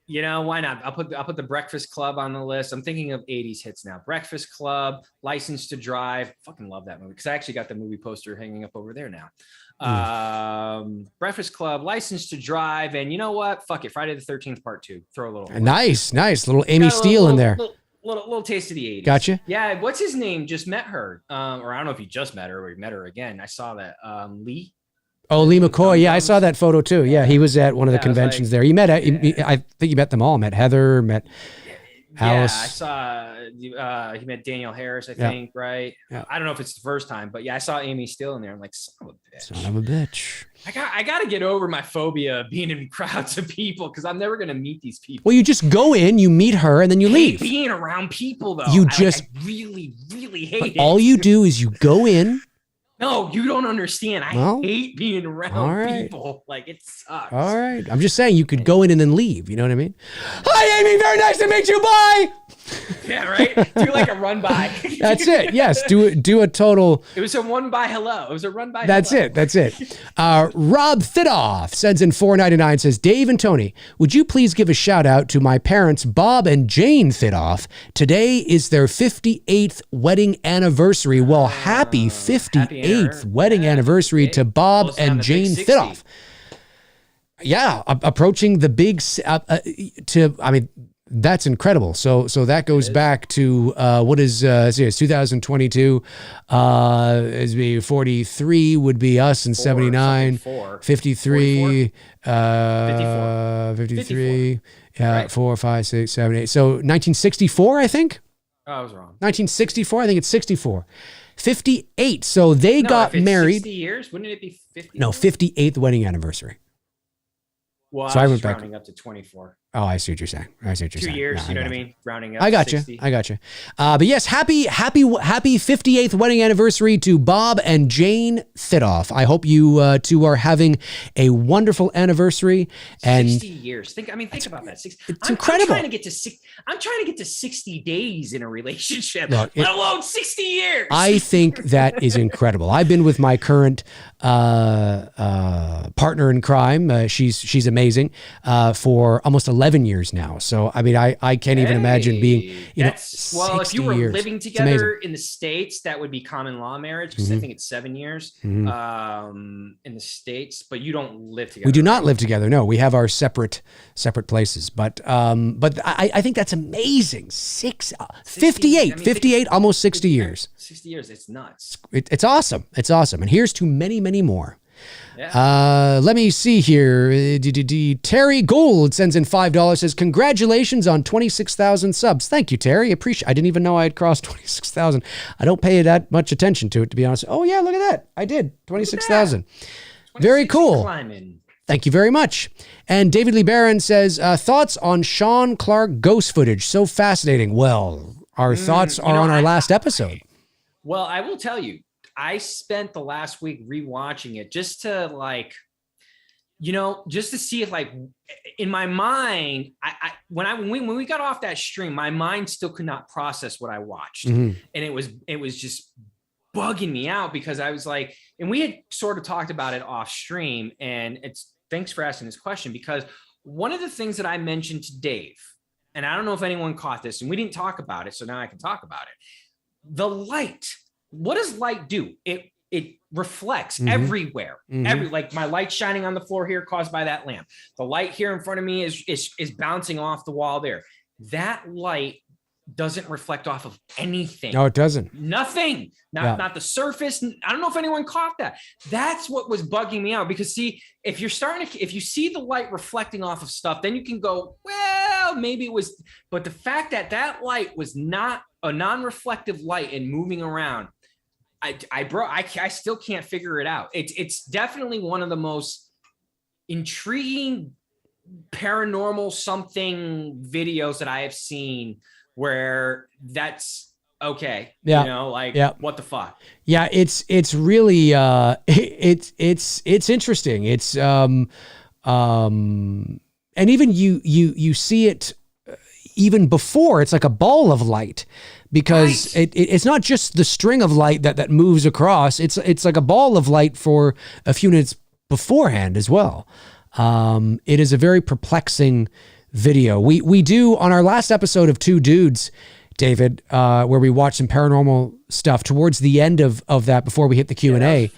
You know, why not? I'll put the Breakfast Club on the list. I'm thinking of 80s hits now. Breakfast Club, License to Drive. Fucking love that movie because I actually got the movie poster hanging up over there now. Breakfast Club, License to Drive, and you know what? Fuck it. Friday the 13th Part 2. Throw a little. Nice. Little Amy Steele in there. Little taste of the 80s. Gotcha. Yeah. What's his name? Just met her. Or I don't know if he just met her or he met her again. I saw that. Lee. Oh, Lee McCoy. Yeah, I saw that photo too. Yeah, he was at one of the conventions there. He met, I think he met them all. Met Heather, met Alice. Yeah, I saw he met Daniel Harris, I think, right? Yeah. I don't know if it's the first time, but yeah, I saw Amy Steele in there. I'm like, son of a bitch. I got to get over my phobia of being in crowds of people because I'm never going to meet these people. Well, you just go in, you meet her, and then you leave. Being around people, though. I really, really hate it. All you do is you go in. No, you don't understand. I hate being around people. Like, it sucks. All right. I'm just saying you could go in and then leave. You know what I mean? Hi, Amy. Very nice to meet you. Bye. Yeah, right? Do like a run by. That's it. Yes. Do a total. It was a run by hello. It was a run by That's hello. it. That's it. Rob Thidoff sends in $4.99, says, Dave and Tony, would you please give a shout out to my parents, Bob and Jane Thidoff? Today is their 58th wedding anniversary. Well, happy 58th wedding anniversary to Bob and Jane Thidoff. Yeah, approaching the big that's incredible. So that goes back to what is it's 2022. Is be 43 would be us in 79. 53. 53. Yeah, right. 4, 5, 6, 7, 8. So 1964, I think. Oh, I was wrong. 1964. I think it's 64. 58. So they got married. 60 years? Wouldn't it be 50? No, 58th wedding anniversary. Well, so I went was rounding up to 24. Oh, I see what you're saying. I see what you're 2 saying. years, No, you know what I mean? Rounding up. I got 60. you. I got you. But yes, happy 58th wedding anniversary to Bob and Jane Thidoff. I hope you two are having a wonderful anniversary. And 60 years. Think about that. It's incredible. I'm trying to get to 60 days in a relationship, Look, let alone 60 years. I think that is incredible. I've been with my current partner in crime. She's amazing for almost 11 years now. So I mean, I can't even imagine being, well, if you were years. living together in the States, that would be common law marriage, because I think it's 7 years in the States, but you don't live together. We do not live together. No, we have our separate places. But I think that's amazing. 58, almost 60 years. 60 years. It's nuts. It's awesome. It's awesome. And here's to many, many more. Yeah. Let me see here. Terry Gould sends in $5, says, congratulations on 26,000 subs. Thank you, Terry. I didn't even know I had crossed 26,000. I don't pay that much attention to it, to be honest. Oh yeah, look at that. I did 26,000. Very cool. Climbing. Thank you very much. And David Lee Barron says, thoughts on Sean Clark ghost footage. So fascinating. Well, our thoughts are on our last episode. Well, I will tell you, I spent the last week rewatching it just to just to see if in my mind, when we got off that stream, my mind still could not process what I watched. And it was just bugging me out, because I was like, and we had sort of talked about it off stream, and thanks for asking this question, because one of the things that I mentioned to Dave, and I don't know if anyone caught this, and we didn't talk about it, so now I can talk about it. The light. What does light do? It reflects everywhere. Like my light shining on the floor here caused by that lamp. The light here in front of me is bouncing off the wall there. That light doesn't reflect off of anything. No, it doesn't. Nothing. Not the surface. I don't know if anyone caught that. That's what was bugging me out, because see, if you see the light reflecting off of stuff, then you can go, well, maybe it was, but the fact that light was not a non-reflective light and moving around, I still can't figure it out. It's definitely one of the most intriguing paranormal something videos that I have seen, where that's okay. Yeah. What the fuck? Yeah, it's really it's interesting. It's and even you see it even before. It's like a ball of light, because it's not just the string of light that moves across. It's like a ball of light for a few minutes beforehand as well. It is a very perplexing video. We do on our last episode of Two Dudes, David, where we watched some paranormal stuff. Towards the end of that, before we hit the Q&A,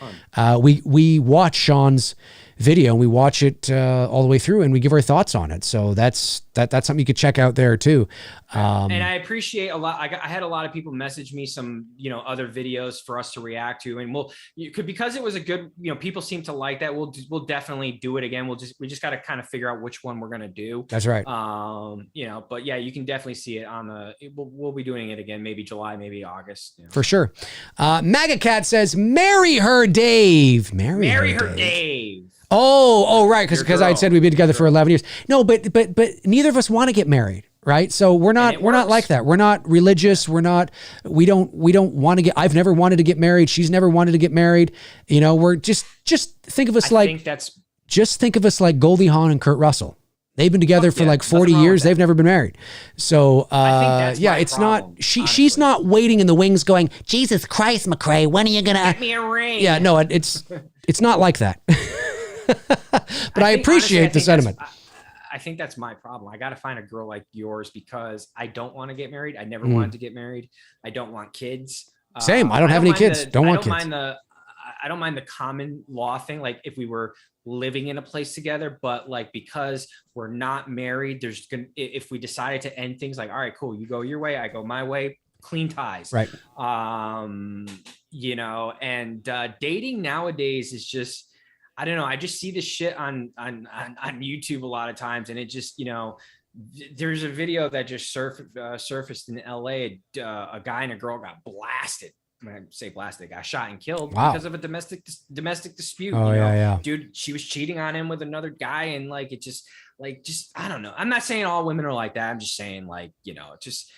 we watch Sean's video, and we watch it all the way through, and we give our thoughts on it. So that's something you could check out there too. And I appreciate a lot. I had a lot of people message me some, other videos for us to react to, and because it was a good, people seem to like that. We'll definitely do it again. We just got to kind of figure out which one we're going to do. That's right. But yeah, you can definitely see it we'll be doing it again, maybe July, maybe August. For sure. Maga Cat says, marry her, Dave. Marry her, Dave. Oh, right. Because I had said we'd been together for 11 years. No, but neither of us want to get married, right? So we're not like that. We're not religious. We don't want to get, I've never wanted to get married. She's never wanted to get married. We're just think of us think of us like Goldie Hawn and Kurt Russell. They've been together for like 40 years. They've never been married. So, it's problem, not, she's not waiting in the wings going, Jesus Christ, McRae, when are you going to get me a ring? Yeah, no, it's not like that. But I appreciate the sentiment. I think that's my problem. I got to find a girl like yours, because I don't want to get married. I never wanted to get married. I don't want kids. Same. I don't have any kids. Don't want kids. I don't mind the common law thing. Like if we were living in a place together, but because we're not married, if we decided to end things, like, all right, cool, you go your way, I go my way, clean ties. Right. Dating nowadays is just, I don't know. I just see this shit on YouTube a lot of times, and it just, there's a video that just surfaced in LA. A guy and a girl got blasted when I say blasted, got shot and killed Wow. because of a domestic dispute. Oh, yeah. Dude, she was cheating on him with another guy, and like it just I don't know. I'm not saying all women are like that. I'm just saying like, just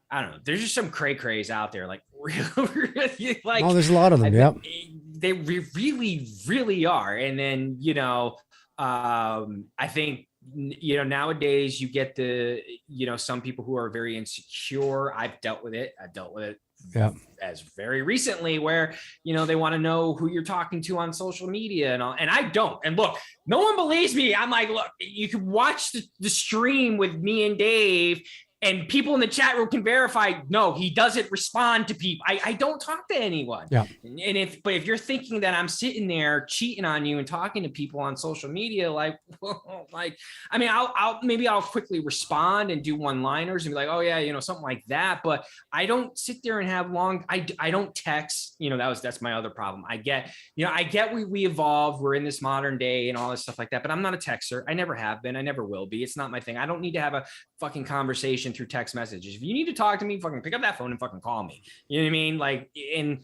I don't know. There's just some crays out there, like really like. Oh, there's a lot of them. Yep. They really, really are. And then I think nowadays you get some people who are very insecure. I've dealt with it. Yeah. As very recently where, they want to know who you're talking to on social media and all. And I don't. And look, no one believes me. I'm like, look, you can watch the stream with me and Dave, and people in the chat room can verify, no, he doesn't respond to people. I don't talk to anyone. Yeah. And if you're thinking that I'm sitting there cheating on you and talking to people on social media, like, I mean, I'll quickly respond and do one-liners and be like, oh yeah, something like that. But I don't sit there and have long, I don't text, that's my other problem. I get we evolved, we're in this modern day and all this stuff like that, but I'm not a texter. I never have been. I never will be. It's not my thing. I don't need to have a fucking conversation through text messages. If you need to talk to me, fucking pick up that phone and fucking call me. You know what I mean? Like, and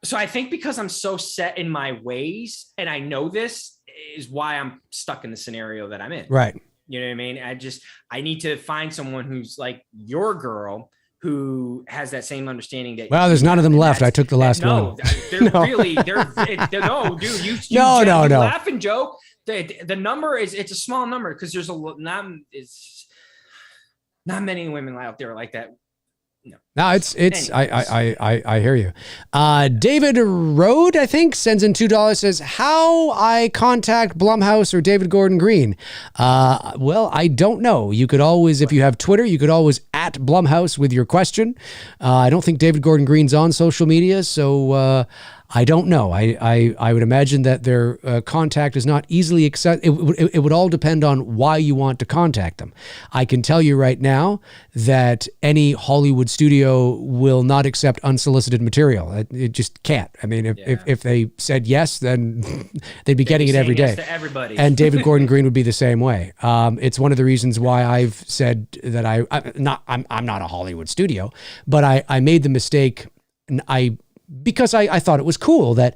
so I think because I'm so set in my ways and I know this is why I'm stuck in the scenario that I'm in. Right. You know what I mean? I need to find someone who's like your girl who has that same understanding that. Well, there's none of them left. I took the last one. They're really, no, dude, you no. laugh and joke. The number it's a small number because there's not many women out there like that. No, it's I hear you. David Rode, I think, sends in $2, says, how I contact Blumhouse or David Gordon Green. Well, I don't know. You could always, if you have Twitter, you could always at Blumhouse with your question. I don't think David Gordon Green's on social media, so I don't know. I would imagine that their contact is not easily accessible. It would all depend on why you want to contact them. I can tell you right now that any Hollywood studio will not accept unsolicited material. It just can't. I mean, if they said yes, then they'd be getting it every day. Yes to everybody. And David Gordon Green would be the same way. It's one of the reasons why I've said that I'm not a Hollywood studio, but I made the mistake. Because I thought it was cool that,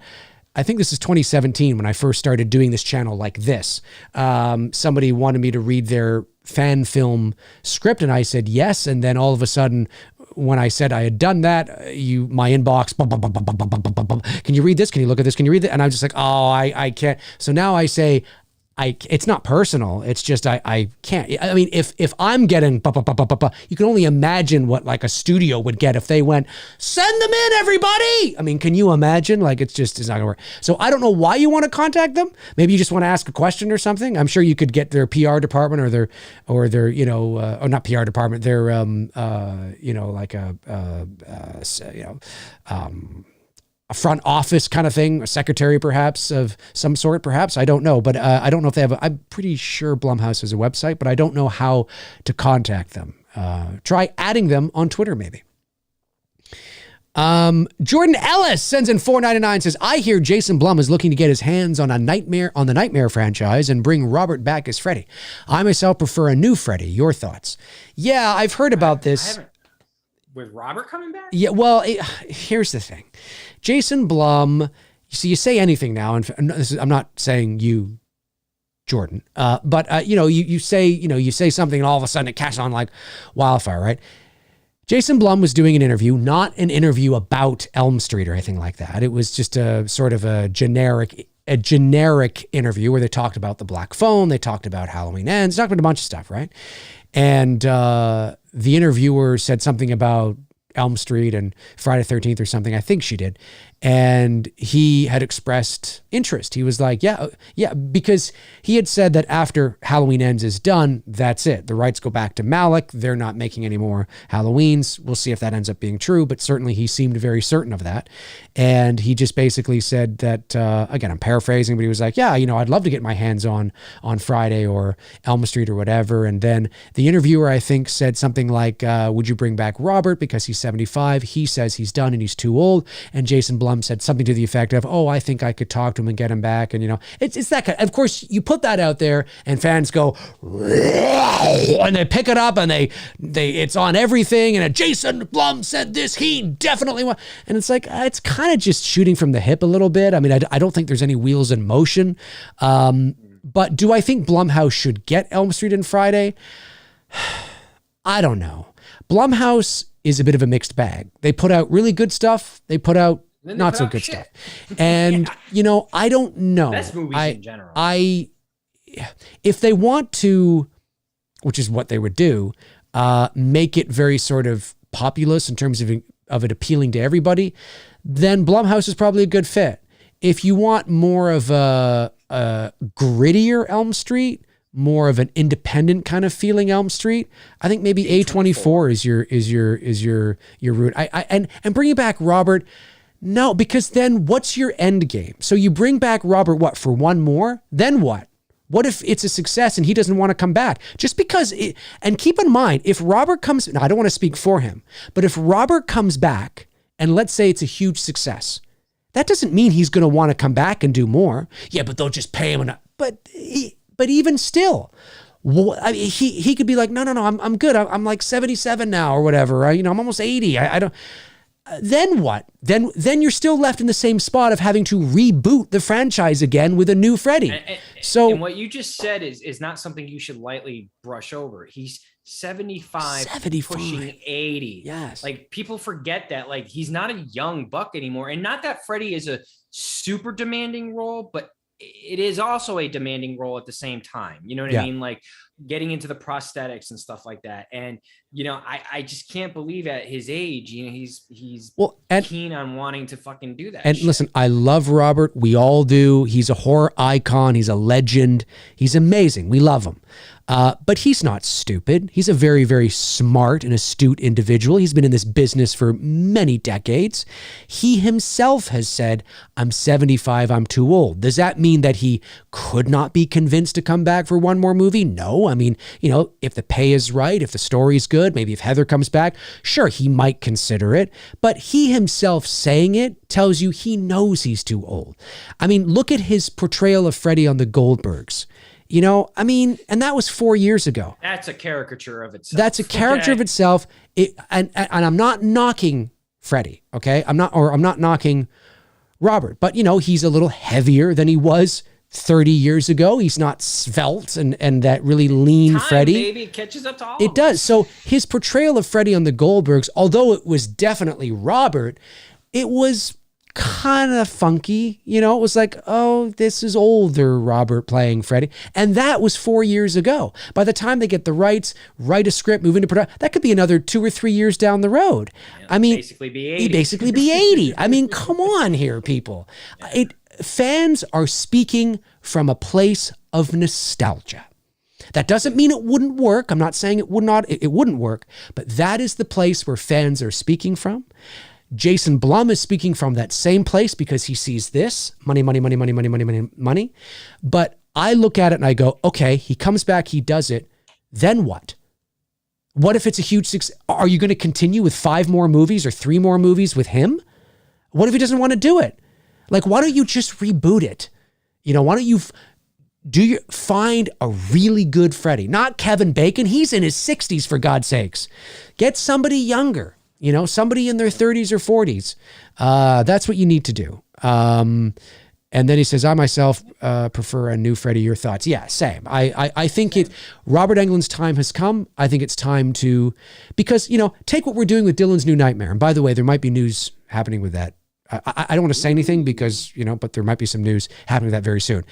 I think this is 2017 when I first started doing this channel like this. Somebody wanted me to read their fan film script and I said yes. And then all of a sudden, when I said I had done that, my inbox, can you read this? Can you look at this? Can you read that? And I was just like, oh, I can't. So now I say, it's not personal. It's just I can't. I mean, if I'm getting you can only imagine what like a studio would get if they went, send them in, everybody. I mean, can you imagine? Like, it's not gonna work. So I don't know why you want to contact them. Maybe you just want to ask a question or something. I'm sure you could get their PR department or their or not PR department. Their like a front office kind of thing, a secretary perhaps of some sort, perhaps. I don't know, but I don't know if they have I'm pretty sure Blumhouse has a website, but I don't know how to contact them. Try adding them on Twitter, maybe. Jordan Ellis sends in $4.99, says, I hear Jason Blum is looking to get his hands on the Nightmare franchise and bring Robert back as Freddy. I myself prefer a new Freddy. Your thoughts? Yeah, I've heard about this. With Robert coming back? Yeah, well, here's the thing. Jason Blum, you say anything now, and I'm not saying you, Jordan, but you say something and all of a sudden it catches on like wildfire, right? Jason Blum was doing an interview, not an interview about Elm Street or anything like that. It was just a sort of a generic interview where they talked about the Black Phone, they talked about Halloween Ends, talked about a bunch of stuff, right? And the interviewer said something about Elm Street and Friday the 13th or something. I think she did. And he had expressed interest. He was like, yeah, because he had said that after Halloween Ends is done, that's it. The rights go back to Malik. They're not making any more Halloweens. We'll see if that ends up being true, but certainly he seemed very certain of that. And he just basically said that, again, I'm paraphrasing, but he was like, yeah, I'd love to get my hands on Friday or Elm Street or whatever. And then the interviewer, I think, said something like, would you bring back Robert because he's 75? He says he's done and he's too old. And Jason Blum Blum said something to the effect of, "Oh, I think I could talk to him and get him back." And it's that kind. Of course, you put that out there, and fans go, and they pick it up, and they it's on everything. And Jason Blum said this. He definitely won. And it's like it's kind of just shooting from the hip a little bit. I mean, I don't think there's any wheels in motion. But do I think Blumhouse should get Elm Street and Friday? I don't know. Blumhouse is a bit of a mixed bag. They put out really good stuff. They put out not so good stuff. And, I don't know. Best movies in general. If they want to, which is what they would do, make it very sort of populous in terms of it appealing to everybody, then Blumhouse is probably a good fit. If you want more of a grittier Elm Street, more of an independent kind of feeling Elm Street, I think maybe A24 is your route. And bringing back Robert, no, because then what's your end game? So you bring back Robert, what, for one more? Then what? What if it's a success and he doesn't want to come back? Just because and keep in mind, if Robert comes, now I don't want to speak for him, but if Robert comes back and let's say it's a huge success, that doesn't mean he's going to want to come back and do more. Yeah, but they'll just pay him. But even still, he could be like, no, I'm good. I'm like 77 now or whatever. I'm almost 80. I don't. Then what? Then you're still left in the same spot of having to reboot the franchise again with a new Freddy. And what you just said is not something you should lightly brush over. He's 75 pushing 80. Yes. Like people forget that he's not a young buck anymore. And not that Freddy is a super demanding role, but it is also a demanding role at the same time. You know what I mean? Like getting into the prosthetics and stuff like that. And, I just can't believe at his age, he's keen on wanting to fucking do that. And listen, I love Robert. We all do. He's a horror icon. He's a legend. He's amazing. We love him. But he's not stupid. He's a very, very smart and astute individual. He's been in this business for many decades. He himself has said, I'm 75, I'm too old. Does that mean that he could not be convinced to come back for one more movie? No. I mean, if the pay is right, if the story's good, maybe if Heather comes back, sure, he might consider it. But he himself saying it tells you he knows he's too old. I mean, look at his portrayal of Freddy on the Goldbergs. And that was 4 years ago. That's a caricature of itself. That's a caricature of itself. And I'm not knocking Freddy, okay? I'm not knocking Robert, but he's a little heavier than he was 30 years ago. He's not svelte and that really lean Freddy. Baby, it catches up to all It does. So his portrayal of Freddy on the Goldbergs, although it was definitely Robert, it was kind of funky. It was like, oh, this is older Robert playing Freddy. And that was 4 years ago. By the time they get the rights, write a script, move into production, that could be another 2 or 3 years down the road. He'd basically be 80. I mean, come on here, people. Fans are speaking from a place of nostalgia. That doesn't mean it wouldn't work. I'm not saying it wouldn't work, but that is the place where fans are speaking from. Jason Blum is speaking from that same place because he sees this money. But I look at it and I go, okay, he comes back, he does it. Then what? What if it's a huge success? Are you going to continue with 5 more movies or 3 more movies with him? What if he doesn't want to do it? Why don't you just reboot it? Why don't you find a really good Freddy? Not Kevin Bacon. He's in his 60s, for God's sakes. Get somebody younger. Somebody in their 30s or 40s. That's what you need to do. And then he says, I myself prefer a new Freddy. Your thoughts? Yeah, same. I think Robert Englund's time has come. I think it's time to, because, take what we're doing with Dylan's New Nightmare. And by the way, there might be news happening with that. I don't want to say anything because, but there might be some news happening with that very soon.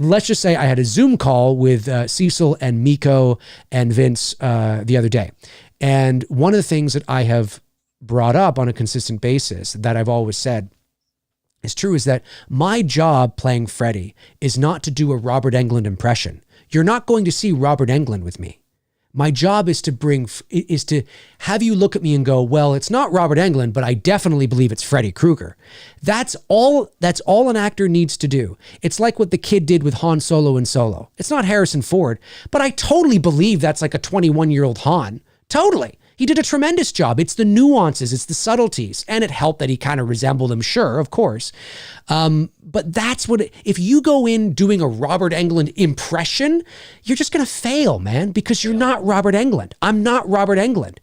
Let's just say I had a Zoom call with Cecil and Miko and Vince the other day. And one of the things that I have brought up on a consistent basis that I've always said is true is that my job playing Freddy is not to do a Robert Englund impression. You're not going to see Robert Englund with me. My job is to have you look at me and go, well, it's not Robert Englund, but I definitely believe it's Freddy Krueger. That's all an actor needs to do. It's like what the kid did with Han Solo in Solo. It's not Harrison Ford, but I totally believe that's like a 21-year-old Han. Totally. He did a tremendous job. It's the nuances, it's the subtleties, and it helped that he kind of resembled him, sure, of course. But that's what, if you go in doing a Robert Englund impression, you're just going to fail, man, because you're not Robert Englund. I'm not Robert Englund.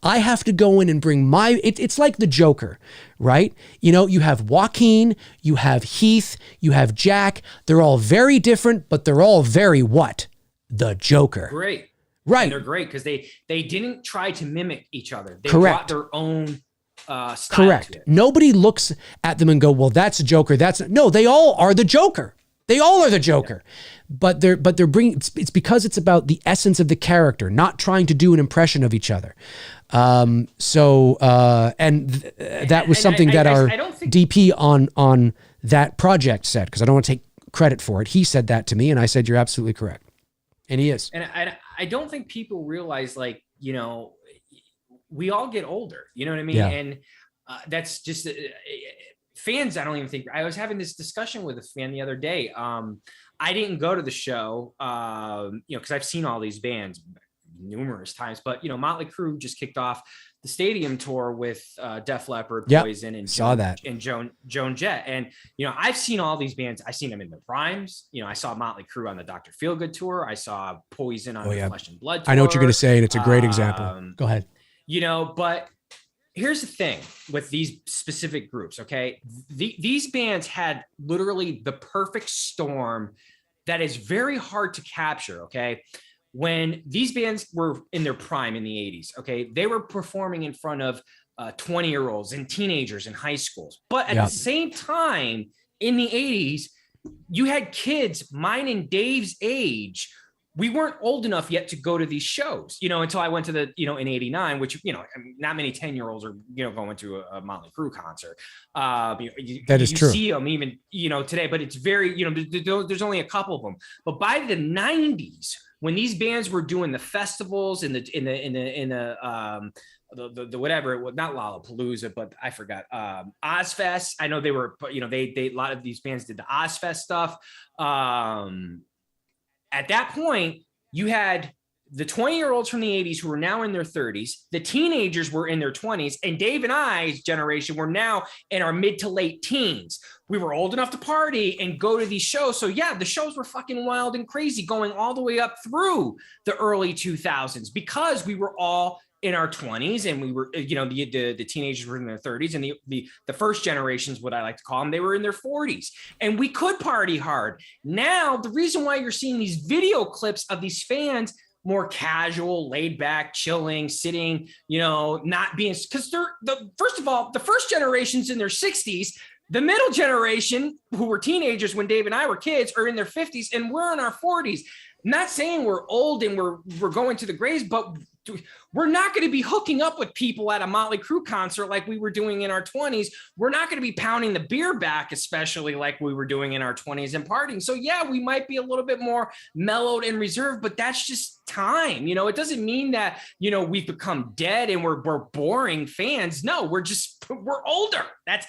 I have to go in and bring it's like the Joker, right? You know, you have Joaquin, you have Heath, you have Jack. They're all very different, but they're all very what? The Joker. Great. Right. And they're great because they didn't try to mimic each other. They Correct. brought their own style. Correct. To it. Nobody looks at them and go, well, that's a Joker. No, they all are the Joker. They all are the Joker. But they're bringing, it's because it's about the essence of the character, not trying to do an impression of each other. That was something that our DP on that project said, because I don't want to take credit for it. He said that to me, and I said, you're absolutely correct. And he is. And I don't think people realize, like, you know, we all get older, you know what I mean? Yeah. And that's just fans. I don't even think, I was having this discussion with a fan the other day. I didn't go to the show, you know, cause I've seen all these bands numerous times, but you know, Motley Crue just kicked off the stadium tour with Def Leppard, Poison, and Joan Jett. And, you know, I've seen all these bands. I've seen them in their primes. You know, I saw Motley Crue on the Dr. Feelgood tour. I saw Poison on the Flesh and Blood tour. I know what you're going to say, and it's a great example. Go ahead. You know, but here's the thing with these specific groups, okay? These bands had literally the perfect storm that is very hard to capture, okay? When these bands were in their prime in the 80s, okay, they were performing in front of 20-year-olds and teenagers in high schools. But at the same time, in the 80s, you had kids, mine and Dave's age. We weren't old enough yet to go to these shows, you know, until I went to the, you know, in 89, which, you know, not many 10-year-olds are, you know, going to a Motley Crue concert. That is true. You see them even, you know, today, but it's very, you know, there's only a couple of them. But by the 90s, when these bands were doing the festivals in the whatever, not Lollapalooza, but I forgot, Ozfest. I know they were, you know, they a lot of these bands did the Ozfest stuff. At that point, you had the 20-year-olds from the 80s who were now in their 30s, the teenagers were in their 20s, and Dave and I's generation were now in our mid to late teens. We were old enough to party and go to these shows. So yeah, the shows were fucking wild and crazy going all the way up through the early 2000s because we were all in our 20s and we were, you know, the teenagers were in their 30s and the first generations, what I like to call them, they were in their 40s and we could party hard. Now, the reason why you're seeing these video clips of these fans more casual, laid back, chilling, sitting, you know, not being, because first of all, the first generation's in their 60s. The middle generation, who were teenagers when Dave and I were kids, are in their 50s and we're in our 40s. Not saying we're old and we're going to the graves, but we're not going to be hooking up with people at a Motley Crue concert like we were doing in our 20s. We're not going to be pounding the beer back, especially like we were doing in our 20s and partying. So yeah, we might be a little bit more mellowed and reserved, but that's just time. You know, it doesn't mean that, you know, we've become dead and we're boring fans. No, we're older. That's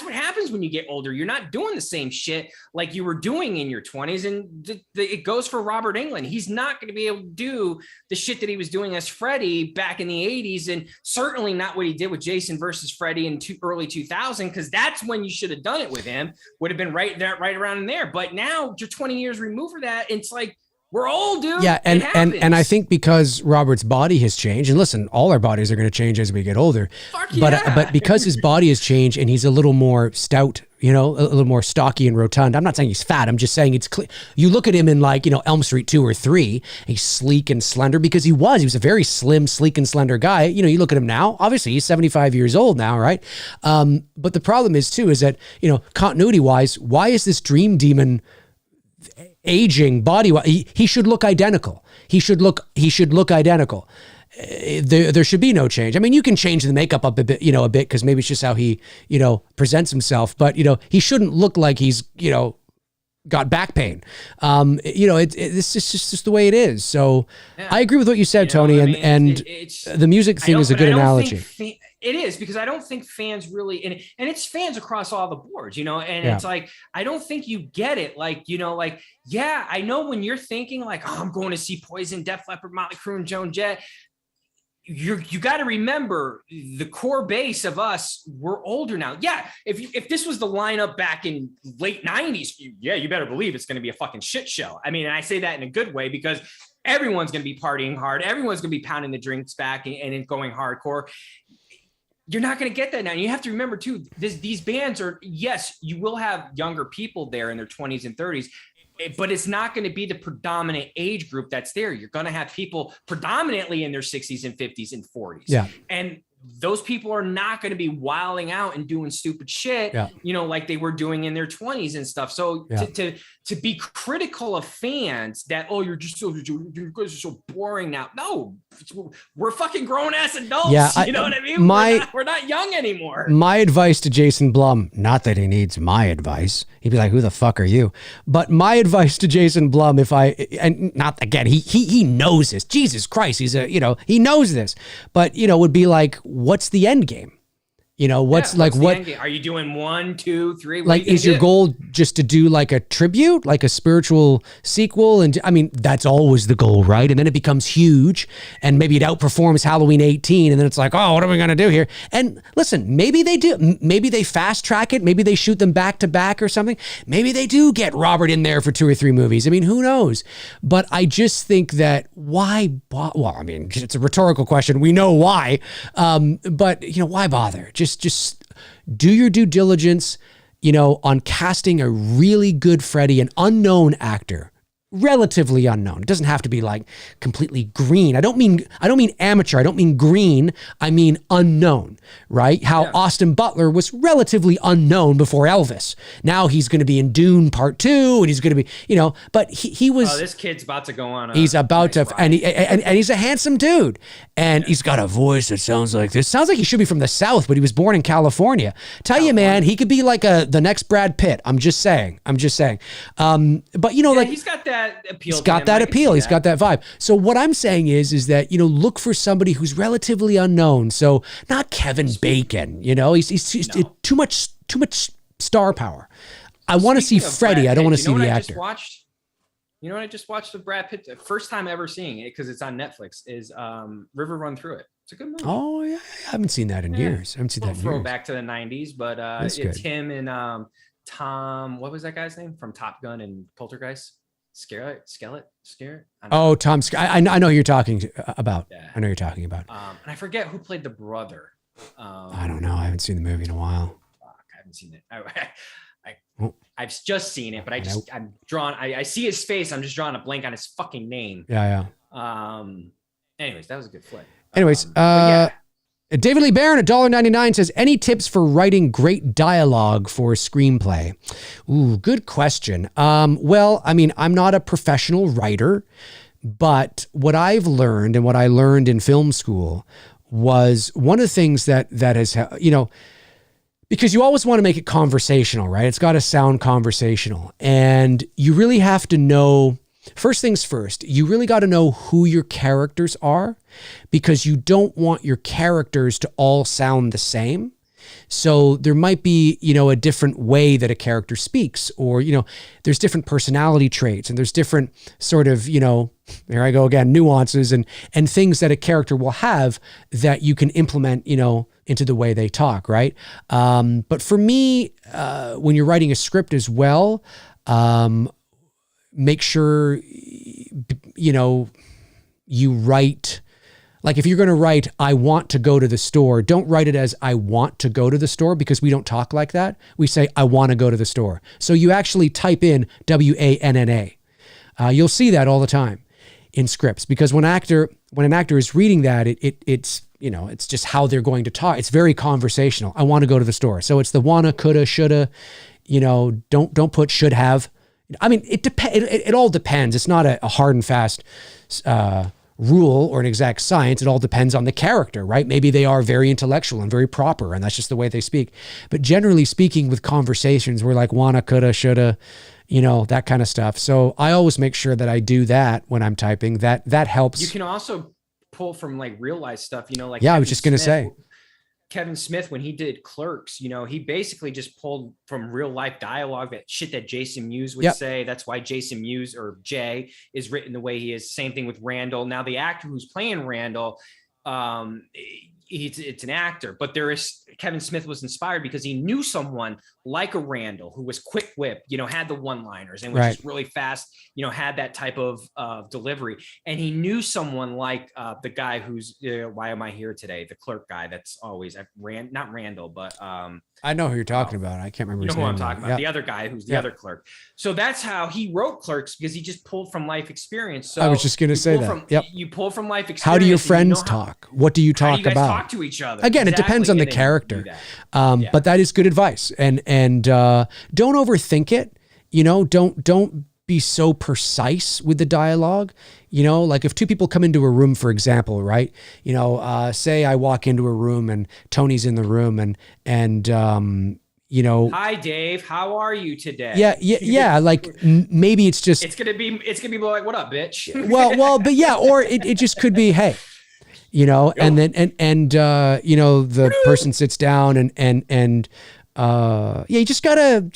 what happens when you get older. You're not doing the same shit like you were doing in your 20s. And it goes for Robert Englund. He's not going to be able to do the shit that he was doing as Freddie back in the 80s, and certainly not what he did with Jason versus Freddie in early 2000, because that's when you should have done it with him. Would have been right around in there. But now you're 20 years removed from that. It's like, we're old, dude. Yeah, and I think because Robert's body has changed, and listen, all our bodies are going to change as we get older. But because his body has changed and he's a little more stout, you know, a little more stocky and rotund. I'm not saying he's fat. I'm just saying it's clear. You look at him in, like, you know, Elm Street 2 or 3, he's sleek and slender because he was a very slim, sleek and slender guy. You know, you look at him now, obviously he's 75 years old now, right? But the problem is that, you know, continuity wise, why is this Dream Demon aging body? He should look identical. He should look identical. There should be no change. I mean, you can change the makeup up a bit, because maybe it's just how he, you know, presents himself, but, you know, he shouldn't look like he's, you know, got back pain. It's just the way it is. So yeah. I agree with what you said, Tony, and the music thing is a good analogy. It is, because I don't think fans really, and it's fans across all the boards, you know, and it's like, I don't think you get it. Like, you know, like, yeah, I know when you're thinking like, oh, I'm going to see Poison, Def Leppard, Motley Crue, and Joan Jett. you got to remember the core base of us. We're older now. Yeah. If this was the lineup back in late 90s, you better believe it's going to be a fucking shit show. I mean, and I say that in a good way because everyone's going to be partying hard. Everyone's going to be pounding the drinks back and going hardcore. You're not going to get that now. And you have to remember too, these bands are, yes, you will have younger people there in their 20s and 30s, but it's not going to be the predominant age group that's there. You're going to have people predominantly in their 60s and 50s and 40s. Yeah. And those people are not going to be wilding out and doing stupid shit, like they were doing in their 20s and stuff. So to be critical of fans that, oh, you guys are so boring now. No, we're fucking grown ass adults. Yeah, you know what I mean? We're not young anymore. My advice to Jason Blum, not that he needs my advice. He'd be like, who the fuck are you? But my advice to Jason Blum, he knows this. Jesus Christ. He knows this, but would be like, what's the end game? What's are you doing 1, 2, 3? Like, is your goal just to do like a tribute, like a spiritual sequel? And I mean, that's always the goal, right? And then it becomes huge and maybe it outperforms Halloween 18. And then it's like, oh, what are we going to do here? And listen, maybe they do. Maybe they fast track it. Maybe they shoot them back to back or something. Maybe they do get Robert in there for 2 or 3 movies. I mean, who knows? But I just think that it's a rhetorical question. We know why. But why bother? Just do your due diligence, on casting a really good Freddy, an unknown actor, relatively unknown. It doesn't have to be like completely green. I don't mean amateur. I don't mean green. I mean unknown, right? How Austin Butler was relatively unknown before Elvis. Now he's going to be in Dune Part 2 and he's going to be, but he was. Oh, this kid's about to go on. He's about to, and he's a handsome dude and he's got a voice that sounds like this. Sounds like he should be from the South, but he was born in California. Tell you, man, he could be like the next Brad Pitt. I'm just saying. But he's got that appeal. He's got that appeal. He's got that vibe. So what I'm saying is that, look for somebody who's relatively unknown. So not Kevin Bacon, he's too much star power. I want to see Freddy. I don't want to see the actor. You know what I just watched with Brad Pitt? The first time ever seeing it, because it's on Netflix, is River Run Through It. It's a good movie. Oh, yeah. I haven't seen that in years. I haven't seen that in years. Throwback to the 90s, but it's him and Tom, what was that guy's name? From Top Gun and Poltergeist? Scarlett? Oh, Tom. I know who you're talking about. Yeah. I know who you're talking about. And I forget who played the brother. I don't know. I haven't seen the movie in a while. Fuck, I haven't seen it. I've just seen it, but I see his face. I'm just drawing a blank on his fucking name. Yeah. Anyways, that was a good flick. David Lee Barron, $1.99 says, any tips for writing great dialogue for a screenplay? Ooh, good question. Well, I mean, I'm not a professional writer, but what I've learned and what I learned in film school was one of the things that has, because you always want to make it conversational, right? It's got to sound conversational. And you really have to know, first things first, you really got to know who your characters are, because you don't want your characters to all sound the same. So there might be, a different way that a character speaks, or, there's different personality traits and there's different sort of, there I go again, nuances and things that a character will have that you can implement, into the way they talk, right? But for me, when you're writing a script as well, make sure, you write, like if you're going to write, I want to go to the store, don't write it as I want to go to the store, because we don't talk like that. We say, I want to go to the store. So you actually type in WANNA. You'll see that all the time in scripts, because when an actor is reading that, it's just how they're going to talk. It's very conversational. I want to go to the store. So it's the wanna, coulda, shoulda, don't put should have. I mean, it all depends. It's not a hard and fast rule or an exact science. It all depends on the character, right? Maybe they are very intellectual and very proper, and that's just the way they speak. But generally speaking, with conversations, we're like wanna, coulda, shoulda, that kind of stuff. So I always make sure that I do that when I'm typing. That helps. You can also pull from like real life stuff, like I was just going to say Kevin Smith, when he did Clerks, he basically just pulled from real life dialogue, that shit that Jason Mewes would say. That's why Jason Mewes, or Jay, is written the way he is. Same thing with Randall. Now the actor who's playing Randall, it's an actor, but Kevin Smith was inspired because he knew someone like a Randall who was quick wit, had the one-liners and was just really fast, had that type of delivery. And he knew someone like the guy who's why am I here today? The clerk guy that's always not Randall, but I know who you're talking about. I can't remember his name. Who I'm talking about. Yep. The other guy who's the other clerk. So that's how he wrote Clerks, because he just pulled from life experience. So I was just going to say that. You pull from life experience. How do your friends talk? What do you talk how do you guys about? Talk to each other. Again, it depends on the character. But that is good advice. And don't overthink it. Don't be so precise with the dialogue. Like if two people come into a room, for example, right? Say I walk into a room and Tony's in the room and hi Dave, how are you today? Yeah. Like maybe it's just, it's gonna be like, what up, bitch? well, but yeah, or it just could be, hey, and then, the person sits down and you just gotta,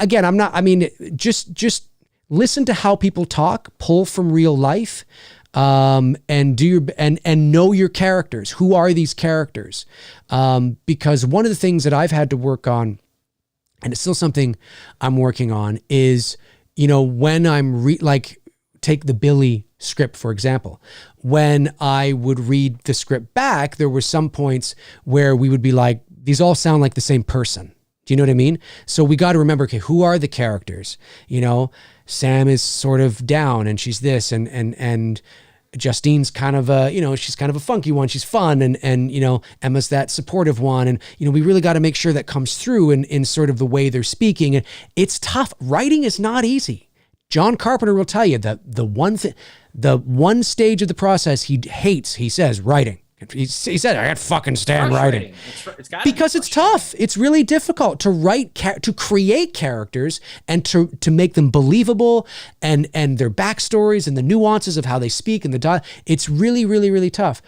again, just listen to how people talk, pull from real life, and do and know your characters. Who are these characters? Because one of the things that I've had to work on, and it's still something I'm working on, is, when I'm take the Billy script, for example. When I would read the script back, there were some points where we would be like, these all sound like the same person. Do you know what I mean? So we got to remember, okay, who are the characters? Sam is sort of down and she's this, and Justine's kind of she's kind of a funky one. She's fun. And Emma's that supportive one. And, we really got to make sure that comes through in sort of the way they're speaking. And it's tough. Writing is not easy. John Carpenter will tell you that the one stage of the process he hates, he says, writing. He said, I can't fucking stand writing. Because it's tough. It's really difficult to write, to create characters and to make them believable and their backstories and the nuances of how they speak and the dialogue. It's really, really, really tough.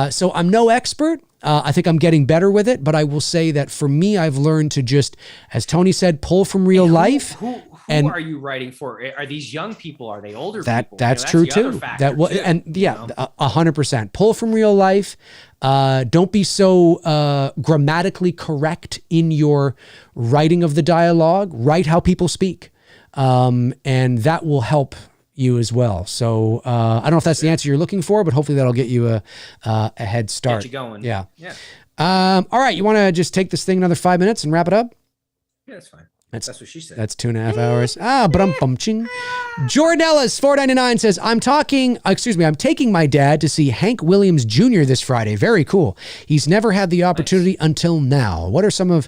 So I'm no expert. I think I'm getting better with it, but I will say that for me, I've learned to just, as Tony said, pull from real life. Who are you writing for? Are these young people? Are they older people? That's true too. 100%. Pull from real life. Don't be so grammatically correct in your writing of the dialogue. Write how people speak, and that will help you as well. So I don't know if that's the answer you're looking for, but hopefully that'll get you a head start. Get you going. Yeah. All right. You want to just take this thing another 5 minutes and wrap it up? Yeah, that's fine. That's what she said. That's 2.5 hours. Bum-ching. Jordan Ellis, $4.99 says, I'm taking my dad to see Hank Williams Jr. this Friday. Very cool. He's never had the opportunity until now. What are some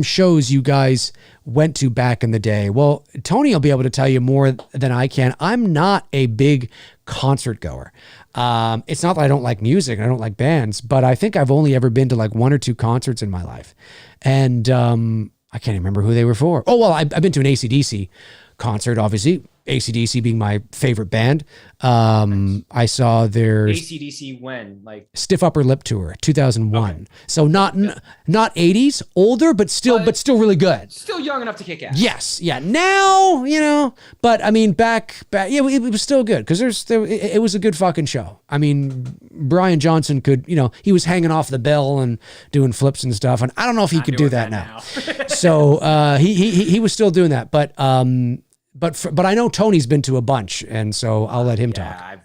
shows you guys went to back in the day? Well, Tony will be able to tell you more than I can. I'm not a big concert goer. It's not that I don't like music and I don't like bands, but I think I've only ever been to like 1 or 2 concerts in my life. And, I can't even remember who they were for. Oh, well, I've been to an AC/DC concert, obviously. AC/DC being my favorite band. I saw their AC/DC when? Like Stiff Upper Lip Tour, 2001. Okay. So not 80s, older, but still really good. Still young enough to kick ass. Yes, yeah. Now, but I mean, back, yeah, it was still good because it was a good fucking show. I mean, Brian Johnson could, he was hanging off the bell and doing flips and stuff, and I don't know if he could do that now. So he was still doing that, but I know Tony's been to a bunch, and so I'll let him talk.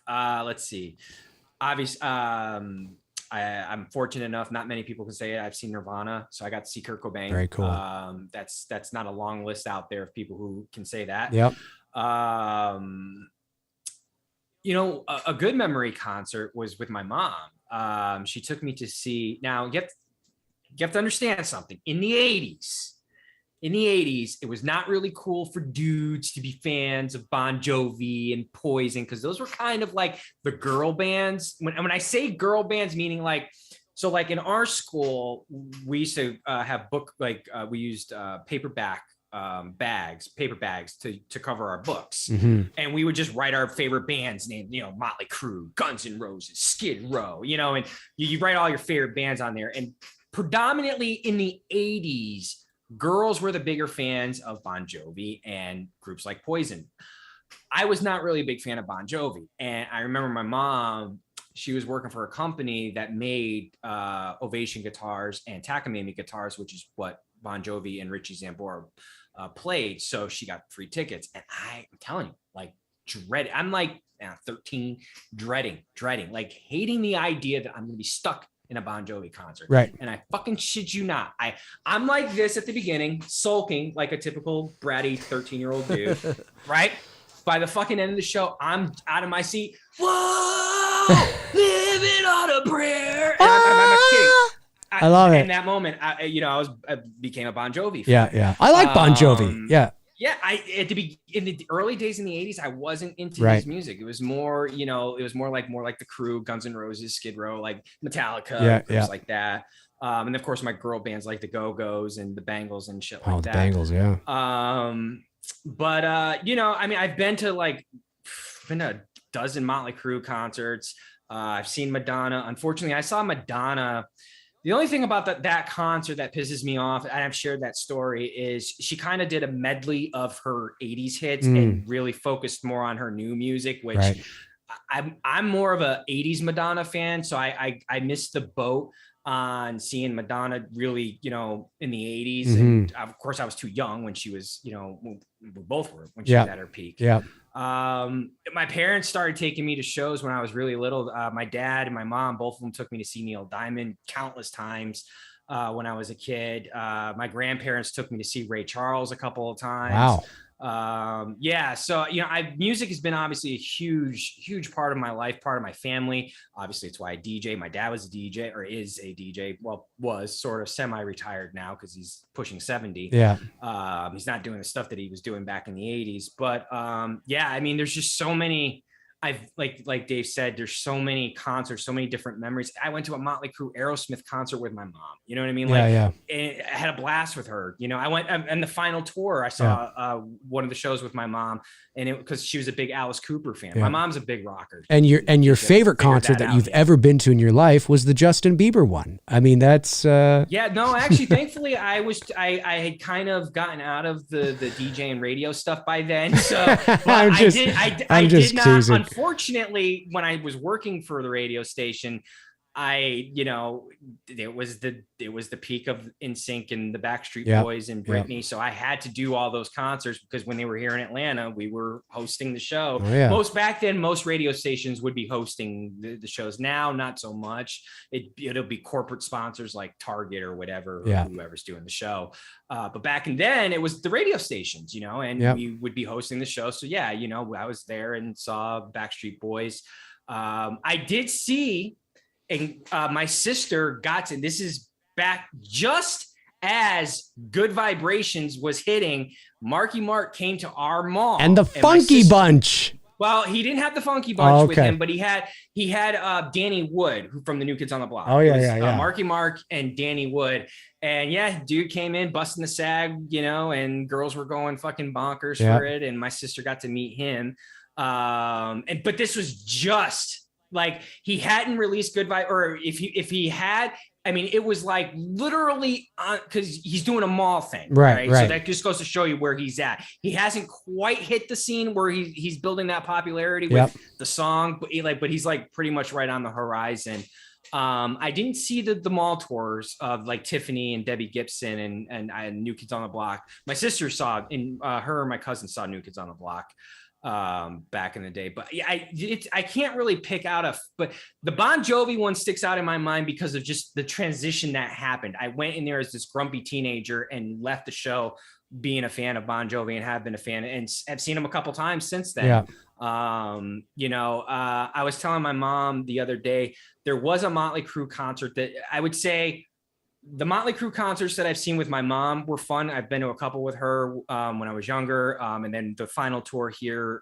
Let's see. Obviously, I'm fortunate enough. Not many people can say it. I've seen Nirvana, so I got to see Kurt Cobain. Very cool. That's not a long list out there of people who can say that. Yep. A good memory concert was with my mom. She took me to see. Now you have to understand something. In the 80s, it was not really cool for dudes to be fans of Bon Jovi and Poison, because those were kind of like the girl bands. When I say girl bands, meaning like in our school, we used to have we used paper bags to cover our books. Mm-hmm. And we would just write our favorite bands named, Motley Crue, Guns N' Roses, Skid Row, and you write all your favorite bands on there. And predominantly in the 80s, girls were the bigger fans of Bon Jovi and groups like Poison. I was not really a big fan of Bon Jovi. And I remember my mom, she was working for a company that made Ovation guitars and Takamine guitars, which is what Bon Jovi and Richie Zambora played. So she got free tickets. And I'm telling you, like, I'm like 13, dreading, like hating the idea that I'm going to be stuck in a Bon Jovi concert. Right. And I fucking shit you not. I'm like this at the beginning, sulking like a typical bratty 13-year-old dude, right? By the fucking end of the show, I'm out of my seat. Whoa, living on a prayer. And I'm kidding. I love it. In that moment, I became a Bon Jovi Yeah, fan. yeah. I like Bon Jovi. Yeah. Yeah, in the early days in the 80s, I wasn't into his music. It was more, more like the Crew, Guns N' Roses, Skid Row, like Metallica, groups like that. And of course, my girl bands like the Go-Go's and the Bangles and shit like that. The Bangles, yeah. But I've been to a dozen Motley Crue concerts. I've seen Madonna. Unfortunately, I saw Madonna. The only thing about that concert that pisses me off, and I've shared that story, is she kind of did a medley of her 80s hits and really focused more on her new music, which I'm more of a 80s Madonna fan. So I missed the boat on seeing Madonna really, in the 80s. And of course I was too young when she was, we both were when she was at her peak. Yeah. My parents started taking me to shows when I was really little. My dad and my mom, both of them took me to see Neil Diamond countless times when I was a kid. My grandparents took me to see Ray Charles a couple of times. Wow. So music has been obviously a huge part of my life, part of my family. Obviously it's why I DJ. My dad was a DJ, or is a DJ. Well, was sort of semi-retired now because he's pushing 70. Yeah. He's not doing the stuff that he was doing back in the 80s. But there's just so many. I've like Dave said, there's so many concerts, so many different memories. I went to a Motley Crue Aerosmith concert with my mom. You know what I mean? I had a blast with her. I went and the final tour. I saw one of the shows with my mom, and because she was a big Alice Cooper fan. My mom's a big rocker. And your favorite concert that you've ever been to in your life was the Justin Bieber one. I mean, that's actually, thankfully, I had kind of gotten out of the DJ and radio stuff by then. So I did not. Teasing. Unfortunately, when I was working for the radio station, it was the peak of NSYNC and the Backstreet Boys and Britney. So I had to do all those concerts because when they were here in Atlanta, we were hosting the show. Back then, most radio stations would be hosting the shows. Now, not so much. It'll be corporate sponsors like Target or whatever, or whoever's doing the show. But back then it was the radio stations, and we would be hosting the show. So I was there and saw Backstreet Boys. I did see. And my sister got to, this is back just as Good Vibrations was hitting. Marky Mark came to our mall. And the Funky Bunch. Well, he didn't have the Funky Bunch with him, but he had Danny Wood from the New Kids on the Block. Marky Mark and Danny Wood. And dude came in busting the sag, and girls were going fucking bonkers for it. And my sister got to meet him. But this was just, like, he hadn't released Good Vibe, or if he had, I mean, it was like literally because he's doing a mall thing, right? So that just goes to show you where he's at. He hasn't quite hit the scene where he's building that popularity with the song, but he's like pretty much right on the horizon. I didn't see the mall tours of like Tiffany and Debbie Gibson and New Kids on the Block. My sister saw, and her and my cousin saw New Kids on the Block back in the day, but I can't really pick out but the Bon Jovi one sticks out in my mind because of just the transition that happened. I went in there as this grumpy teenager and left the show being a fan of Bon Jovi and have been a fan, and have seen him a couple times since then. I was telling my mom the other day, there was a Motley Crue concert that I would say the Motley Crue concerts that I've seen with my mom were fun. I've been to a couple with her when I was younger. And then the final tour here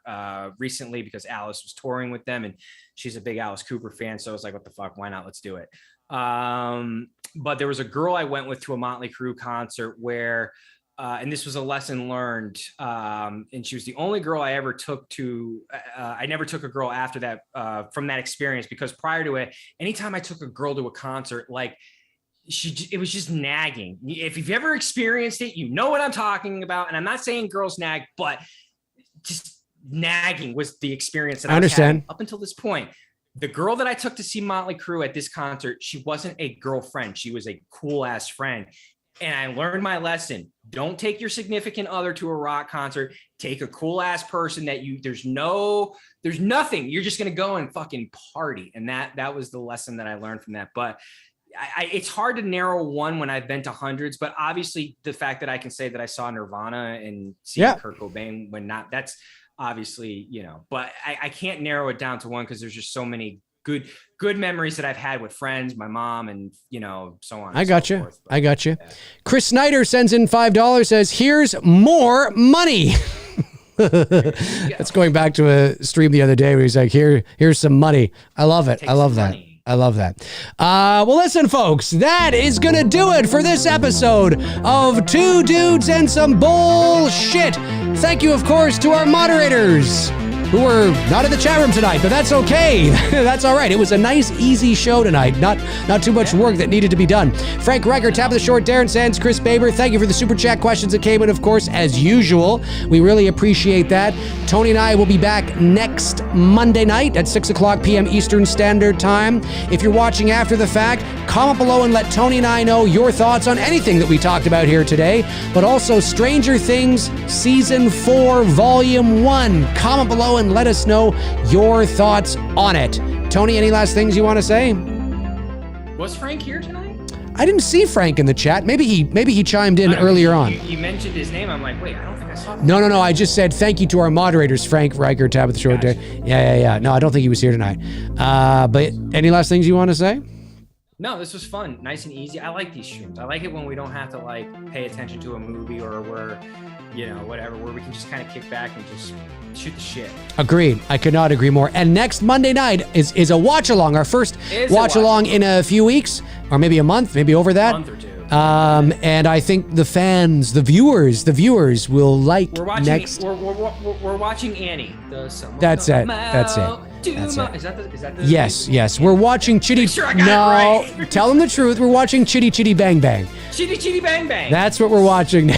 recently, because Alice was touring with them and she's a big Alice Cooper fan. So I was like, what the fuck, why not? Let's do it. But there was a girl I went with to a Motley Crue concert where, and this was a lesson learned. And she was the only girl I ever took to, I never took a girl after that from that experience, because prior to it, anytime I took a girl to a concert, like, it was just nagging. If you've ever experienced it, you know what I'm talking about. And I'm not saying girls nag, but just nagging was the experience that I was having understand. up until this point. The girl that I took to see Motley Crue at this concert, she wasn't a girlfriend. She was a cool ass friend. And I learned my lesson. Don't take your significant other to a rock concert. Take a cool ass person that there's nothing. You're just going to go and fucking party. And that was the lesson that I learned from that. But it's hard to narrow one when I've been to hundreds, but obviously the fact that I can say that I saw Nirvana and see Kurt Cobain when not, that's obviously, but I can't narrow it down to one because there's just so many good memories that I've had with friends, my mom, and so on. I got you. I got you. Chris Snyder sends in $5, says, "Here's more money." That's going back to a stream the other day where he's like, here's some money. I love it. I love that. I love that. Well, listen, folks, that is going to do it for this episode of Two Dudes and Some Bullshit. Thank you, of course, to our moderators who were not in the chat room tonight, but that's okay. That's all right. It was a nice, easy show tonight. Not too much work that needed to be done. Frank Reicher, Tap of the Short, Darren Sands, Chris Baber, thank you for the super chat questions that came in, of course, as usual. We really appreciate that. Tony and I will be back next Monday night at 6 o'clock p.m. Eastern Standard Time. If you're watching after the fact, comment below and let Tony and I know your thoughts on anything that we talked about here today, but also Stranger Things Season 4, Volume 1. Comment below and let us know your thoughts on it. Tony, any last things you want to say? Was Frank here tonight? I didn't see Frank in the chat. Maybe he chimed in earlier on. You mentioned his name. I'm like, wait, I don't think I saw him. No. I just said thank you to our moderators, Frank Reicher, Tab of the Short. Gotcha. Yeah. No, I don't think he was here tonight. But any last things you want to say? No, this was fun. Nice and easy. I like these streams. I like it when we don't have to pay attention to a movie or we're, whatever, where we can just kind of kick back and just shoot the shit. Agreed. I could not agree more. And next Monday night is a watch along, our first watch along in a few weeks, or maybe a month, maybe over that. A month or two. And I think the fans, the viewers will like next. We're watching Annie. That's it. That's it. Is that the Yes. We're watching Chitty. Sure I got it right. Tell them the truth. We're watching Chitty Chitty Bang Bang. Chitty Chitty Bang Bang. That's what we're watching.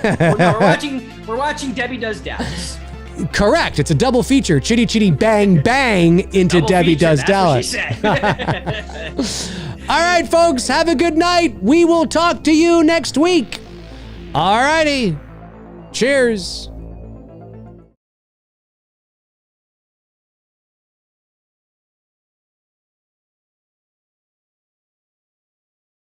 We're watching Debbie Does Dallas. Correct. It's a double feature. Chitty Chitty Bang Bang into Double Debbie feature, Does that's Dallas. What she said. All right, folks. Have a good night. We will talk to you next week. All righty. Cheers.